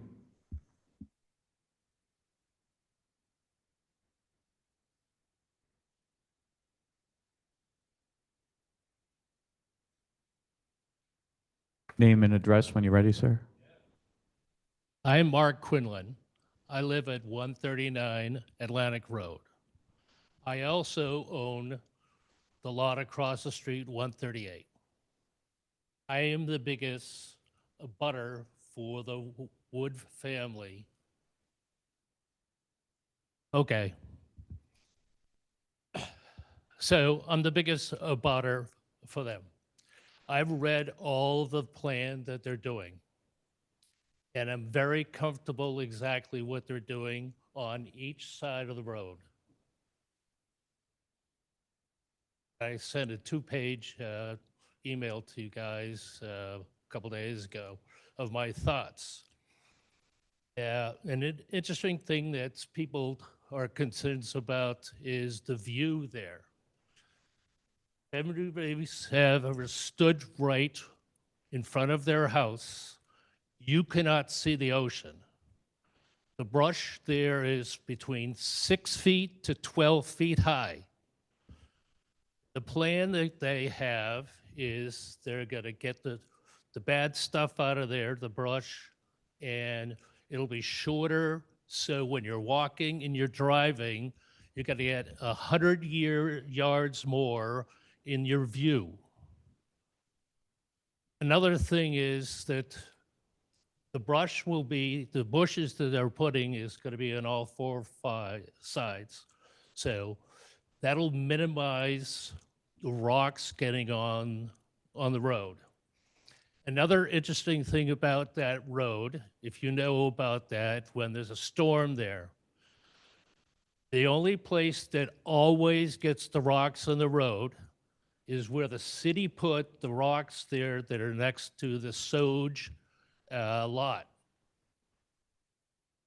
Name and address when you're ready, sir. I'm Mark Quinlan. I live at 139 Atlantic Road. I also own the lot across the street, 138. I am the biggest abutter for the Wood family. Okay. So I'm the biggest abutter for them. I've read all the plan that they're doing. And I'm very comfortable exactly what they're doing on each side of the road. I sent a 2-page email to you guys a couple days ago of my thoughts. An interesting thing that people are concerned about is the view there. Everybody have ever stood right in front of their house, you cannot see the ocean. The brush there is between 6 feet to 12 feet high. The plan that they have is they're going to get the bad stuff out of there, the brush, and it'll be shorter. So when you're walking and you're driving, you're going to get 100 yards more in your view. Another thing is that the brush will be, the bushes that they're putting is going to be on all 4 or 5 sides. So that'll minimize the rocks getting on the road. Another interesting thing about that road, if you know about that, when there's a storm there, the only place that always gets the rocks on the road is where the city put the rocks there that are next to the Soge lot.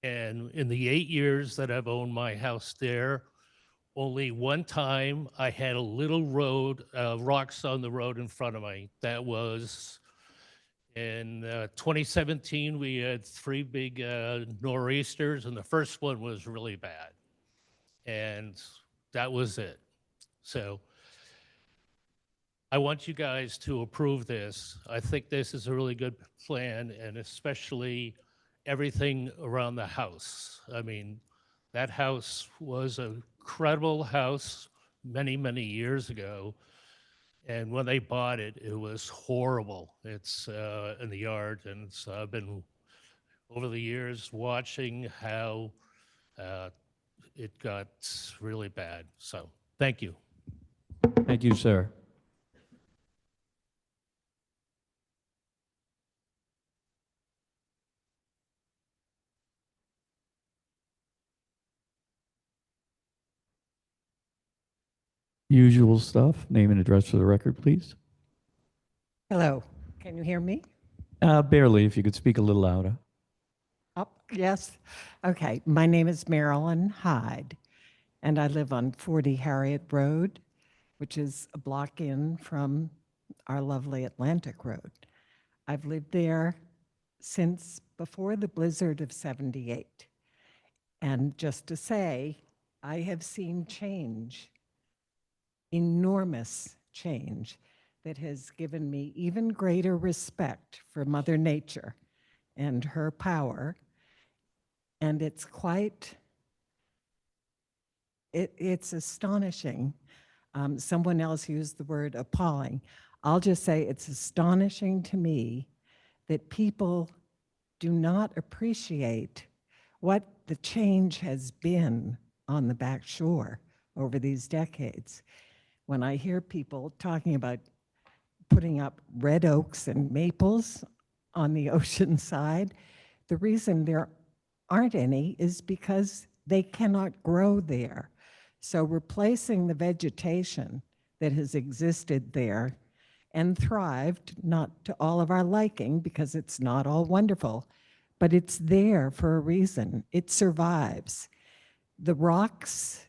And in the 8 years that I've owned my house there, only one time I had a little road, rocks on the road in front of me. That was in 2017. We had 3 big nor'easters, and the first one was really bad. And that was it. So I want you guys to approve this. I think this is a really good plan, and especially everything around the house. I mean, that house was an incredible house many, many years ago. And when they bought it, it was horrible. It's in the yard, and so I've been over the years watching how it got really bad. So thank you. Thank you, sir. Usual stuff. Name and address for the record, please. Hello, can you hear me? Barely, if you could speak a little louder. Oh, yes. Okay, my name is Marilyn Hyde, and I live on 40 Harriet Road, which is a block in from our lovely Atlantic Road. I've lived there since before the blizzard of '78. And just to say, I have seen change, enormous change, that has given me even greater respect for Mother Nature and her power. And it's quite, it's astonishing. Someone else used the word appalling. I'll just say it's astonishing to me that people do not appreciate what the change has been on the back shore over these decades. When I hear people talking about putting up red oaks and maples on the ocean side, the reason there aren't any is because they cannot grow there. So replacing the vegetation that has existed there and thrived, not to all of our liking because it's not all wonderful, but it's there for a reason. It survives. The rocks,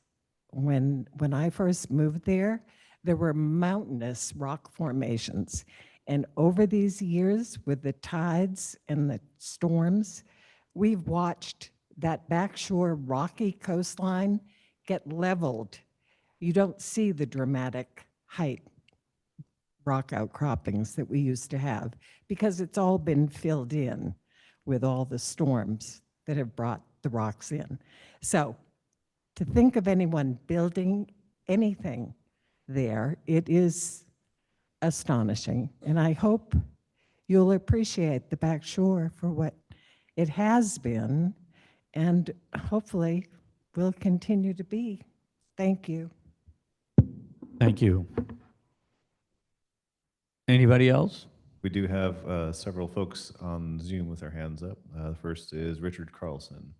when I first moved there were mountainous rock formations. And over these years, with the tides and the storms, we've watched that backshore rocky coastline get leveled. You don't see the dramatic height rock outcroppings that we used to have, because it's all been filled in with all the storms that have brought the rocks in. So to think of anyone building anything there, it is astonishing. And I hope you'll appreciate the back shore for what it has been, and hopefully will continue to be. Thank you. Thank you. Anybody else? We do have several folks on Zoom with their hands up. The first is Richard Carlson.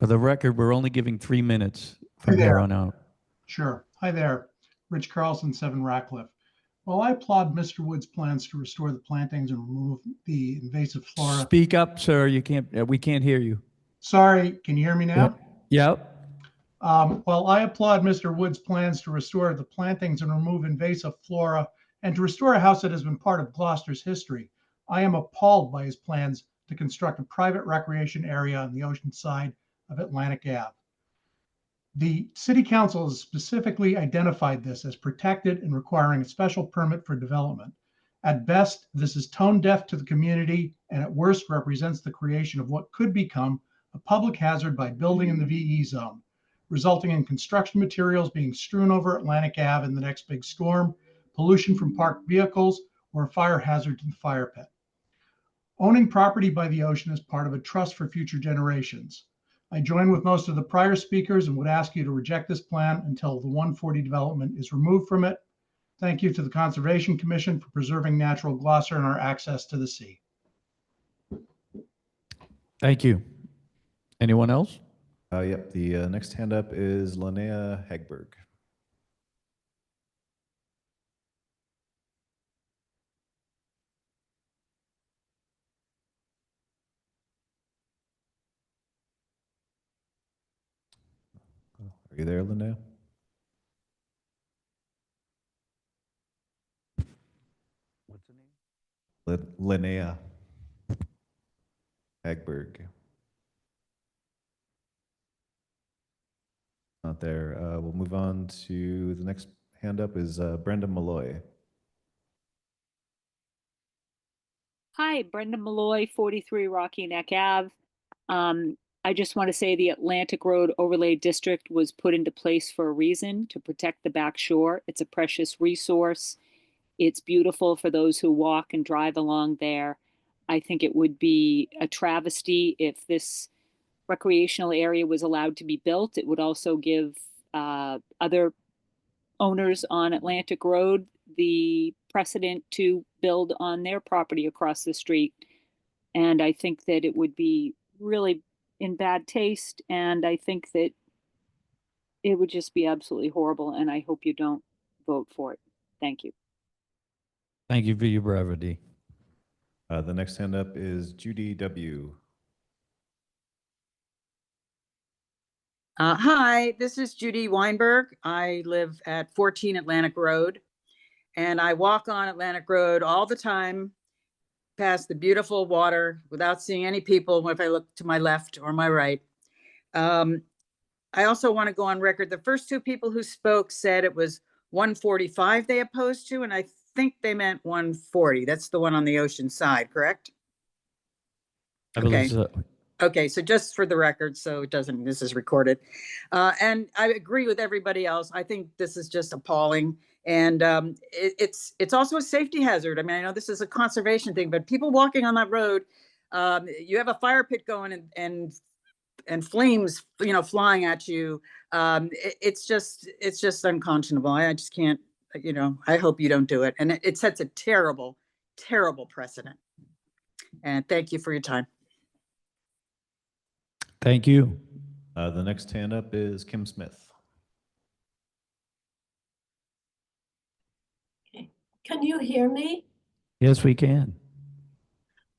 For the record, we're only giving 3 minutes from Hi here there. on out. Sure. Hi there. Rich Carlson, 7 Ratcliffe. Well, I applaud Mr. Wood's plans to restore the plantings and remove the invasive flora. Speak up, sir. You can't. We can't hear you. Sorry, can you hear me now? Yep. Well, I applaud Mr. Wood's plans to restore the plantings and remove invasive flora and to restore a house that has been part of Gloucester's history. I am appalled by his plans to construct a private recreation area on the ocean side of Atlantic Ave. The City Council has specifically identified this as protected and requiring a special permit for development. At best, this is tone deaf to the community, and at worst represents the creation of what could become a public hazard by building in the VE zone, resulting in construction materials being strewn over Atlantic Ave in the next big storm, pollution from parked vehicles, or a fire hazard to the fire pit. Owning property by the ocean is part of a trust for future generations. I join with most of the prior speakers and would ask you to reject this plan until the 140 development is removed from it. Thank you to the Conservation Commission for preserving natural Gloucester and our access to the sea. Thank you. Anyone else? Yep, the next hand up is Linnea Hagberg. Are you there, Linnea? What's the name? Linnea Hagberg. Not there. We'll move on to the next hand up is Brenda Malloy. Hi, Brenda Malloy, 43 Rocky Neck Ave. I just want to say the Atlantic Road Overlay District was put into place for a reason, to protect the back shore. It's a precious resource. It's beautiful for those who walk and drive along there. I think it would be a travesty if this recreational area was allowed to be built. It would also give other owners on Atlantic Road the precedent to build on their property across the street. And I think that it would be really in bad taste. And I think that it would just be absolutely horrible. And I hope you don't vote for it. Thank you. Thank you for your brevity. The next hand up is Judy W. Hi, this is Judy Weinberg. I live at 14 Atlantic Road, and I walk on Atlantic Road all the time past the beautiful water without seeing any people if I look to my left or my right. I also want to go on record. The first 2 people who spoke said it was 145 they opposed to, and I think they meant 140. That's the one on the ocean side, correct? I believe so. Okay, so just for the record, so it doesn't, this is recorded. And I agree with everybody else. I think this is just appalling. And it's also a safety hazard. I mean, I know this is a conservation thing, but people walking on that road, you have a fire pit going and flames, flying at you. It's just unconscionable. I just can't, I hope you don't do it. And it sets a terrible, terrible precedent. And thank you for your time. Thank you. The next hand up is Kim Smith. Can you hear me? Yes, we can.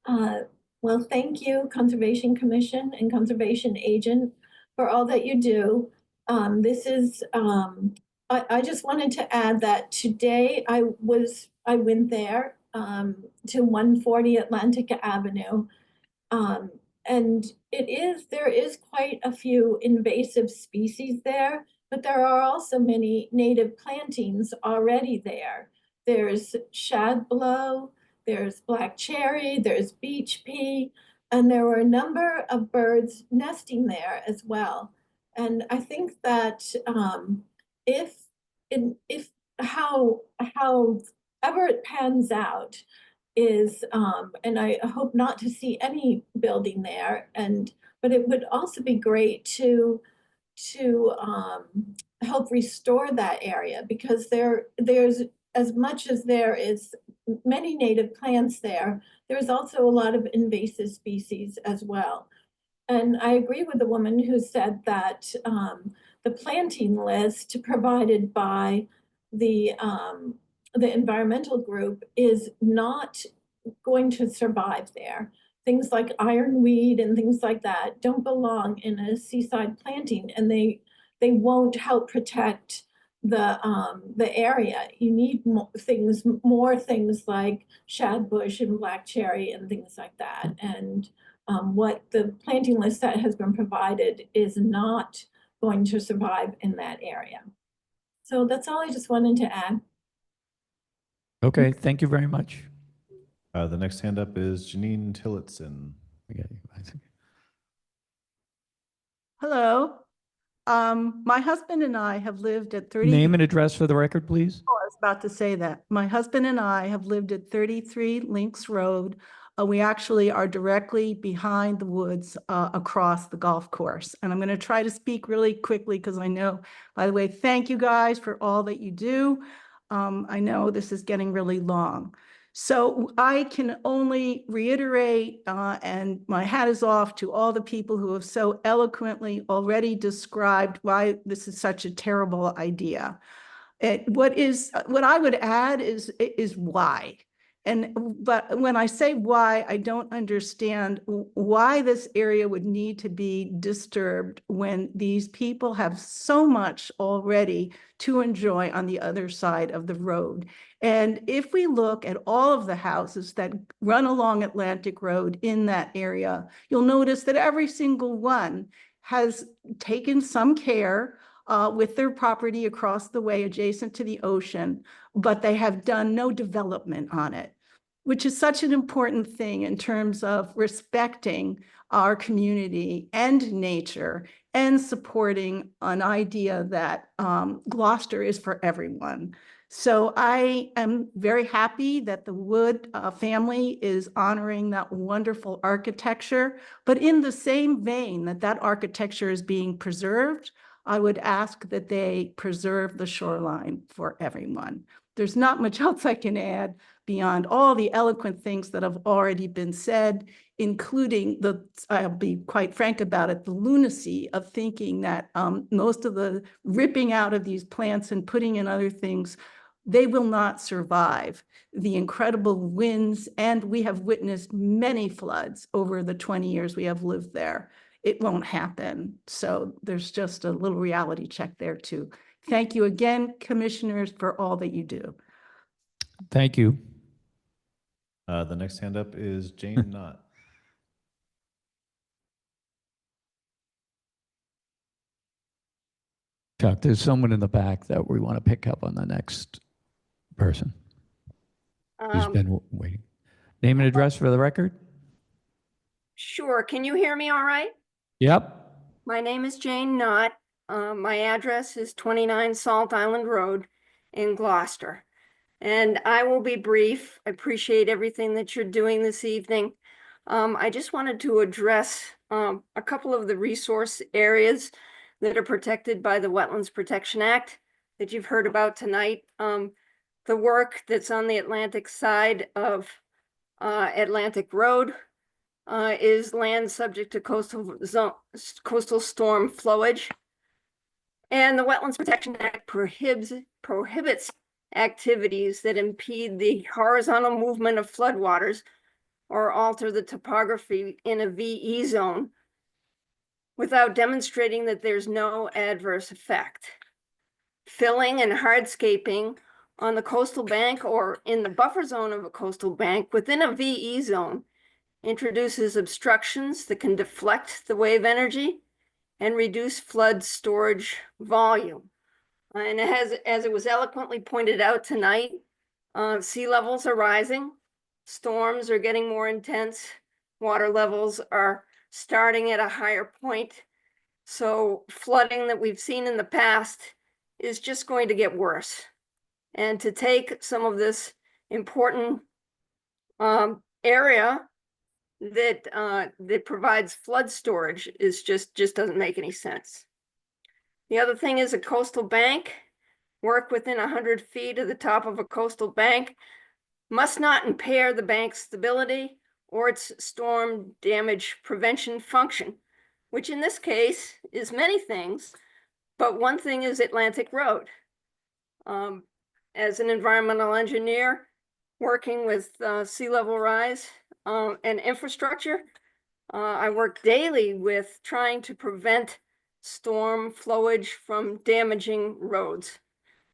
Well, thank you, Conservation Commission and Conservation Agent, for all that you do. I just wanted to add that today I went there to 140 Atlantic Avenue. And there is quite a few invasive species there but there are also many native plantings already there. There's shadblow, there's black cherry, there's beach pea, and there were a number of birds nesting there as well. And I think that if however it pans out is, and I hope not to see any building there, but it would also be great to help restore that area, because there's, as much as there is many native plants there, there's also a lot of invasive species as well. And I agree with the woman who said that the planting list provided by the environmental group is not going to survive there. Things like ironweed and things like that don't belong in a seaside planting, and they won't help protect the area. You need more things like shadbush and black cherry and things like that. And what the planting list that has been provided is not going to survive in that area. So that's all I just wanted to add. Okay, thank you very much. The next hand up is Janine Tillotson. Hello. My husband and I have lived at 30. Name and address for the record, please. Oh, I was about to say that. My husband and I have lived at 33 Links Road. We actually are directly behind the woods across the golf course. And I'm going to try to speak really quickly because I know, by the way, thank you guys for all that you do. I know this is getting really long. So I can only reiterate, and my hat is off to all the people who have so eloquently already described why this is such a terrible idea. What I would add is why. But when I say why, I don't understand why this area would need to be disturbed when these people have so much already to enjoy on the other side of the road. And if we look at all of the houses that run along Atlantic Road in that area, you'll notice that every single one has taken some care with their property across the way adjacent to the ocean, but they have done no development on it, which is such an important thing in terms of respecting our community and nature and supporting an idea that Gloucester is for everyone. So I am very happy that the Wood family is honoring that wonderful architecture, but in the same vein that architecture is being preserved, I would ask that they preserve the shoreline for everyone. There's not much else I can add beyond all the eloquent things that have already been said, including I'll be quite frank about it, the lunacy of thinking that most of the ripping out of these plants and putting in other things, they will not survive the incredible winds, and we have witnessed many floods over the 20 years we have lived there. It won't happen. So there's just a little reality check there too. Thank you again, commissioners, for all that you do. Thank you. The next hand up is Jane Knott. Chuck, there's someone in the back that we want to pick up on the next person. Who's been waiting. Name and address for the record? Sure. Can you hear me all right? Yep. My name is Jane Knott. My address is 29 Salt Island Road in Gloucester. And I will be brief. I appreciate everything that you're doing this evening. I just wanted to address a couple of the resource areas that are protected by the Wetlands Protection Act that you've heard about tonight. The work that's on the Atlantic side of Atlantic Road is land subject to coastal storm flowage. And the Wetlands Protection Act prohibits activities that impede the horizontal movement of floodwaters or alter the topography in a VE zone without demonstrating that there's no adverse effect. Filling and hardscaping on the coastal bank or in the buffer zone of a coastal bank within a VE zone introduces obstructions that can deflect the wave energy and reduce flood storage volume. And as it was eloquently pointed out tonight, sea levels are rising, storms are getting more intense, water levels are starting at a higher point. So flooding that we've seen in the past is just going to get worse. And to take some of this important area that provides flood storage is just doesn't make any sense. The other thing is a coastal bank. Work within 100 feet of the top of a coastal bank must not impair the bank's stability or its storm damage prevention function, which in this case is many things, but one thing is Atlantic Road. As an environmental engineer working with sea level rise and infrastructure, I work daily with trying to prevent storm flowage from damaging roads.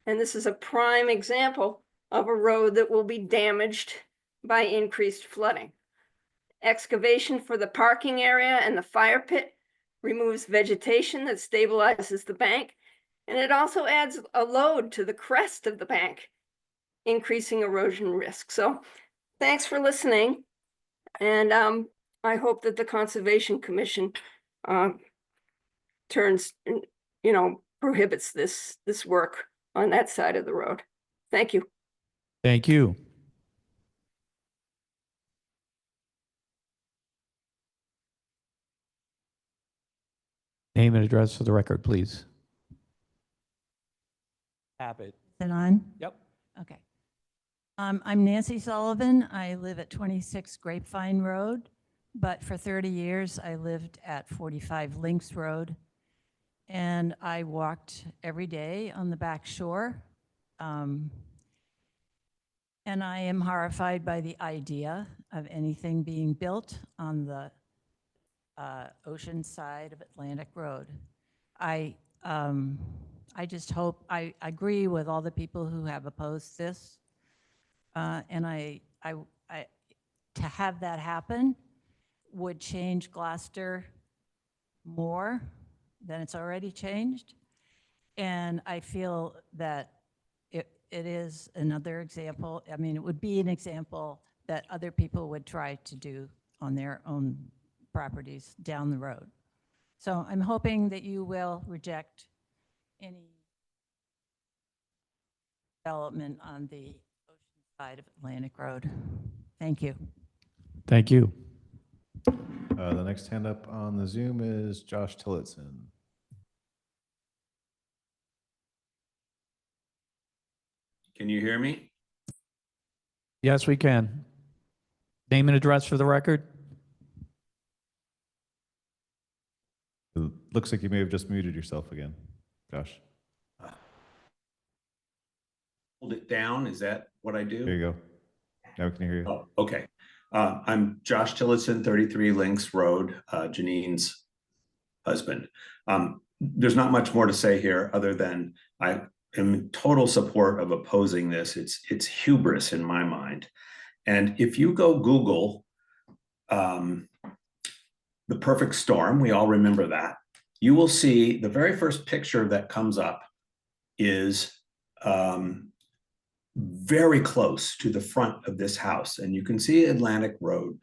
And this is a prime example of a road that will be damaged by increased flooding. Excavation for the parking area and the fire pit removes vegetation that stabilizes the bank, and it also adds a load to the crest of the bank, increasing erosion risk. So thanks for listening. And I hope that the Conservation Commission prohibits this work on that side of the road. Thank you. Thank you. Name and address for the record, please. Abbott. Is it on? Yep. Okay. I'm Nancy Sullivan. I live at 26 Grapevine Road, but for 30 years I lived at 45 Links Road, and I walked every day on the back shore. And I am horrified by the idea of anything being built on the ocean side of Atlantic Road. I just hope, I agree with all the people who have opposed this. And to have that happen would change Gloucester more than it's already changed. And I feel that it is another example. I mean, it would be an example that other people would try to do on their own properties down the road. So I'm hoping that you will reject any development on the ocean side of Atlantic Road. Thank you. Thank you. The next hand up on the Zoom is Josh Tillotson. Can you hear me? Yes, we can. Name and address for the record. It looks like you may have just muted yourself again, Josh. Hold it down. Is that what I do? There you go. Now we can hear you. Oh, okay. I'm Josh Tillotson, 33 Links Road, Janine's husband. There's not much more to say here other than I am in total support of opposing this. It's hubris in my mind. And if you go Google the perfect storm, we all remember that, you will see the very first picture that comes up is very close to the front of this house. And you can see Atlantic Road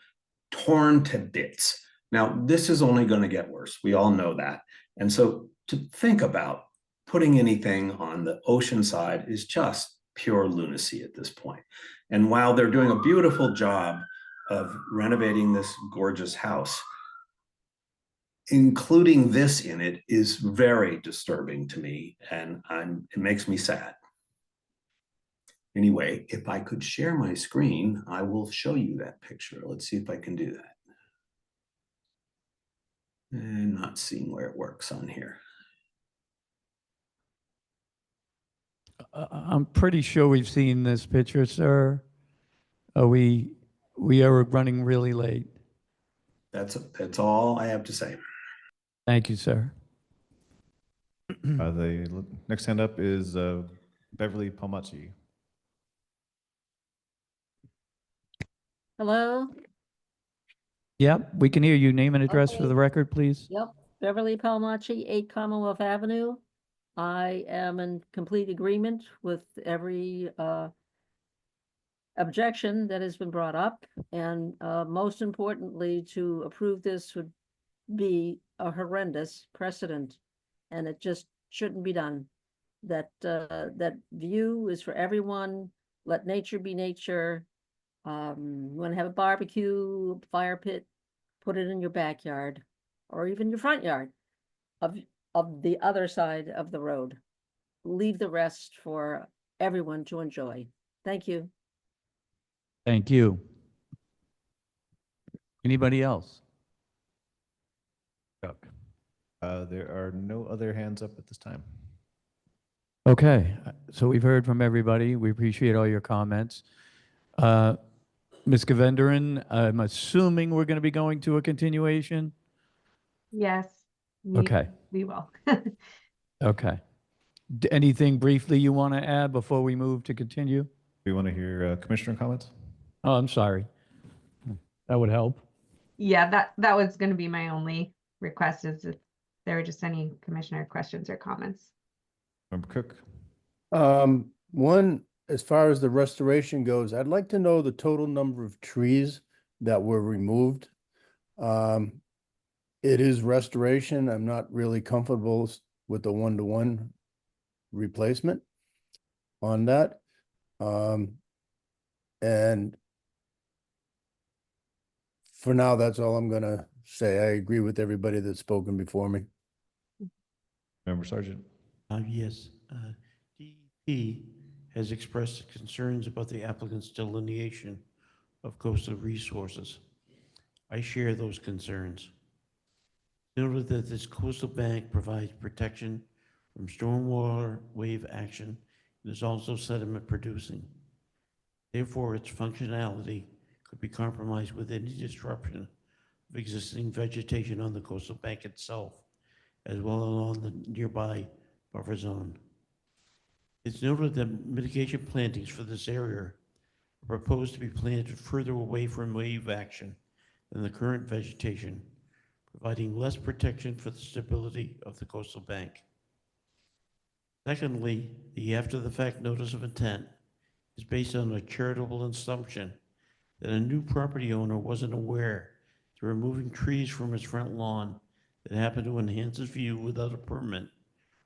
torn to bits. Now, this is only going to get worse. We all know that. And so to think about putting anything on the ocean side is just pure lunacy at this point. And while they're doing a beautiful job of renovating this gorgeous house, including this in it is very disturbing to me, and it makes me sad. Anyway, if I could share my screen, I will show you that picture. Let's see if I can do that. And not seeing where it works on here. I'm pretty sure we've seen this picture, sir. We are running really late. That's all I have to say. Thank you, sir. The next hand up is Beverly Palmacci. Hello? Yep, we can hear you. Name and address for the record, please. Yep. Beverly Palmachi, 8 Commonwealth Avenue. I am in complete agreement with every objection that has been brought up. And most importantly, to approve this would be a horrendous precedent. And it just shouldn't be done. That view is for everyone. Let nature be nature. You want to have a barbecue, fire pit, put it in your backyard or even your front yard of the other side of the road. Leave the rest for everyone to enjoy. Thank you. Thank you. Anybody else? Chuck. There are no other hands up at this time. Okay, so we've heard from everybody. We appreciate all your comments. Ms. Govenderen, I'm assuming we're going to be going to a continuation? Yes. Okay. We will. Okay. Anything briefly you want to add before we move to continue? We want to hear commissioner comments. Oh, I'm sorry. That would help. Yeah, that was going to be my only request, is if there were just any commissioner questions or comments. Member Cook. One, as far as the restoration goes, I'd like to know the total number of trees that were removed. It is restoration. I'm not really comfortable with the one-to-one replacement on that. And for now, that's all I'm gonna say. I agree with everybody that's spoken before me. Member Sargent. Yes, DEP has expressed concerns about the applicant's delineation of coastal resources. I share those concerns. Noted that this coastal bank provides protection from stormwater wave action and is also sediment producing. Therefore, its functionality could be compromised with any disruption of existing vegetation on the coastal bank itself, as well as along the nearby buffer zone. It's noted that mitigation plantings for this area are proposed to be planted further away from wave action than the current vegetation, providing less protection for the stability of the coastal bank. Secondly, the after-the-fact notice of intent is based on a charitable assumption that a new property owner wasn't aware that removing trees from his front lawn that happened to enhance his view without a permit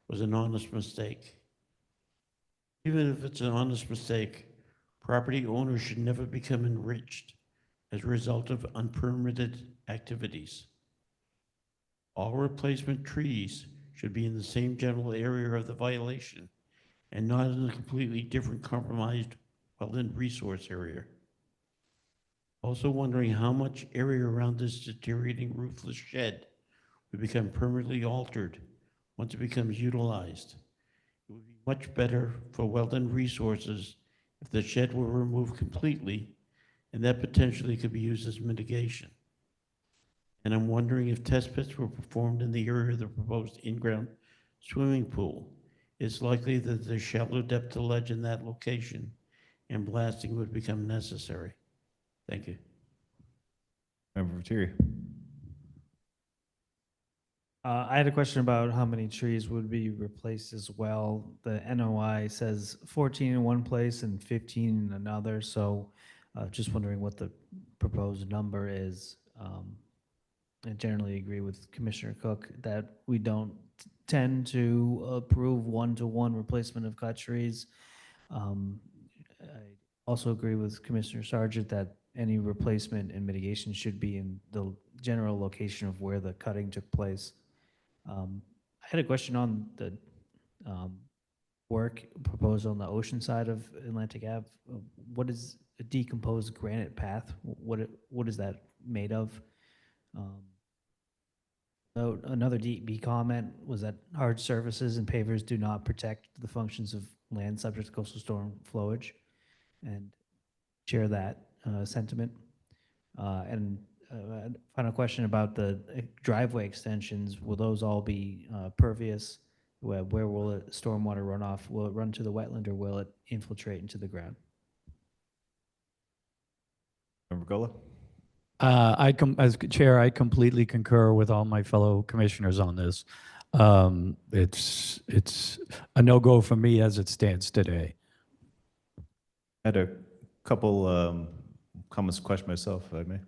was an honest mistake. Even if it's an honest mistake, property owners should never become enriched as a result of unpermitted activities. All replacement trees should be in the same general area of the violation and not in a completely different compromised wetland resource area. Also wondering how much area around this deteriorating roofless shed would become permanently altered once it becomes utilized. It would be much better for wetland resources if the shed were removed completely, and that potentially could be used as mitigation. And I'm wondering if test pits were performed in the area of the proposed in-ground swimming pool. It's likely that there's shallow depth to ledge in that location and blasting would become necessary. Thank you. Member Viteri. I had a question about how many trees would be replaced as well. The NOI says 14 in one place and 15 in another, so just wondering what the proposed number is. I generally agree with Commissioner Cook that we don't tend to approve one-to-one replacement of cut trees. I also agree with Commissioner Sargent that any replacement and mitigation should be in the general location of where the cutting took place. I had a question on the work proposed on the ocean side of Atlantic Ave. What is a decomposed granite path? What is that made of? Another DEP comment was that hard surfaces and pavers do not protect the functions of land subject to coastal storm flowage, and share that sentiment. And final question about the driveway extensions. Will those all be pervious? Where will it stormwater run off? Will it run to the wetland or will it infiltrate into the ground? Member Gola. As chair, I completely concur with all my fellow commissioners on this. It's a no-go for me as it stands today. I had a couple comments, question myself, if I may.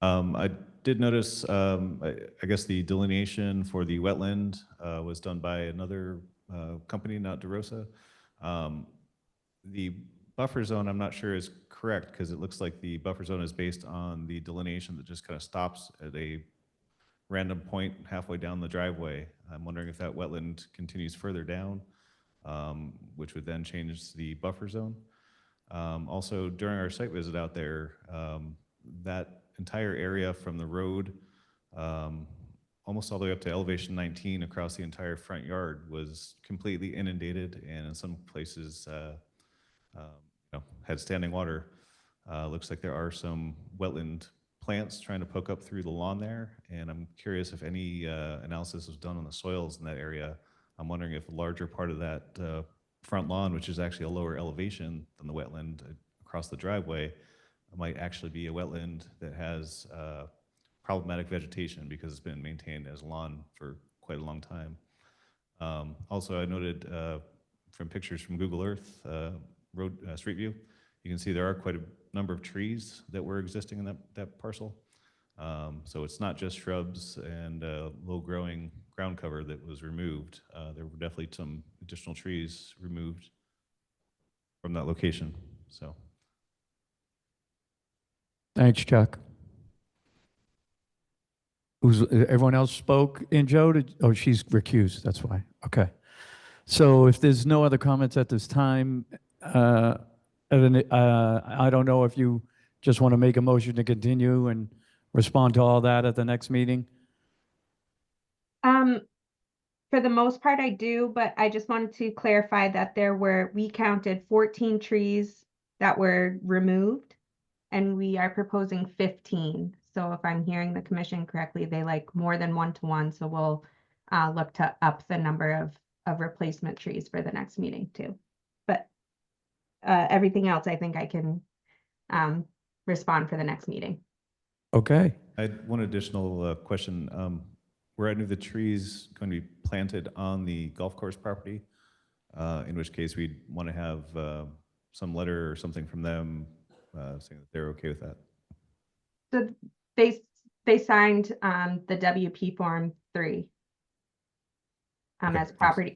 I did notice, I guess the delineation for the wetland was done by another company, not DeRosa. The buffer zone, I'm not sure is correct because it looks like the buffer zone is based on the delineation that just kind of stops at a random point halfway down the driveway. I'm wondering if that wetland continues further down, which would then change the buffer zone. Also, during our site visit out there, that entire area from the road, almost all the way up to elevation 19 across the entire front yard was completely inundated, and in some places had standing water. Looks like there are some wetland plants trying to poke up through the lawn there, and I'm curious if any analysis was done on the soils in that area. I'm wondering if a larger part of that front lawn, which is actually a lower elevation than the wetland across the driveway, might actually be a wetland that has problematic vegetation because it's been maintained as lawn for quite a long time. Also, I noted from pictures from Google Earth Street View, you can see there are quite a number of trees that were existing in that parcel. So it's not just shrubs and low-growing ground cover that was removed. There were definitely some additional trees removed from that location. So, Thanks, Chuck. Everyone else spoke in, Joe? Oh, she's recused, that's why. Okay. So if there's no other comments at this time, I don't know if you just want to make a motion to continue and respond to all that at the next meeting? For the most part, I do, but I just wanted to clarify that we counted 14 trees that were removed, and we are proposing 15. So if I'm hearing the commission correctly, they like more than 1-to-1, so we'll look to up the number of replacement trees for the next meeting too. But everything else, I think I can respond for the next meeting. Okay. I had one additional question. Were any of the trees going to be planted on the golf course property? In which case we'd want to have some letter or something from them saying that they're okay with that. So they signed the WP Form 3 Okay,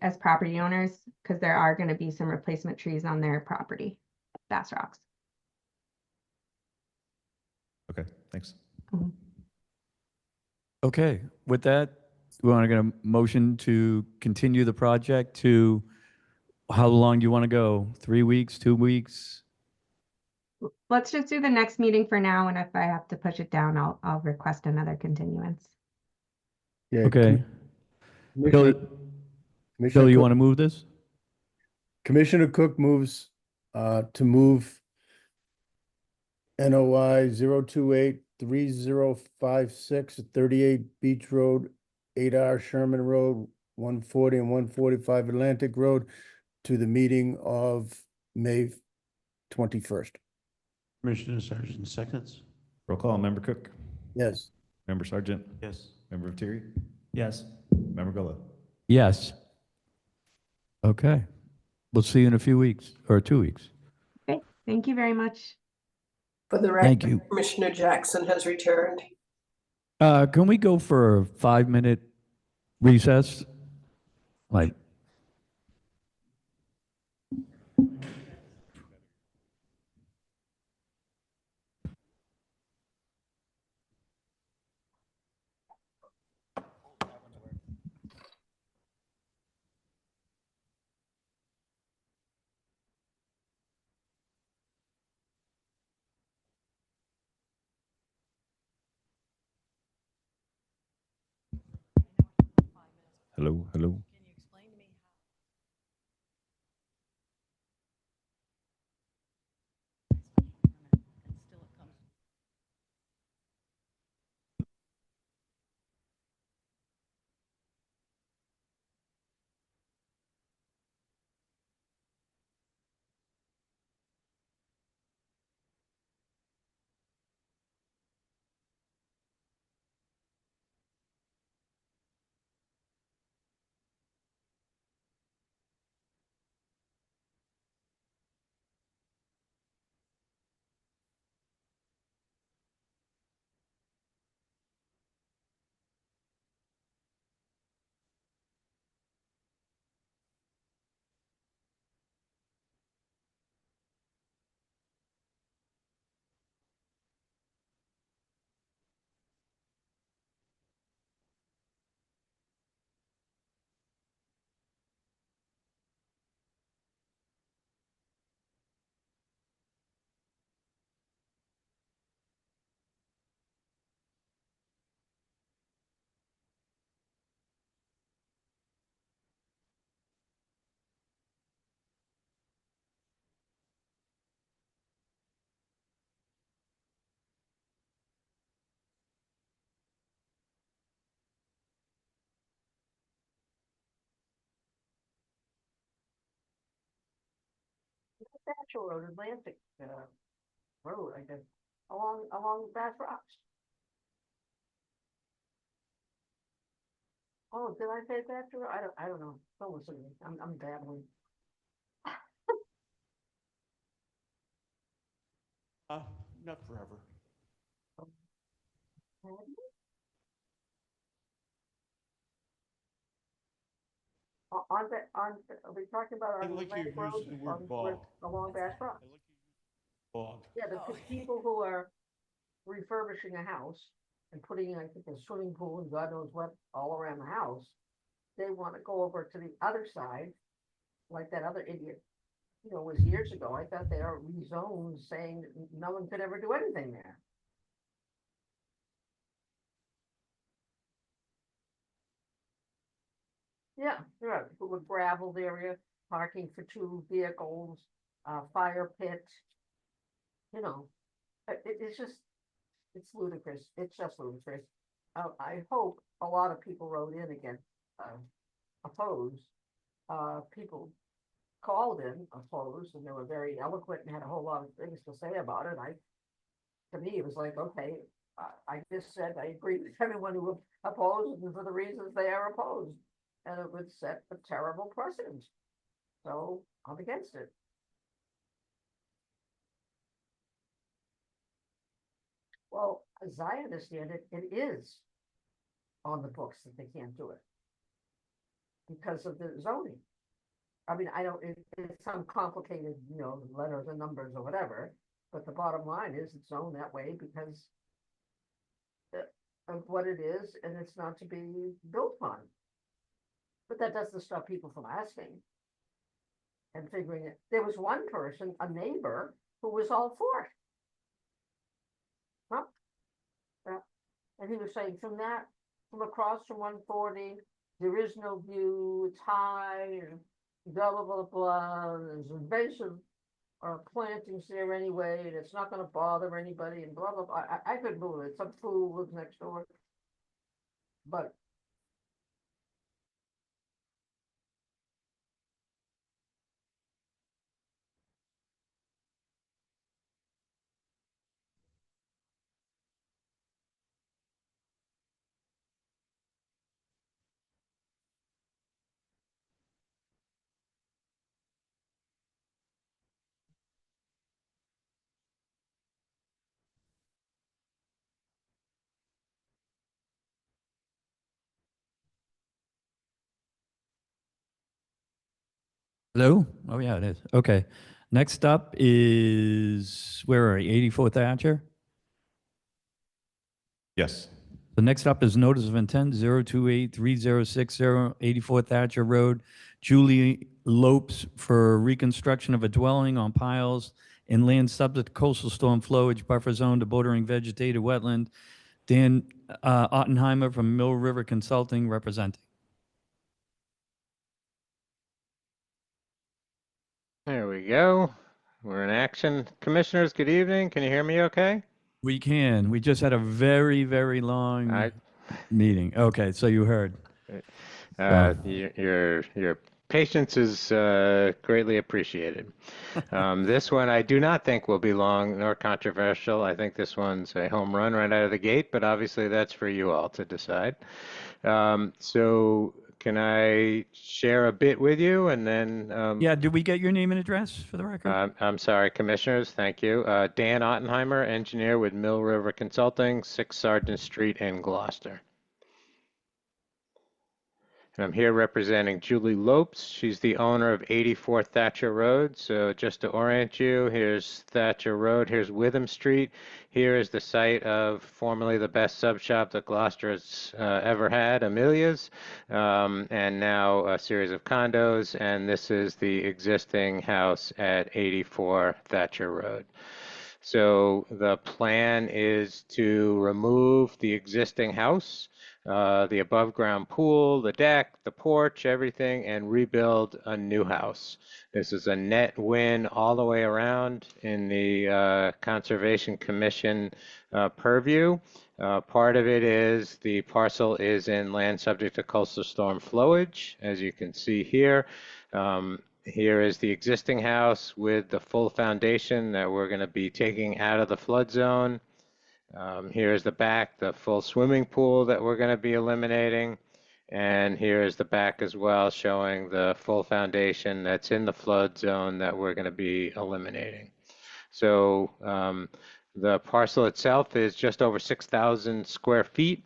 as property owners, because there are going to be some replacement trees on their property, Bass Rocks. Okay, thanks. Okay, with that, we want to get a motion to continue the project to, how long do you want to go? 3 weeks, 2 weeks? Let's just do the next meeting for now, and if I have to push it down, I'll request another continuance. Yeah. Okay. Commissioner- Bill, Commissioner you Cook- want to move this? Commissioner Cook moves to move NOI 028-3056 at 38 Beach Road, 8R Sherman Road, 140 and 145 Atlantic Road to the meeting of May 21st. Commissioner Sargent seconds. Roll call, Member Cook, Yes. Member Sargent, Yes. Member of Thierry, Yes. Member Gullo. Yes. Okay. We'll see you in a few weeks, or 2 weeks. Okay, thank you very much. For the Thank record, you. Commissioner Jackson has returned. Can we go for a 5-minute recess? Like, Hello, hello. Thatcher Road, Atlantic, Road, I guess, along Bass Rocks. Oh, did I say Thatcher? I don't know. Don't listen to me. I'm babbling. Not forever. Are we talking about I on like you Atlantic Road? using the word bog. Along Bass Rocks? Bog. Yeah, the people who are refurbishing a house and putting, I think, a swimming pool and God knows what all around the house, they want to go over to the other side, like that other idiot, was years ago. I thought they are rezoned, saying that no one could ever do anything there. Yeah, right, with graveled area, parking for 2 vehicles, fire pit. It's just, it's ludicrous. It's just ludicrous. I hope a lot of people wrote in against, opposed. People called in opposed, and they were very eloquent and had a whole lot of things to say about it. To me, it was like, okay, I just said I agree with everyone who opposed, and for the reasons they are opposed, and it would set a terrible precedent. So I'm against it. Well, as I understand it, it is on the books that they can't do it because of the zoning. I mean, it's some complicated, letters and numbers or whatever, but the bottom line is it's zoned that way because of what it is, and it's not to be built on. But that doesn't stop people from asking and figuring it. There was one person, a neighbor, who was all for it. Huh? Yeah. And he was saying from across from 140, there is no view, it's high, and blah, blah, blah, blah, there's invasive plantings there anyway, and it's not gonna bother anybody, and blah, blah, blah. I couldn't believe it. Some fool lives next door. But Hello? Oh, yeah, it is. Okay. Next up is, where are you? 84 Thatcher? Yes. The next up is notice of intent 0283060 84 Thatcher Road. Julie Lopes for reconstruction of a dwelling on piles in land subject to coastal storm flowage buffer zone to bordering vegetated wetland. Dan Ottenheimer from Mill River Consulting representing. There we go. We're in action. Commissioners, good evening. Can you hear me okay? We can. We just had a very, very long meeting. Okay, so you heard. Your patience is greatly appreciated. This one I do not think will be long nor controversial. I think this one's a home run right out of the gate, but obviously that's for you all to decide. So can I share a bit with you and then? Yeah, did we get your name and address for the record? I'm sorry, Commissioners, thank you. Dan Ottenheimer, engineer with Mill River Consulting, 6 Sargent Street in Gloucester. And I'm here representing Julie Lopes. She's the owner of 84 Thatcher Road. So just to orient you, here's Thatcher Road, here's Witham Street. Here is the site of formerly the best sub shop that Gloucester has ever had, Amelia's, and now a series of condos. And this is the existing house at 84 Thatcher Road. So the plan is to remove the existing house, the above ground pool, the deck, the porch, everything, and rebuild a new house. This is a net win all the way around in the Conservation Commission purview. Part of it is the parcel is in land subject to coastal storm flowage, as you can see here. Here is the existing house with the full foundation that we're going to be taking out of the flood zone. Here's the back, the full swimming pool that we're going to be eliminating. And here is the back as well, showing the full foundation that's in the flood zone that we're going to be eliminating. So the parcel itself is just over 6,000 square feet.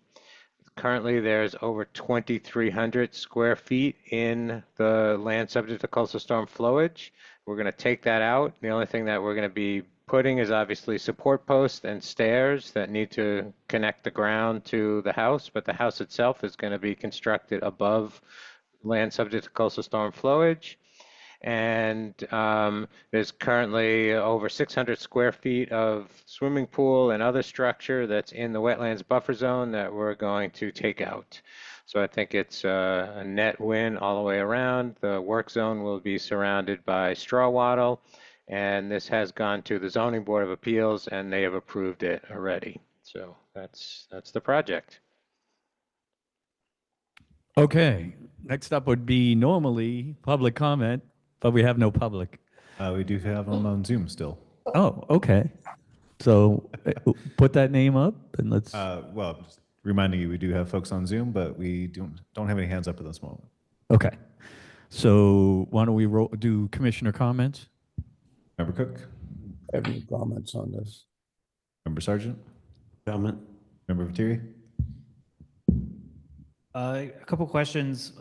Currently, there's over 2,300 square feet in the land subject to coastal storm flowage. We're going to take that out. The only thing that we're going to be putting is obviously support posts and stairs that need to connect the ground to the house, but the house itself is going to be constructed above land subject to coastal storm flowage. And there's currently over 600 square feet of swimming pool and other structure that's in the wetlands buffer zone that we're going to take out. So I think it's a net win all the way around. The work zone will be surrounded by straw wattle, and this has gone to the Zoning Board of Appeals, and they have approved it already. So that's the project. Okay, next up would be normally public comment, but we have no public. We do have them on Zoom still. Oh, okay. So put that name up and let's. Well, just reminding you, we do have folks on Zoom, but we don't have any hands up at this moment. Okay. So why don't we do commissioner comments? Member Cook? I have no comments on this. Member Sargent? Comment. Member Viteri? A couple questions.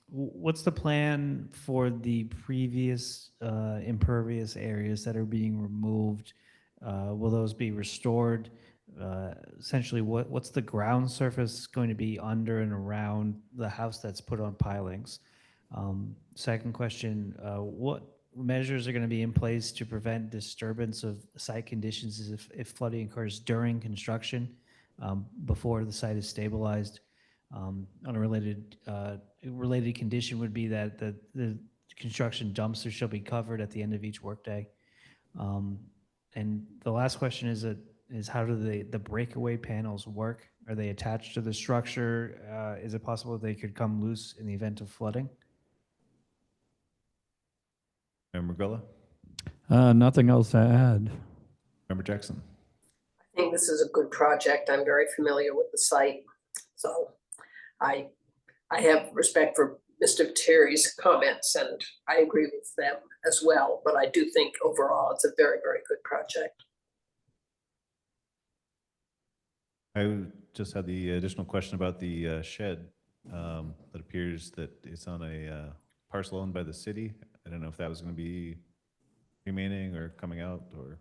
What's the plan for the previous impervious areas that are being removed? Will those be restored? Essentially, what's the ground surface going to be under and around the house that's put on pilings? Second question, what measures are going to be in place to prevent disturbance of site conditions if flooding occurs during construction before the site is stabilized? On a related condition would be that the construction dumpster shall be covered at the end of each workday. And the last question is how do the breakaway panels work? Are they attached to the structure? Is it possible they could come loose in the event of flooding? Member Grilla? Nothing else to add. Member Jackson? I think this is a good project. I'm very familiar with the site. So I have respect for Mr. Terry's comments, and I agree with them as well. But I do think overall it's a very, very good project. I just had the additional question about the shed that appears that it's on a parcel owned by the city. I don't know if that was going to be remaining or coming out or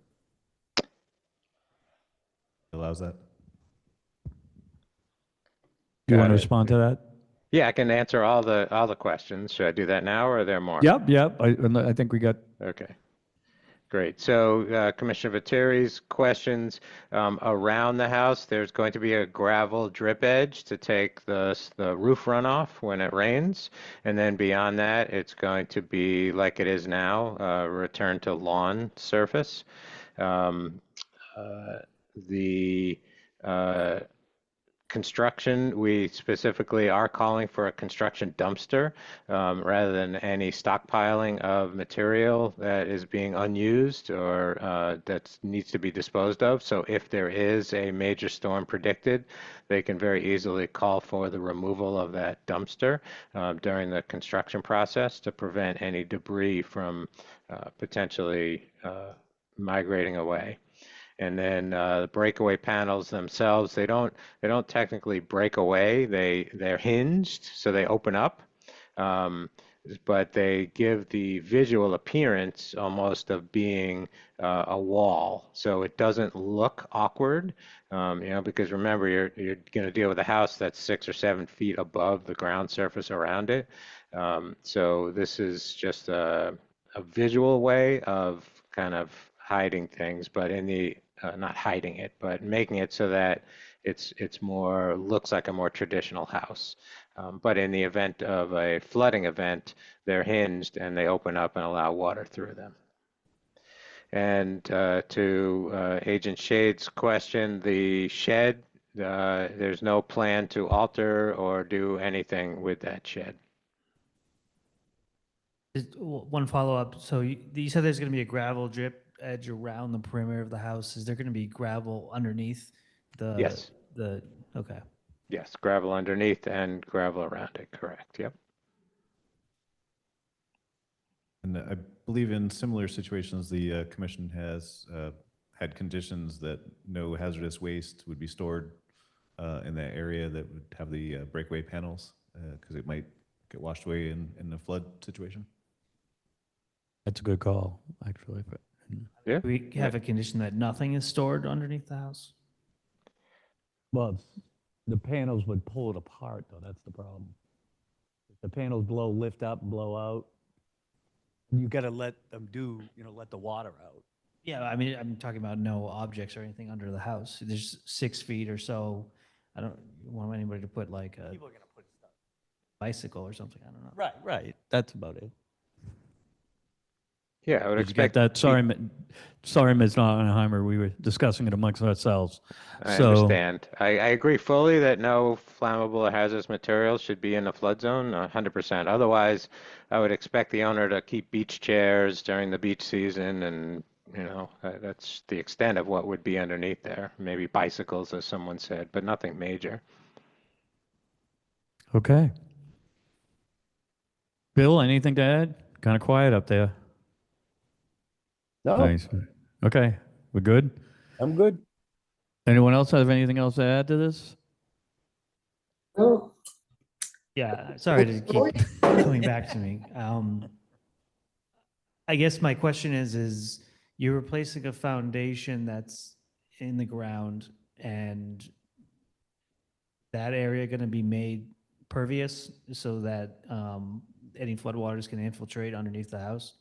allows that. Do you want to respond to that? Yeah, I can answer all the questions. Should I do that now, or are there more? Yep. I think we got. Okay. Great. So Commissioner Vitteri's questions around the house, there's going to be a gravel drip edge to take the roof runoff when it rains. And then beyond that, it's going to be like it is now, return to lawn surface. Construction, we specifically are calling for a construction dumpster rather than any stockpiling of material that is being unused or that needs to be disposed of. So if there is a major storm predicted, they can very easily call for the removal of that dumpster during the construction process to prevent any debris from potentially migrating away. And then the breakaway panels themselves, they don't technically break away. They're hinged, so they open up, but they give the visual appearance almost of being a wall. So it doesn't look awkward, because remember you're going to deal with a house that's 6 or 7 feet above the ground surface around it. So this is just a visual way of kind of hiding things, but in the not hiding it, but making it so that it's more looks like a more traditional house. But in the event of a flooding event, they're hinged and they open up and allow water through them. And to Agent Shade's question, the shed, there's no plan to alter or do anything with that shed. One follow-up. So you said there's going to be a gravel drip edge around the perimeter of the house. Is there going to be gravel underneath Yes. Okay. Yes, gravel underneath and gravel around it, correct, yep. And I believe in similar situations, the commission has had conditions that no hazardous waste would be stored in that area that would have the breakaway panels, because it might get washed away in a flood situation. That's a good call, actually. But, yeah. Do we have a condition that nothing is stored underneath the house? well, the panels would pull it apart, though. That's the problem. If the panels lift up and blow out, you got to let them let the water out. Yeah, I mean, I'm talking about no objects or anything under the house. There's 6 feet or so. I don't want anybody to put like a People are going to put stuff. bicycle or something. I don't know. Right. That's about it. Yeah, I would Did you get expect. that? Sorry, Ms. Oppenheimer, we were discussing it amongst ourselves. I So- understand. I agree fully that no flammable or hazardous materials should be in the flood zone, 100%. Otherwise, I would expect the owner to keep beach chairs during the beach season, and that's the extent of what would be underneath there. Maybe bicycles, as someone said, but nothing major. Okay. Bill, anything to add? Kind of quiet up there. No, Nice. Okay, we're good? I'm good. Anyone else have anything else to add to this? Oh, Yeah, sorry to keep coming back to me. I guess my question is you're replacing a foundation that's in the ground, and that area going to be made pervious so that any floodwaters can infiltrate underneath the house?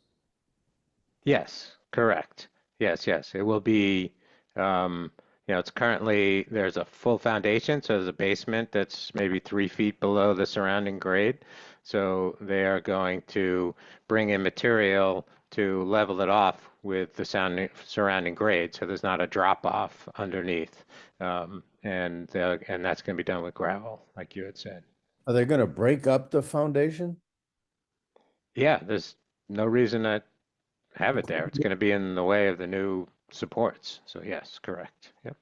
Yes, correct. Yes. It will be, it's currently, there's a full foundation, so there's a basement that's maybe 3 feet below the surrounding grade. So they are going to bring in material to level it off with the surrounding grade, so there's not a drop off underneath. And that's going to be done with gravel, like you had said. Are they gonna break up the foundation? Yeah, there's no reason to have it there. It's going to be in the way of the new supports. So yes, correct. Yep.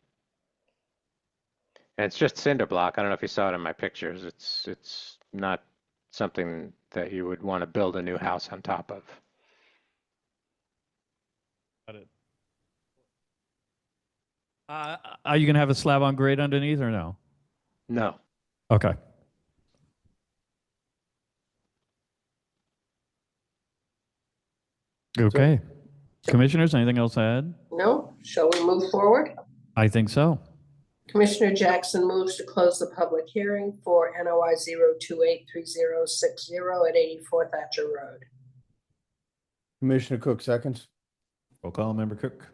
And it's just cinder block. I don't know if you saw it in my pictures. It's not something that you would want to build a new house on top of. Got it. Are you going to have a slab on grade underneath or no? No. Okay. Okay. Commissioners, anything else to add? no, shall we move forward? I think so. Commissioner Jackson moves to close the public hearing for NOI 0283060 at 84 Thatcher Road. Commissioner Cook, seconds? Roll call, Member Cook,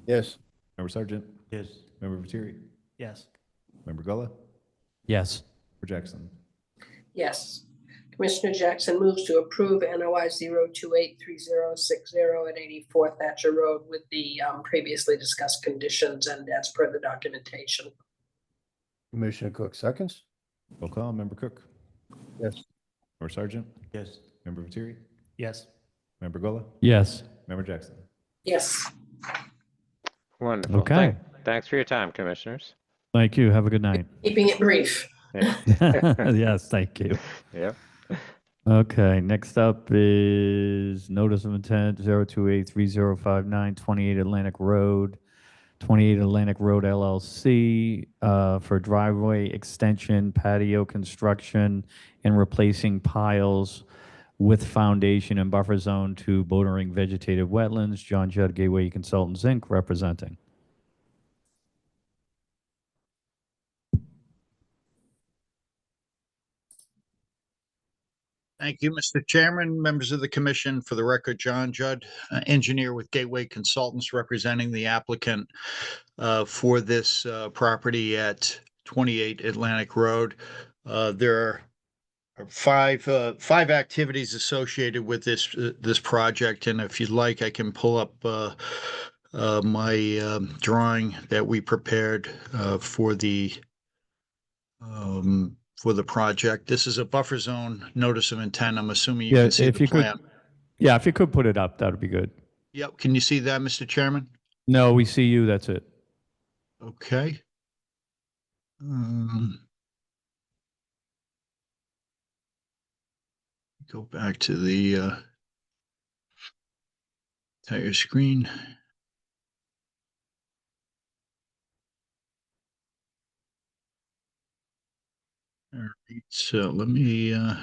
Yes. Member Sargent, Yes. Member Viteri, Yes. Member Gullah, Yes. Member Jackson. Yes. Commissioner Jackson moves to approve NOI 0283060 at 84 Thatcher Road with the previously discussed conditions and as per the documentation. Commissioner Cook, seconds? Roll call, Member Cook, Yes. Member Sargent, Yes. Member Viteri, Yes. Member Gullah, Yes. Member Jackson. Yes. Wonderful. Okay. Thanks for your time, commissioners. Thank you. Have a good night. Keeping it brief. Yeah. Yes, thank you. Yep. Okay, next up is notice of intent 0283059 28 Atlantic Road, 28 Atlantic Road LLC for driveway extension, patio construction, and replacing piles with foundation and buffer zone to bordering vegetative wetlands. John Judd, Gateway Consultants, Inc., representing. Thank you, Mr. Chairman, members of the commission. For the record, John Judd, engineer with Gateway Consultants, representing the applicant for this property at 28 Atlantic Road. There are five activities associated with this project, and if you'd like, I can pull up my drawing that we prepared for the project. This is a buffer zone notice of intent. I'm assuming you Yeah, can see if the you could, plan. Yeah, if you could put it up, that would be good. Yep, can you see that, Mr. Chairman? No, we see you, that's it. Okay. Go back to the entire screen. All right, so let me add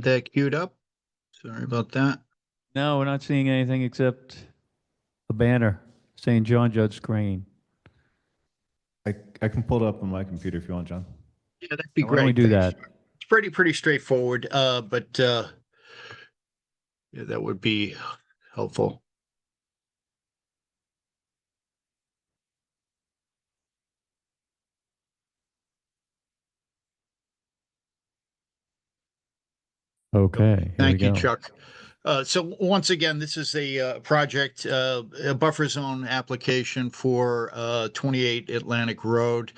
that queued up. Sorry about that. No, we're not seeing anything except a banner saying John Judd Crane. I can pull it up on my computer if you want, John. Yeah, that'd be Why don't we great. do Thanks. that? It's pretty straightforward, but yeah, that would be helpful. Okay, here we Thank you, go. Chuck. So once again, this is a project, a buffer zone application for 28 Atlantic Road.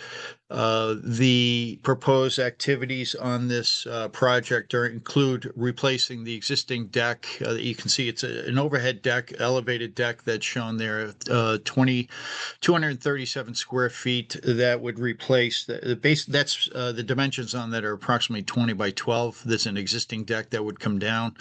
The proposed activities on this project include replacing the existing deck. You can see it's an overhead deck, elevated deck that's shown there, 237 square feet that would replace the base. That's the dimensions on that are approximately 20 by 12. There's an existing deck that would come down.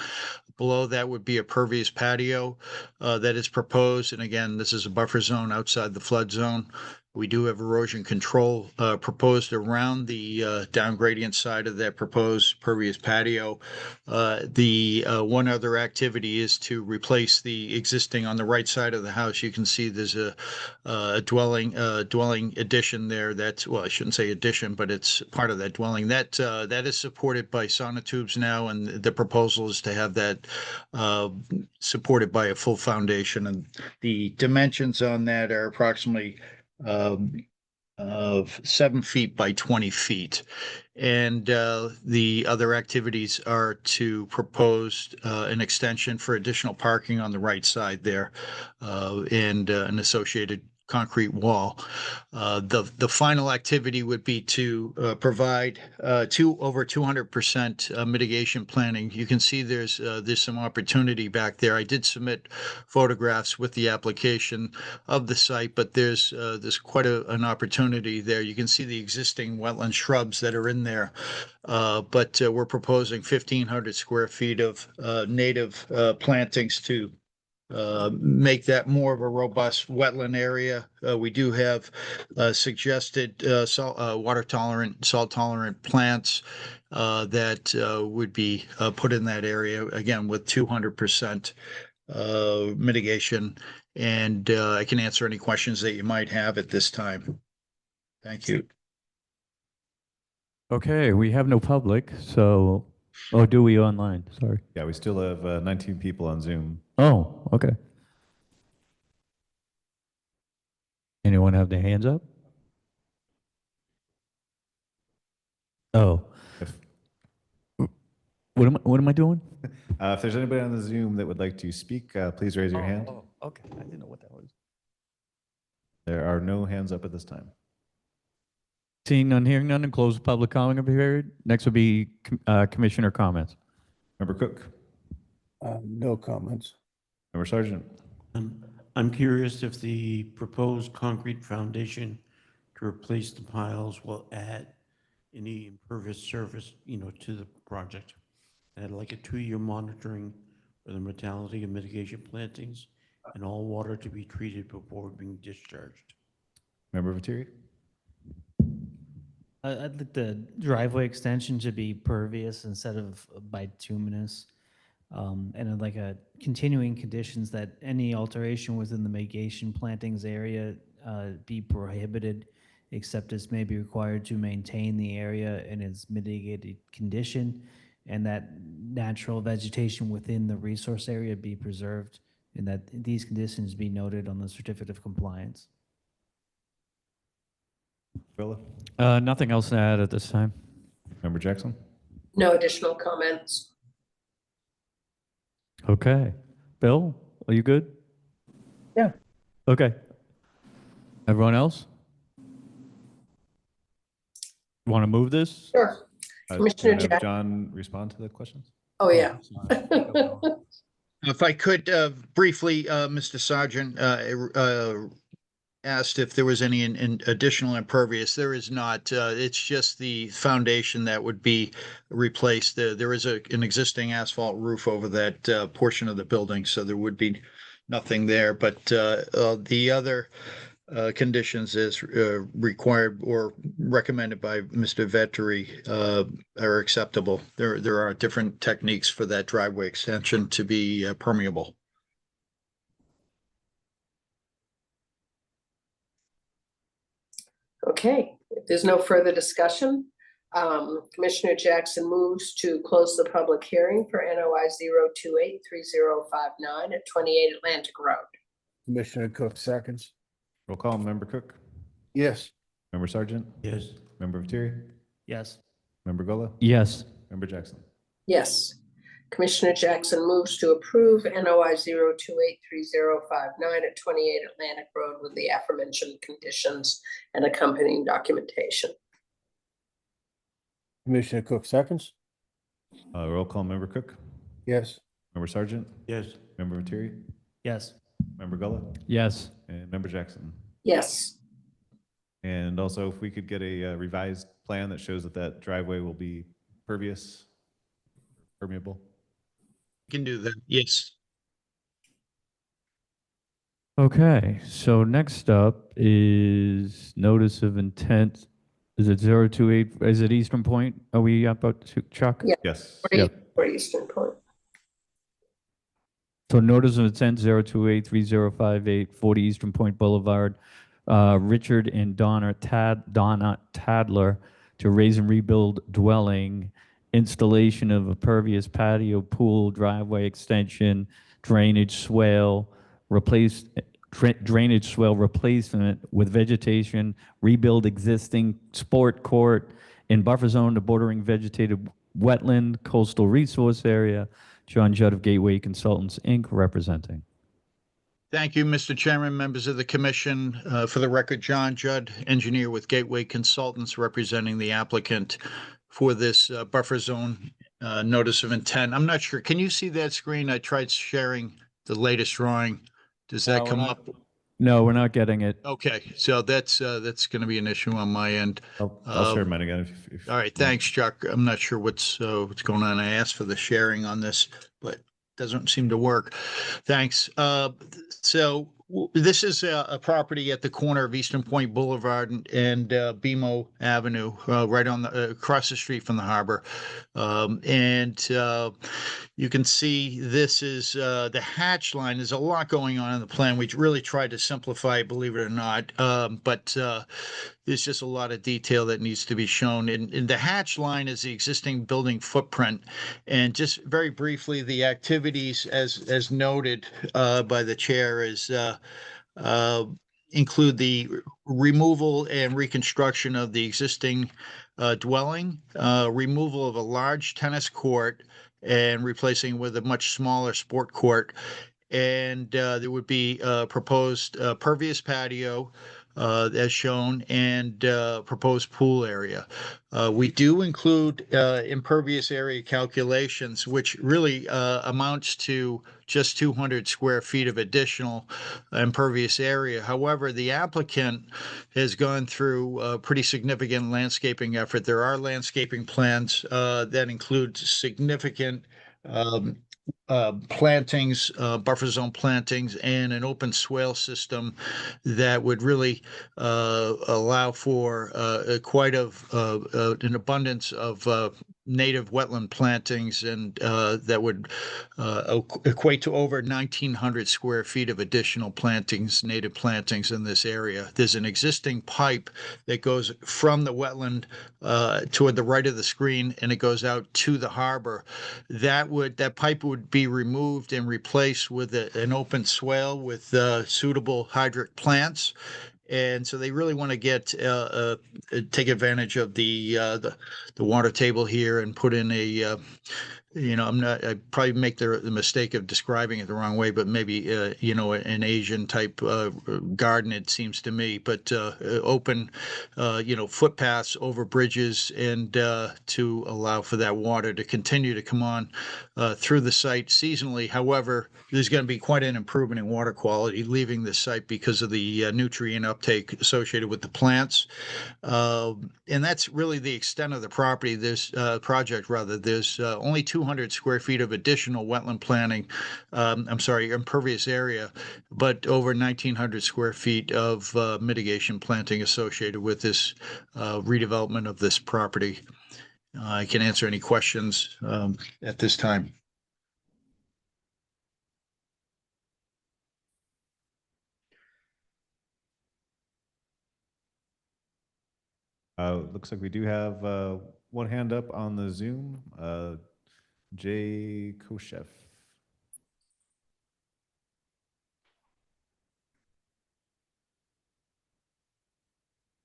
Below that would be a pervious patio that is proposed. And again, this is a buffer zone outside the flood zone. We do have erosion control proposed around the down gradient side of that proposed pervious patio. The one other activity is to replace the existing on the right side of the house. You can see there's a dwelling addition there. That's, well, I shouldn't say addition, but it's part of that dwelling. That is supported by sonotubes now, and the proposal is to have that supported by a full foundation. And the dimensions on that are approximately of 7 feet by 20 feet. And the other activities are to propose an extension for additional parking on the right side there and an associated concrete wall. The final activity would be to provide over 200% mitigation planning. You can see there's some opportunity back there. I did submit photographs with the application of the site, but there's quite an opportunity there. You can see the existing wetland shrubs that are in there, but we're proposing 1,500 square feet of native plantings to make that more of a robust wetland area. We do have suggested water tolerant, salt tolerant plants that would be put in that area, again, with 200% mitigation. And I can answer any questions that you might have at this time. Thank you. Okay, we have no public, so, oh, do we online? Sorry. Yeah, we still have 19 people on Zoom. Oh, okay. Anyone have their hands up? Oh. What am I doing? If there's anybody on the Zoom that would like to speak, please raise your hand. Oh, okay, I didn't know what that was. There are no hands up at this time. Seeing none, hearing none, and close the public comment period. Next will be commissioner comments. Member Cook. No comments. Member Sargent. I'm curious if the proposed concrete foundation to replace the piles will add any impervious surface, to the project. Add like a 2-year monitoring for the mortality of mitigation plantings and all water to be treated before being discharged. Member Viteri. I'd like the driveway extension to be pervious instead of bituminous. And I'd like a continuing conditions that any alteration within the mitigation plantings area be prohibited, except as may be required to maintain the area in its mitigated condition, and that natural vegetation within the resource area be preserved, and that these conditions be noted on the certificate of compliance. Philip. Nothing else to add at this time. Member Jackson. No additional comments. Okay. Bill, are you good? Yeah. Okay. Everyone else? Want to move this? Sure. Can Commissioner I have Jack. John respond to the questions? Oh, yeah. If I could briefly, Mr. Sergeant asked if there was any additional impervious. There is not. It's just the foundation that would be replaced. There is an existing asphalt roof over that portion of the building, so there would be nothing there. But the other conditions as required or recommended by Mr. Vetri are acceptable. There are different techniques for that driveway extension to be permeable. Okay, if there's no further discussion, Commissioner Jackson moves to close the public hearing for NOI 0283059 at 28 Atlantic Road. Commissioner Cook seconds. Roll call, Member Cook, Yes. Member Sergeant, Yes. Member Viteri, Yes. Member Gola, Yes. Member Jackson. Yes. Commissioner Jackson moves to approve NOI 0283059 at 28 Atlantic Road with the aforementioned conditions and accompanying documentation. Commissioner Cook seconds. Roll call, Member Cook, Yes. Member Sergeant, Yes. Member Viteri, Yes. Member Gola, Yes. and Member Jackson. Yes. And also, if we could get a revised plan that shows that that driveway will be permeable. Can do that. Yes. Okay, so next up is notice of intent. Is it 028, is it Eastern Point? Are we about to, Chuck? Yeah. Yes. Yeah. For Eastern Point. So notice of intent 0283058, 40 Eastern Point Boulevard. Richard and Donna Tadler to raise and rebuild dwelling, installation of a pervious patio, pool, driveway extension, drainage swale, drainage swale replacement with vegetation, rebuild existing sport court in buffer zone to bordering vegetated wetland, coastal resource area. John Judd of Gateway Consultants, Inc., representing. Thank you, Mr. Chairman, members of the commission. For the record, John Judd, engineer with Gateway Consultants, representing the applicant for this buffer zone notice of intent. I'm not sure. Can you see that screen? I tried sharing the latest drawing. Does that come up? No, we're not getting it. Okay, so that's going to be an issue on my end. I'll share mine again. If All right, thanks, Chuck. I'm not sure what's going on. I asked for the sharing on this, but doesn't seem to work. Thanks. This is a property at the corner of Eastern Point Boulevard and BMO Avenue, right on the across the street from the harbor. You can see this is the hatch line. There's a lot going on in the plan. We really tried to simplify it, believe it or not. But there's just a lot of detail that needs to be shown. And the hatch line is the existing building footprint. And just very briefly, the activities as noted by the chair is include the removal and reconstruction of the existing dwelling, removal of a large tennis court and replacing with a much smaller sport court. And there would be proposed pervious patio as shown, and proposed pool area. We do include impervious area calculations, which really amounts to just 200 square feet of additional impervious area. However, the applicant has gone through a pretty significant landscaping effort. There are landscaping plans that include significant plantings, buffer zone plantings, and an open swale system that would really allow for quite an abundance of native wetland plantings, and that would equate to over 1,900 square feet of additional plantings, native plantings in this area. There's an existing pipe that goes from the wetland toward the right of the screen, and it goes out to the harbor. That pipe would be removed and replaced with an open swale with suitable hydric plants. And so they really want to take advantage of the water table here and put in a I probably make the mistake of describing it the wrong way, but maybe, an Asian type garden, it seems to me, but open, footpaths over bridges and to allow for that water to continue to come on through the site seasonally. However, there's going to be quite an improvement in water quality leaving the site because of the nutrient uptake associated with the plants. And that's really the extent of the property, this project rather. There's only 200 square feet of additional wetland planting, impervious area, but over 1,900 square feet of mitigation planting associated with this redevelopment of this property. I can answer any questions at this time. Looks like we do have one hand up on the Zoom. Jay Koshev.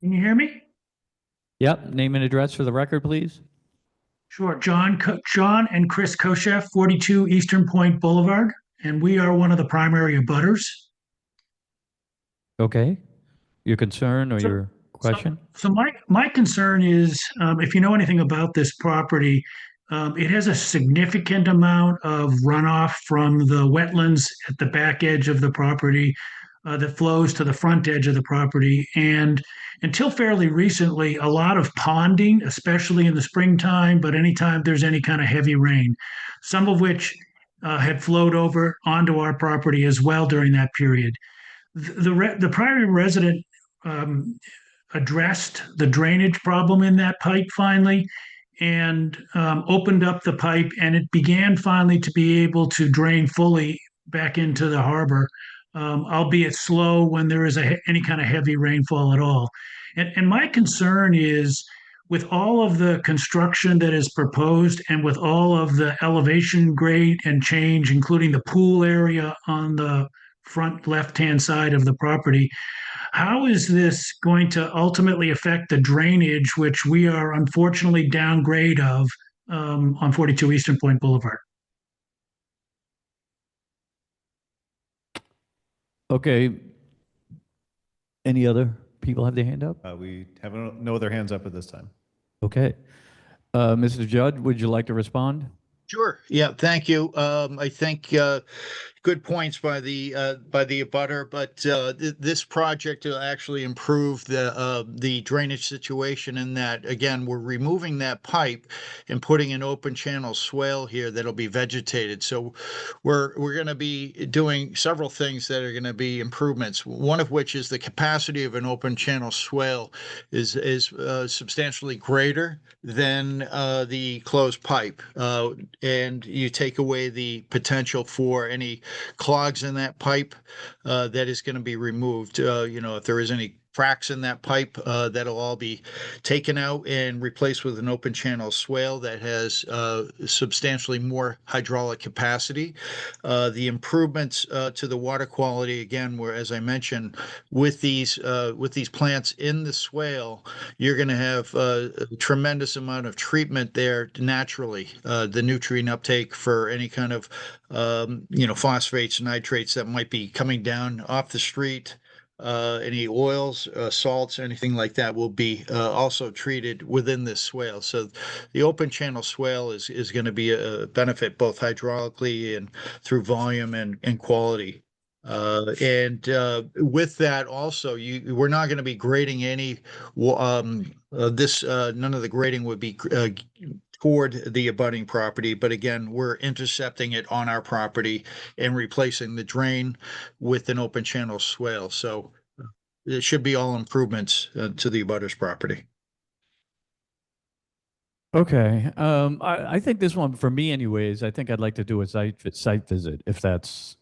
Can you hear me? Yep, name and address for the record, please. Sure. John and Chris Koshef, 42 Eastern Point Boulevard, and we are one of the primary abutters. Okay. Your concern or your question? So my concern is, if you know anything about this property, it has a significant amount of runoff from the wetlands at the back edge of the property that flows to the front edge of the property. And until fairly recently, a lot of ponding, especially in the springtime, but anytime there's any kind of heavy rain, some of which had flowed over onto our property as well during that period. The primary resident addressed the drainage problem in that pipe finally and opened up the pipe, and it began finally to be able to drain fully back into the harbor, albeit slow when there is any kind of heavy rainfall at all. And my concern is, with all of the construction that is proposed and with all of the elevation grade and change, including the pool area on the front left-hand side of the property, how is this going to ultimately affect the drainage, which we are unfortunately downgrade of on 42 Eastern Point Boulevard? Okay. Any other people have their hand up? We have no other hands up at this time. Okay. Mr. Judd, would you like to respond? Sure. Yeah. Thank you. I think good points by the abutter, but this project will actually improve the drainage situation in that, again, we're removing that pipe and putting an open channel swale here that'll be vegetated. So we're going to be doing several things that are going to be improvements. One of which is the capacity of an open channel swale is substantially greater than the closed pipe, and you take away the potential for any clogs in that pipe that is going to be removed. If there is any cracks in that pipe, that'll all be taken out and replaced with an open channel swale that has substantially more hydraulic capacity. The improvements to the water quality, again, where, as I mentioned, with these plants in the swale, you're going to have a tremendous amount of treatment there naturally. The nutrient uptake for any kind of phosphates, nitrates that might be coming down off the street, any oils, salts, anything like that will be also treated within this swale. So the open channel swale is going to be a benefit both hydraulically and through volume and quality. And with that also, we're not going to be grading any, none of the grading would be toward the abutting property, but again, we're intercepting it on our property and replacing the drain with an open channel swale. So it should be all improvements to the abutter's property. Okay. I think this one, for me anyways, I think I'd like to do a site visit if that's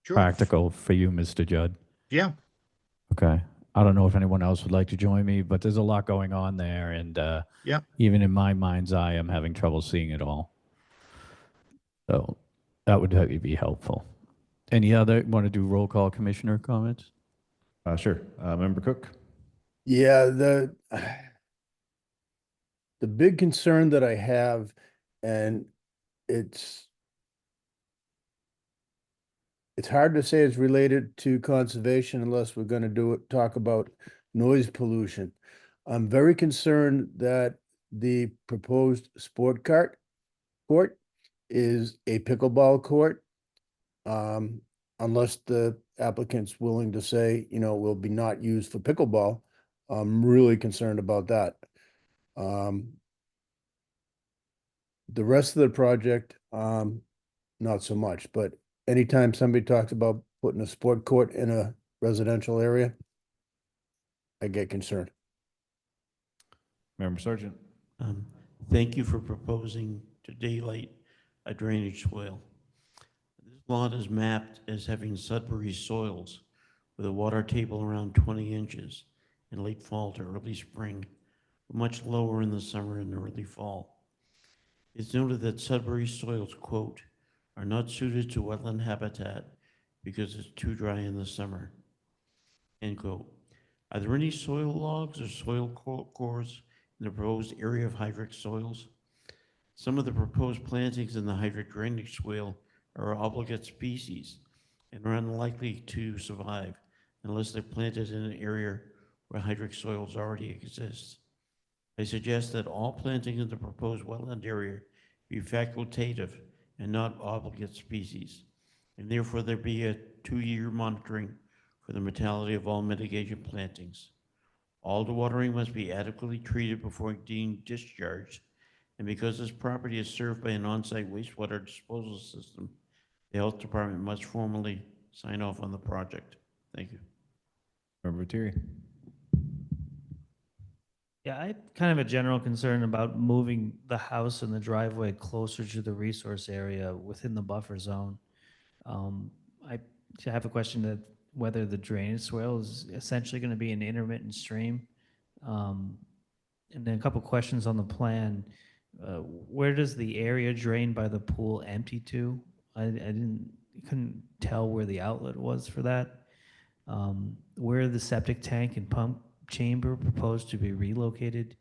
practical for you, Mr. Judd. Yeah. Okay. I don't know if anyone else would like to join me, but there's a lot going on there. And even in my mind's eye, I'm having trouble seeing it all. So that would be helpful. Any other, want to do roll call commissioner comments? Sure. Member Cook? Yeah, the big concern that I have, and it's hard to say it's related to conservation unless we're gonna talk about noise pollution. I'm very concerned that the proposed court is a pickleball court. Unless the applicant's willing to say, will be not used for pickleball, I'm really concerned about that. The rest of the project, not so much, but anytime somebody talks about putting a sport court in a residential area, I get concerned. Member Sargent? Thank you for proposing to daylight a drainage swale. This lot is mapped as having Sudbury soils with a water table around 20 inches in late fall to early spring, much lower in the summer and early fall. It's noted that Sudbury soils, quote, are not suited to wetland habitat because it's too dry in the summer, end quote. Are there any soil logs or soil cores in the proposed area of hydric soils? Some of the proposed plantings in the hydric drainage swale are obligate species and are unlikely to survive unless they're planted in an area where hydric soils already exist. I suggest that all planting in the proposed wetland area be facultative and not obligate species, and therefore there be a 2-year monitoring for the mortality of all mitigation plantings. All dewatering must be adequately treated before being discharged, and because this property is served by an on-site wastewater disposal system, the health department must formally sign off on the project. Thank you. Member Thierry? Yeah, I had kind of a general concern about moving the house and the driveway closer to the resource area within the buffer zone. I have a question that whether the drainage swale is essentially going to be an intermittent stream. And then a couple questions on the plan. Where does the area drained by the pool empty to? I couldn't tell where the outlet was for that. Where are the septic tank and pump chamber proposed to be relocated?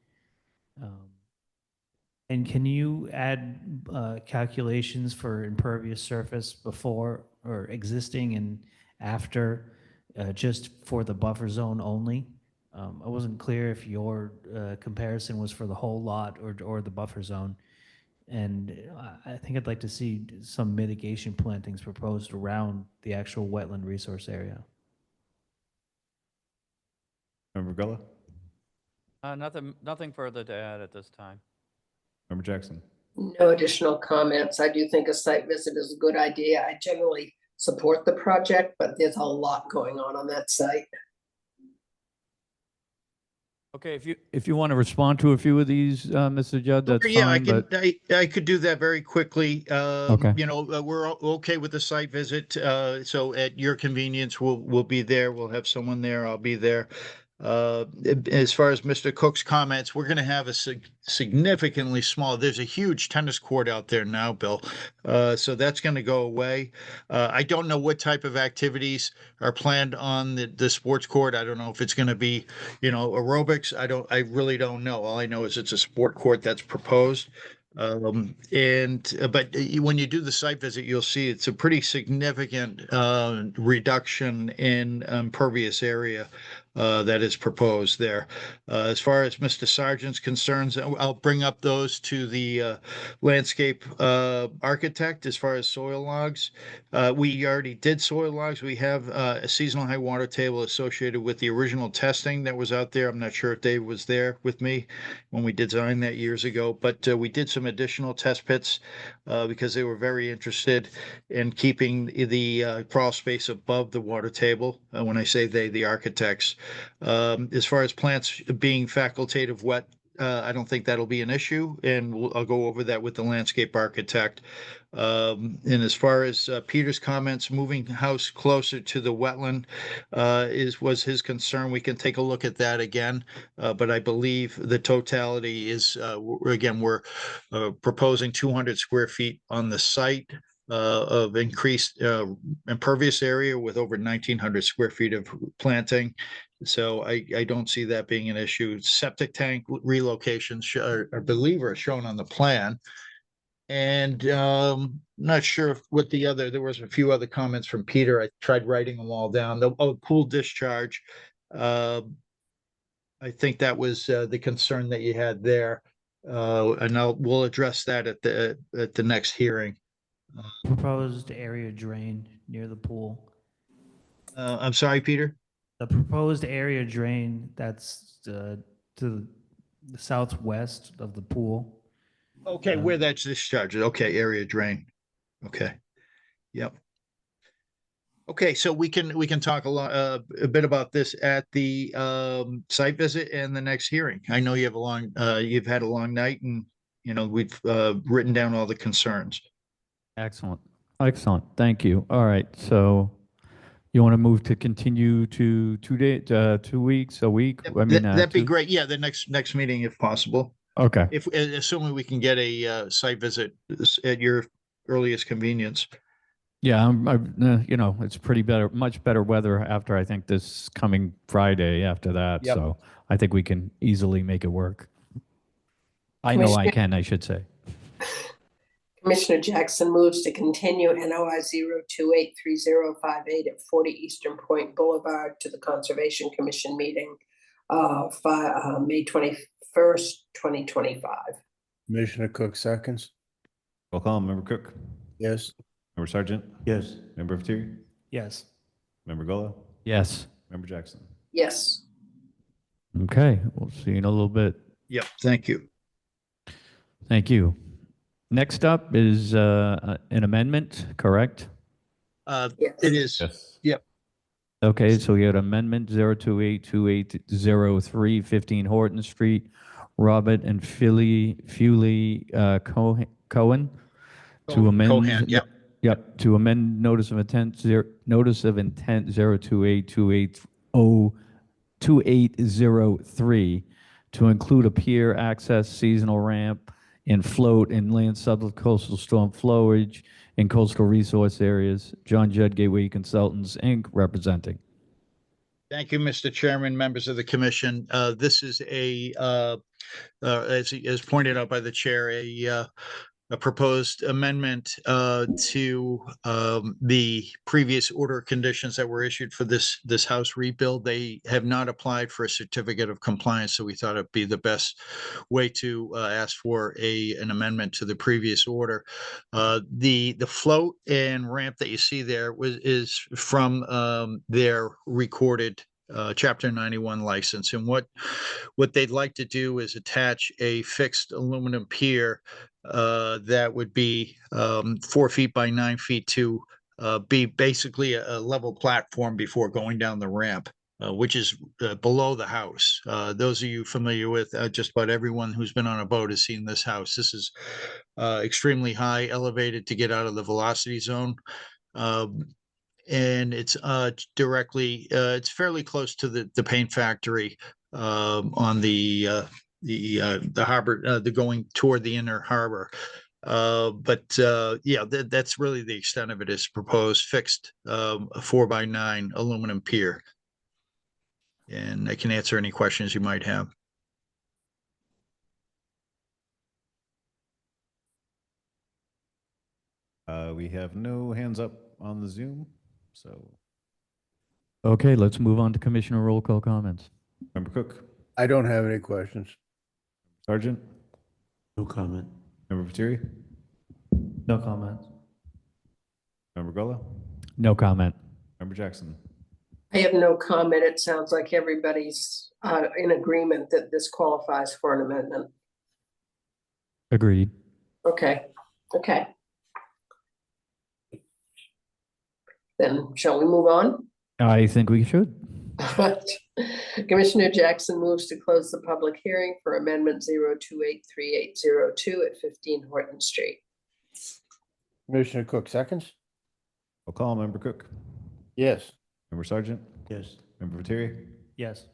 And can you add calculations for impervious surface before or existing and after, just for the buffer zone only? I wasn't clear if your comparison was for the whole lot or the buffer zone. And I think I'd like to see some mitigation plantings proposed around the actual wetland resource area. Member Gullah? Nothing further to add at this time. Member Jackson? No additional comments. I do think a site visit is a good idea. I generally support the project, but there's a lot going on that site. Okay, if you want to respond to a few of these, Mr. Judd, that's Yeah, fine. I could do that very quickly. Okay. We're okay with the site visit. So at your convenience, we'll be there. We'll have someone there. I'll be there. As far as Mr. Cook's comments, we're going to have a significantly small, there's a huge tennis court out there now, Bill. So that's going to go away. I don't know what type of activities are planned on the sports court. I don't know if it's going to be, aerobics. I really don't know. All I know is it's a sport court that's proposed. But when you do the site visit, you'll see it's a pretty significant reduction in impervious area that is proposed there. As far as Mr. Sargent's concerns, I'll bring up those to the landscape architect. As far as soil logs, we already did soil logs. We have a seasonal high water table associated with the original testing that was out there. I'm not sure if Dave was there with me when we designed that years ago, but we did some additional test pits because they were very interested in keeping the crawl space above the water table. When I say they, the architects. As far as plants being facultative wet, I don't think that'll be an issue, and I'll go over that with the landscape architect. And as far as Peter's comments, moving the house closer to the wetland was his concern. We can take a look at that again, but I believe the totality is, again, we're proposing 200 square feet on the site. of increased impervious area with over 1,900 square feet of planting. So I don't see that being an issue. Septic tank relocations, I believe, are shown on the plan. And not sure what there was a few other comments from Peter. I tried writing them all down. The pool discharge. I think that was the concern that you had there. And we'll address that at the next hearing. Proposed area drain near the pool. I'm sorry, Peter? The proposed area drain that's to the southwest of the pool. Okay, where that's discharged. Okay, area drain. Okay. Yep. Okay, so we can talk a bit about this at the site visit and the next hearing. I know you have you've had a long night, and we've written down all the concerns. Excellent. Excellent. Thank you. All right. So you want to move to continue to 2 weeks, a week? I mean, That'd be great. Yeah, the next meeting if possible. Okay. If assuming we can get a site visit at your earliest convenience. Yeah, it's much better weather after, I think, this coming Friday after that. Yep. So I think we can easily make it work. I know I can, I should say. Commissioner Jackson moves to continue NOI 0283058 at 40 Eastern Point Boulevard to the Conservation Commission meeting May 21st, 2025. Commissioner Cook seconds. Roll call, Member Cook, Yes. Member Sargent, Yes. Member Fatiri, Yes. Member Gola, Yes. Member Jackson. Yes. Okay, we'll see you in a little bit. Yep, thank you. Thank you. Next up is an amendment, correct? It is. Yes. Yep. Okay, so we had amendment 0282803, 15 Horton Street, Robert and Philly Cohen to amend. Cohen, yep. Yep, to amend notice of intent 02803 to include a pier access, seasonal ramp, and float and land subject coastal storm flowage in coastal resource areas. John Judd, Gateway Consultants, Inc., representing. Thank you, Mr. Chairman, members of the commission. This is as pointed out by the chair, a proposed amendment to the previous order of conditions that were issued for this house rebuild. They have not applied for a certificate of compliance, so we thought it'd be the best way to ask for an amendment to the previous order. The float and ramp that you see there is from their recorded Chapter 91 license, and what they'd like to do is attach a fixed aluminum pier that would be 4 feet by 9 feet to be basically a level platform before going down the ramp, which is below the house. Those of you familiar with just about everyone who's been on a boat has seen this house. This is extremely high, elevated to get out of the velocity zone. And it's directly, it's fairly close to the paint factory on the harbor, the going toward the inner harbor. But yeah, that's really the extent of it. Is proposed fixed 4x9 aluminum pier. And I can answer any questions you might have. We have no hands up on the Zoom, so. Okay, let's move on to Commissioner roll call comments. Member Cook, I don't have any questions. Sergeant, No comment. Member Fatiri, No comments. Member Gola, No comment. Member Jackson. I have no comment. It sounds like everybody's in agreement that this qualifies for an amendment. Agreed. Okay, okay. Then shall we move on? I think we should. Commissioner Jackson moves to close the public hearing for amendment 0283802 at 15 Horton Street. Commissioner Cook seconds. Roll call, Member Cook, Yes. Member Sergeant, Yes. Member Fatiri, Yes.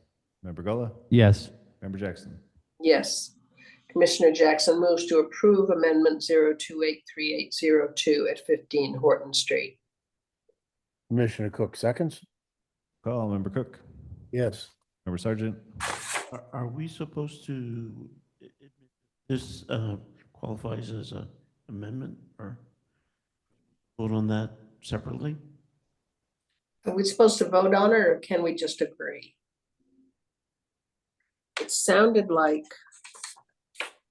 Member Gola, Yes. Member Jackson. Yes. Commissioner Jackson moves to approve amendment 0283802 at 15 Horton Street. Commissioner Cook, seconds? Call, Member Cook, Yes. Member Sergeant. Are we supposed to, this qualifies as an amendment or vote on that separately? Are we supposed to vote on it or can we just agree? It sounded like,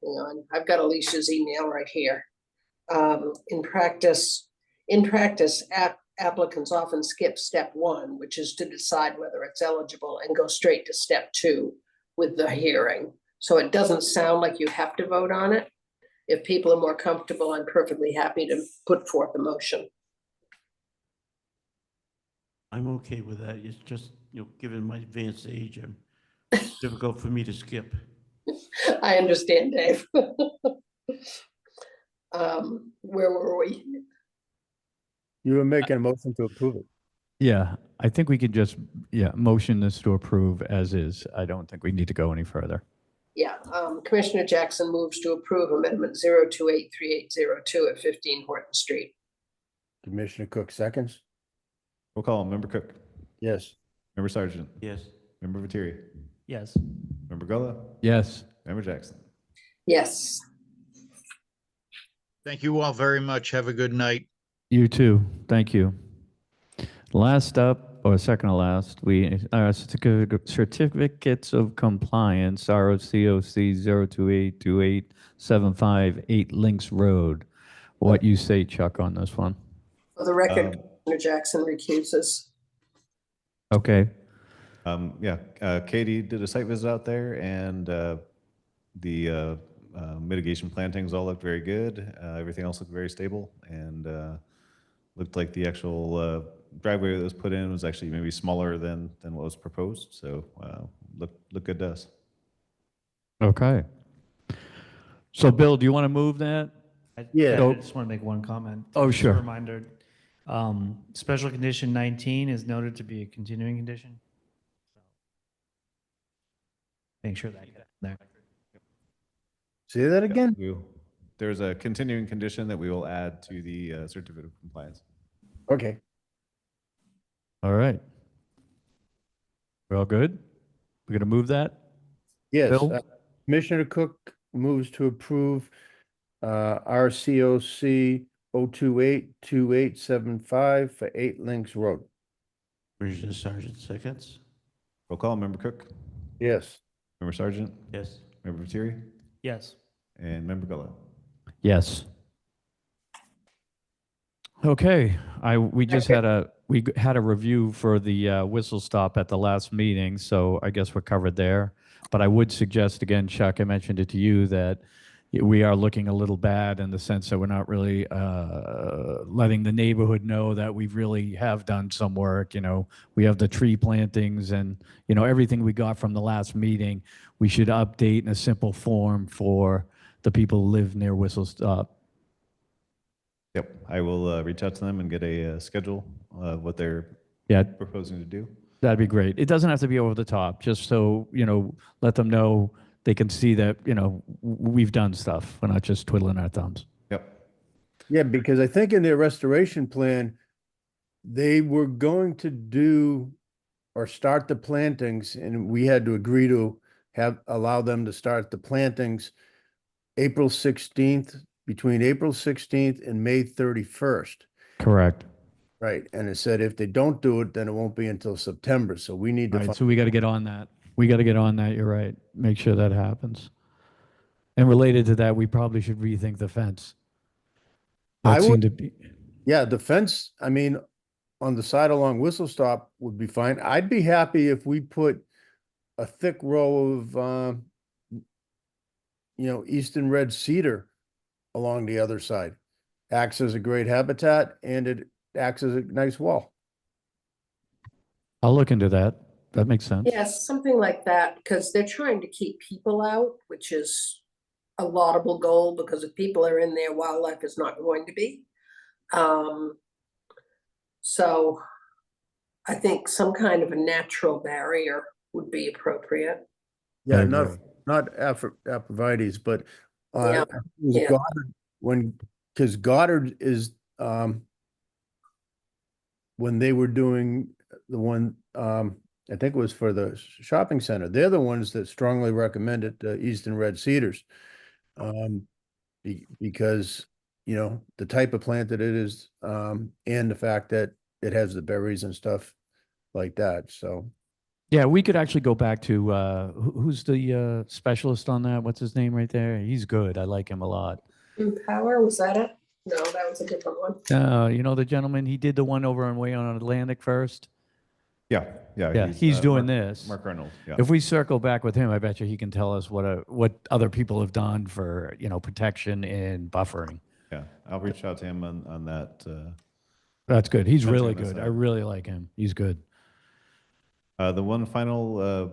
hang on, I've got Alicia's email right here. In practice, applicants often skip step 1, which is to decide whether it's eligible, and go straight to step 2 with the hearing. So it doesn't sound like you have to vote on it. If people are more comfortable, I'm perfectly happy to put forth a motion. I'm okay with that. It's just, given my advanced age, it's difficult for me to skip. I understand, Dave. Where were we? You were making a motion to approve it. Yeah, I think we could just, motion this to approve as is. I don't think we need to go any further. Yeah, Commissioner Jackson moves to approve amendment 0283802 at 15 Horton Street. Commissioner Cook, seconds? Roll call, Member Cook, Yes. Member Sergeant, Yes. Member Viteri, Yes. Member Gullo, Yes. Member Jackson. Yes. Thank you all very much. Have a good night. You too. Thank you. Last up, or second to last, we certificates of compliance, ROCOC 0282875 8 Links Road. What you say, Chuck, on this one? For the record, Commissioner Jackson recuses. Okay. Katie did a site visit out there, and the mitigation plantings all looked very good. Everything else looked very stable, and looked like the actual driveway that was put in was actually maybe smaller than what was proposed. So look good to us. Okay. So Bill, do you want to move that? Yeah. So- I just want to make one comment. Oh, Just a sure. Reminder, special condition 19 is noted to be a continuing condition. Make sure that gets there. Say that again? There's a continuing condition that we will add to the certificate of compliance. Okay. All right. We're all good? We're going to move that? Yes. Bill? Commissioner Cook moves to approve RCOC 0282875 for 8 Links Road. Commissioner Sergeant, seconds? Roll call, Member Cook, Yes. Member Sergeant, Yes. Member Viteri, Yes. and Member Gullo. Yes. Okay, we had a review for the whistle stop at the last meeting, so I guess we're covered there. But I would suggest again, Chuck, I mentioned it to you, that we are looking a little bad in the sense that we're not really letting the neighborhood know that we really have done some work. We have the tree plantings and, everything we got from the last meeting. We should update in a simple form for the people who live near Whistle Stop. Yep, I will reach out to them and get a schedule of what they're proposing to do. That'd be great. It doesn't have to be over the top, just so, let them know they can see that, we've done stuff. We're not just twiddling our thumbs. Yep. Yeah, because I think in their restoration plan, they were going to do or start the plantings, and we had to agree to allow them to start the plantings April 16th, between April 16th and May 31st. Correct. Right, and it said if they don't do it, then it won't be until September, so we need to. Right, so we got to get on that. You're right. Make sure that happens. And related to that, we probably should rethink the fence. I That seemed would- to be, Yeah, the fence, I mean, on the side along Whistle Stop would be fine. I'd be happy if we put a thick row of, eastern red cedar along the other side. Acts as a great habitat and it acts as a nice wall. I'll look into that. That makes sense. Yes, something like that, because they're trying to keep people out, which is a laudable goal, because if people are in there, wildlife is not going to be. So I think some kind of a natural barrier would be appropriate. Yeah, agree. not Aphrodite's, but Yeah, it was yeah. Goddard because Goddard is when they were doing the one, I think it was for the shopping center. They're the ones that strongly recommended Easton Red Cedars. Because, the type of plant that it is, and the fact that it has the berries and stuff like that. So, Yeah, we could actually go back to, who's the specialist on that? What's his name right there? He's good. I like him a lot. Power, was that it? No, that was a different one. The gentleman, he did the one over on Way on Atlantic first. Yeah, Yeah, he's doing this. Mark Reynolds, yeah. If we circle back with him, I bet you he can tell us what other people have done for, protection and buffering. Yeah, I'll reach out to him on that. That's good. He's Something really on this good. I side. really like him. He's good. The one final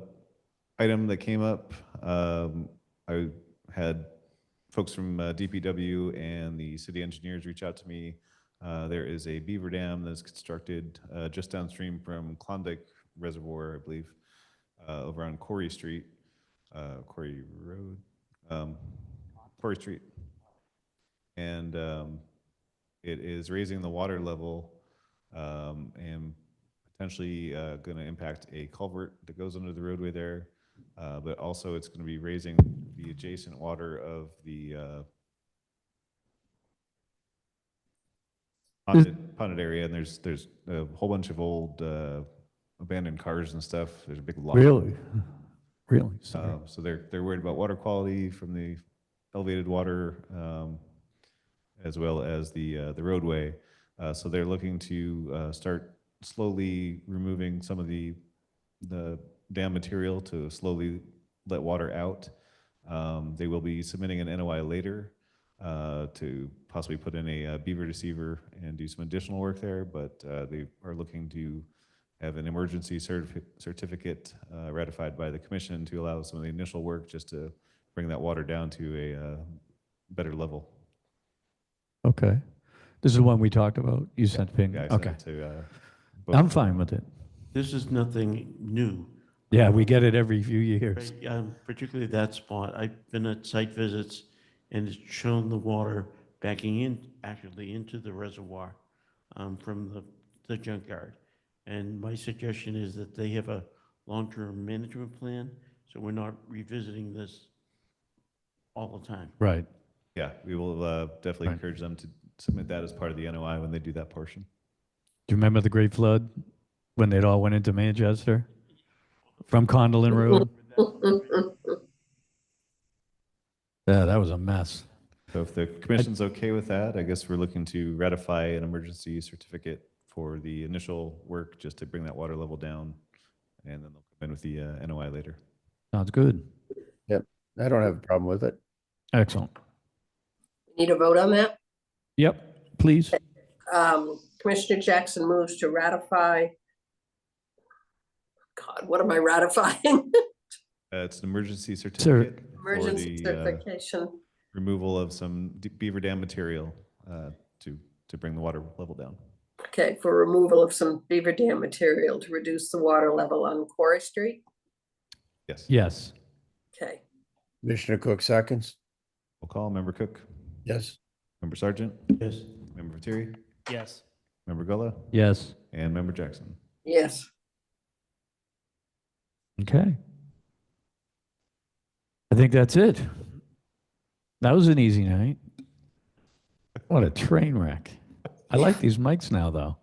item that came up, I had folks from DPW and the city engineers reach out to me. There is a beaver dam that's constructed just downstream from Klondike Reservoir, I believe, over on Corey Street, Corey Road, Corey Street. And it is raising the water level and potentially going to impact a culvert that goes under the roadway there. But also it's going to be raising the adjacent water of the ponded area, and there's a whole bunch of old abandoned cars and stuff. There's a big lot. Really? Sorry. So they're worried about water quality from the elevated water, as well as the roadway. So they're looking to start slowly removing some of the dam material to slowly let water out. They will be submitting an NOI later to possibly put in a beaver deceiver and do some additional work there, but they are looking to have an emergency certificate ratified by the commission to allow some of the initial work just to bring that water down to a better level. Okay. This is the one we talked about. You sent Ping. Yeah, I sent Okay. it to, both I'm of them. fine with it. This is nothing new. Yeah, we get it every few years. Right, particularly that spot. I've been at site visits and it's shown the water backing in, actually into the reservoir from the junkyard. And my suggestion is that they have a long-term management plan, so we're not revisiting this all the time. Right. Yeah, we will definitely encourage them to submit that as part of the NOI when they do that portion. Do you remember the Great Flood when they all went into Manchester from Condolin Road? Yeah, that was a mess. So if the commission's okay with that, I guess we're looking to ratify an emergency certificate for the initial work, just to bring that water level down, and then they'll come in with the NOI later. Sounds good. Yep, I don't have a problem with it. Excellent. Need a vote on that? Yep, please. Commissioner Jackson moves to ratify. God, what am I ratifying? It's an emergency certificate for Emergency the certification. removal of some beaver dam material to bring the water level down. Okay, for removal of some beaver dam material to reduce the water level on Quarry Street. Yes. Yes. Okay, Commissioner Cook seconds. We'll call Member Cook. Yes. Member Sargent. Yes. Member Viteri. Yes. Member Gullah. Yes. And Member Jackson. yes. Okay. I think that's it. That was an easy night. What a train wreck. I like these mics now, though.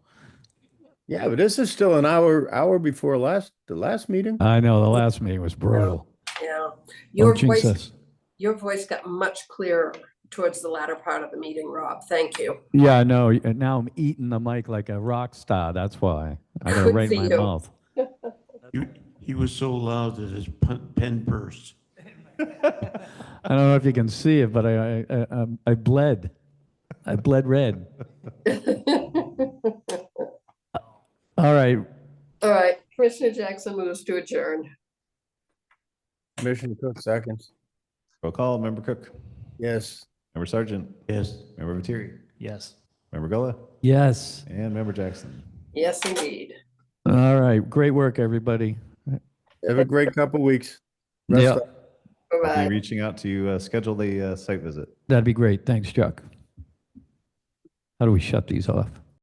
Yeah, but this is still an hour before the last meeting. I know the last meeting was brutal. Yeah, your Don't jinx voice, us. your voice got much clearer towards the latter part of the meeting, Rob. Thank you. Yeah, I know. And now I'm eating the mic like a rock star. That's why I got it Good right for in my you. mouth. He was so loud that his pen burst. I don't know if you can see it, but I bled. I bled red. All right. All right, Commissioner Jackson moves to adjourn. Commissioner Cook seconds. Roll call. Member Cook. Yes. Member Sargent. Yes. Member Viteri. Yes. Member Gullah. Yes. And Member Jackson. Yes, indeed. All right. Great work, everybody. Have a great couple weeks. Rest Yeah, up. I'll Bye-bye. be reaching out to schedule the site visit. that'd be great. Thanks, Chuck. How do we shut these off?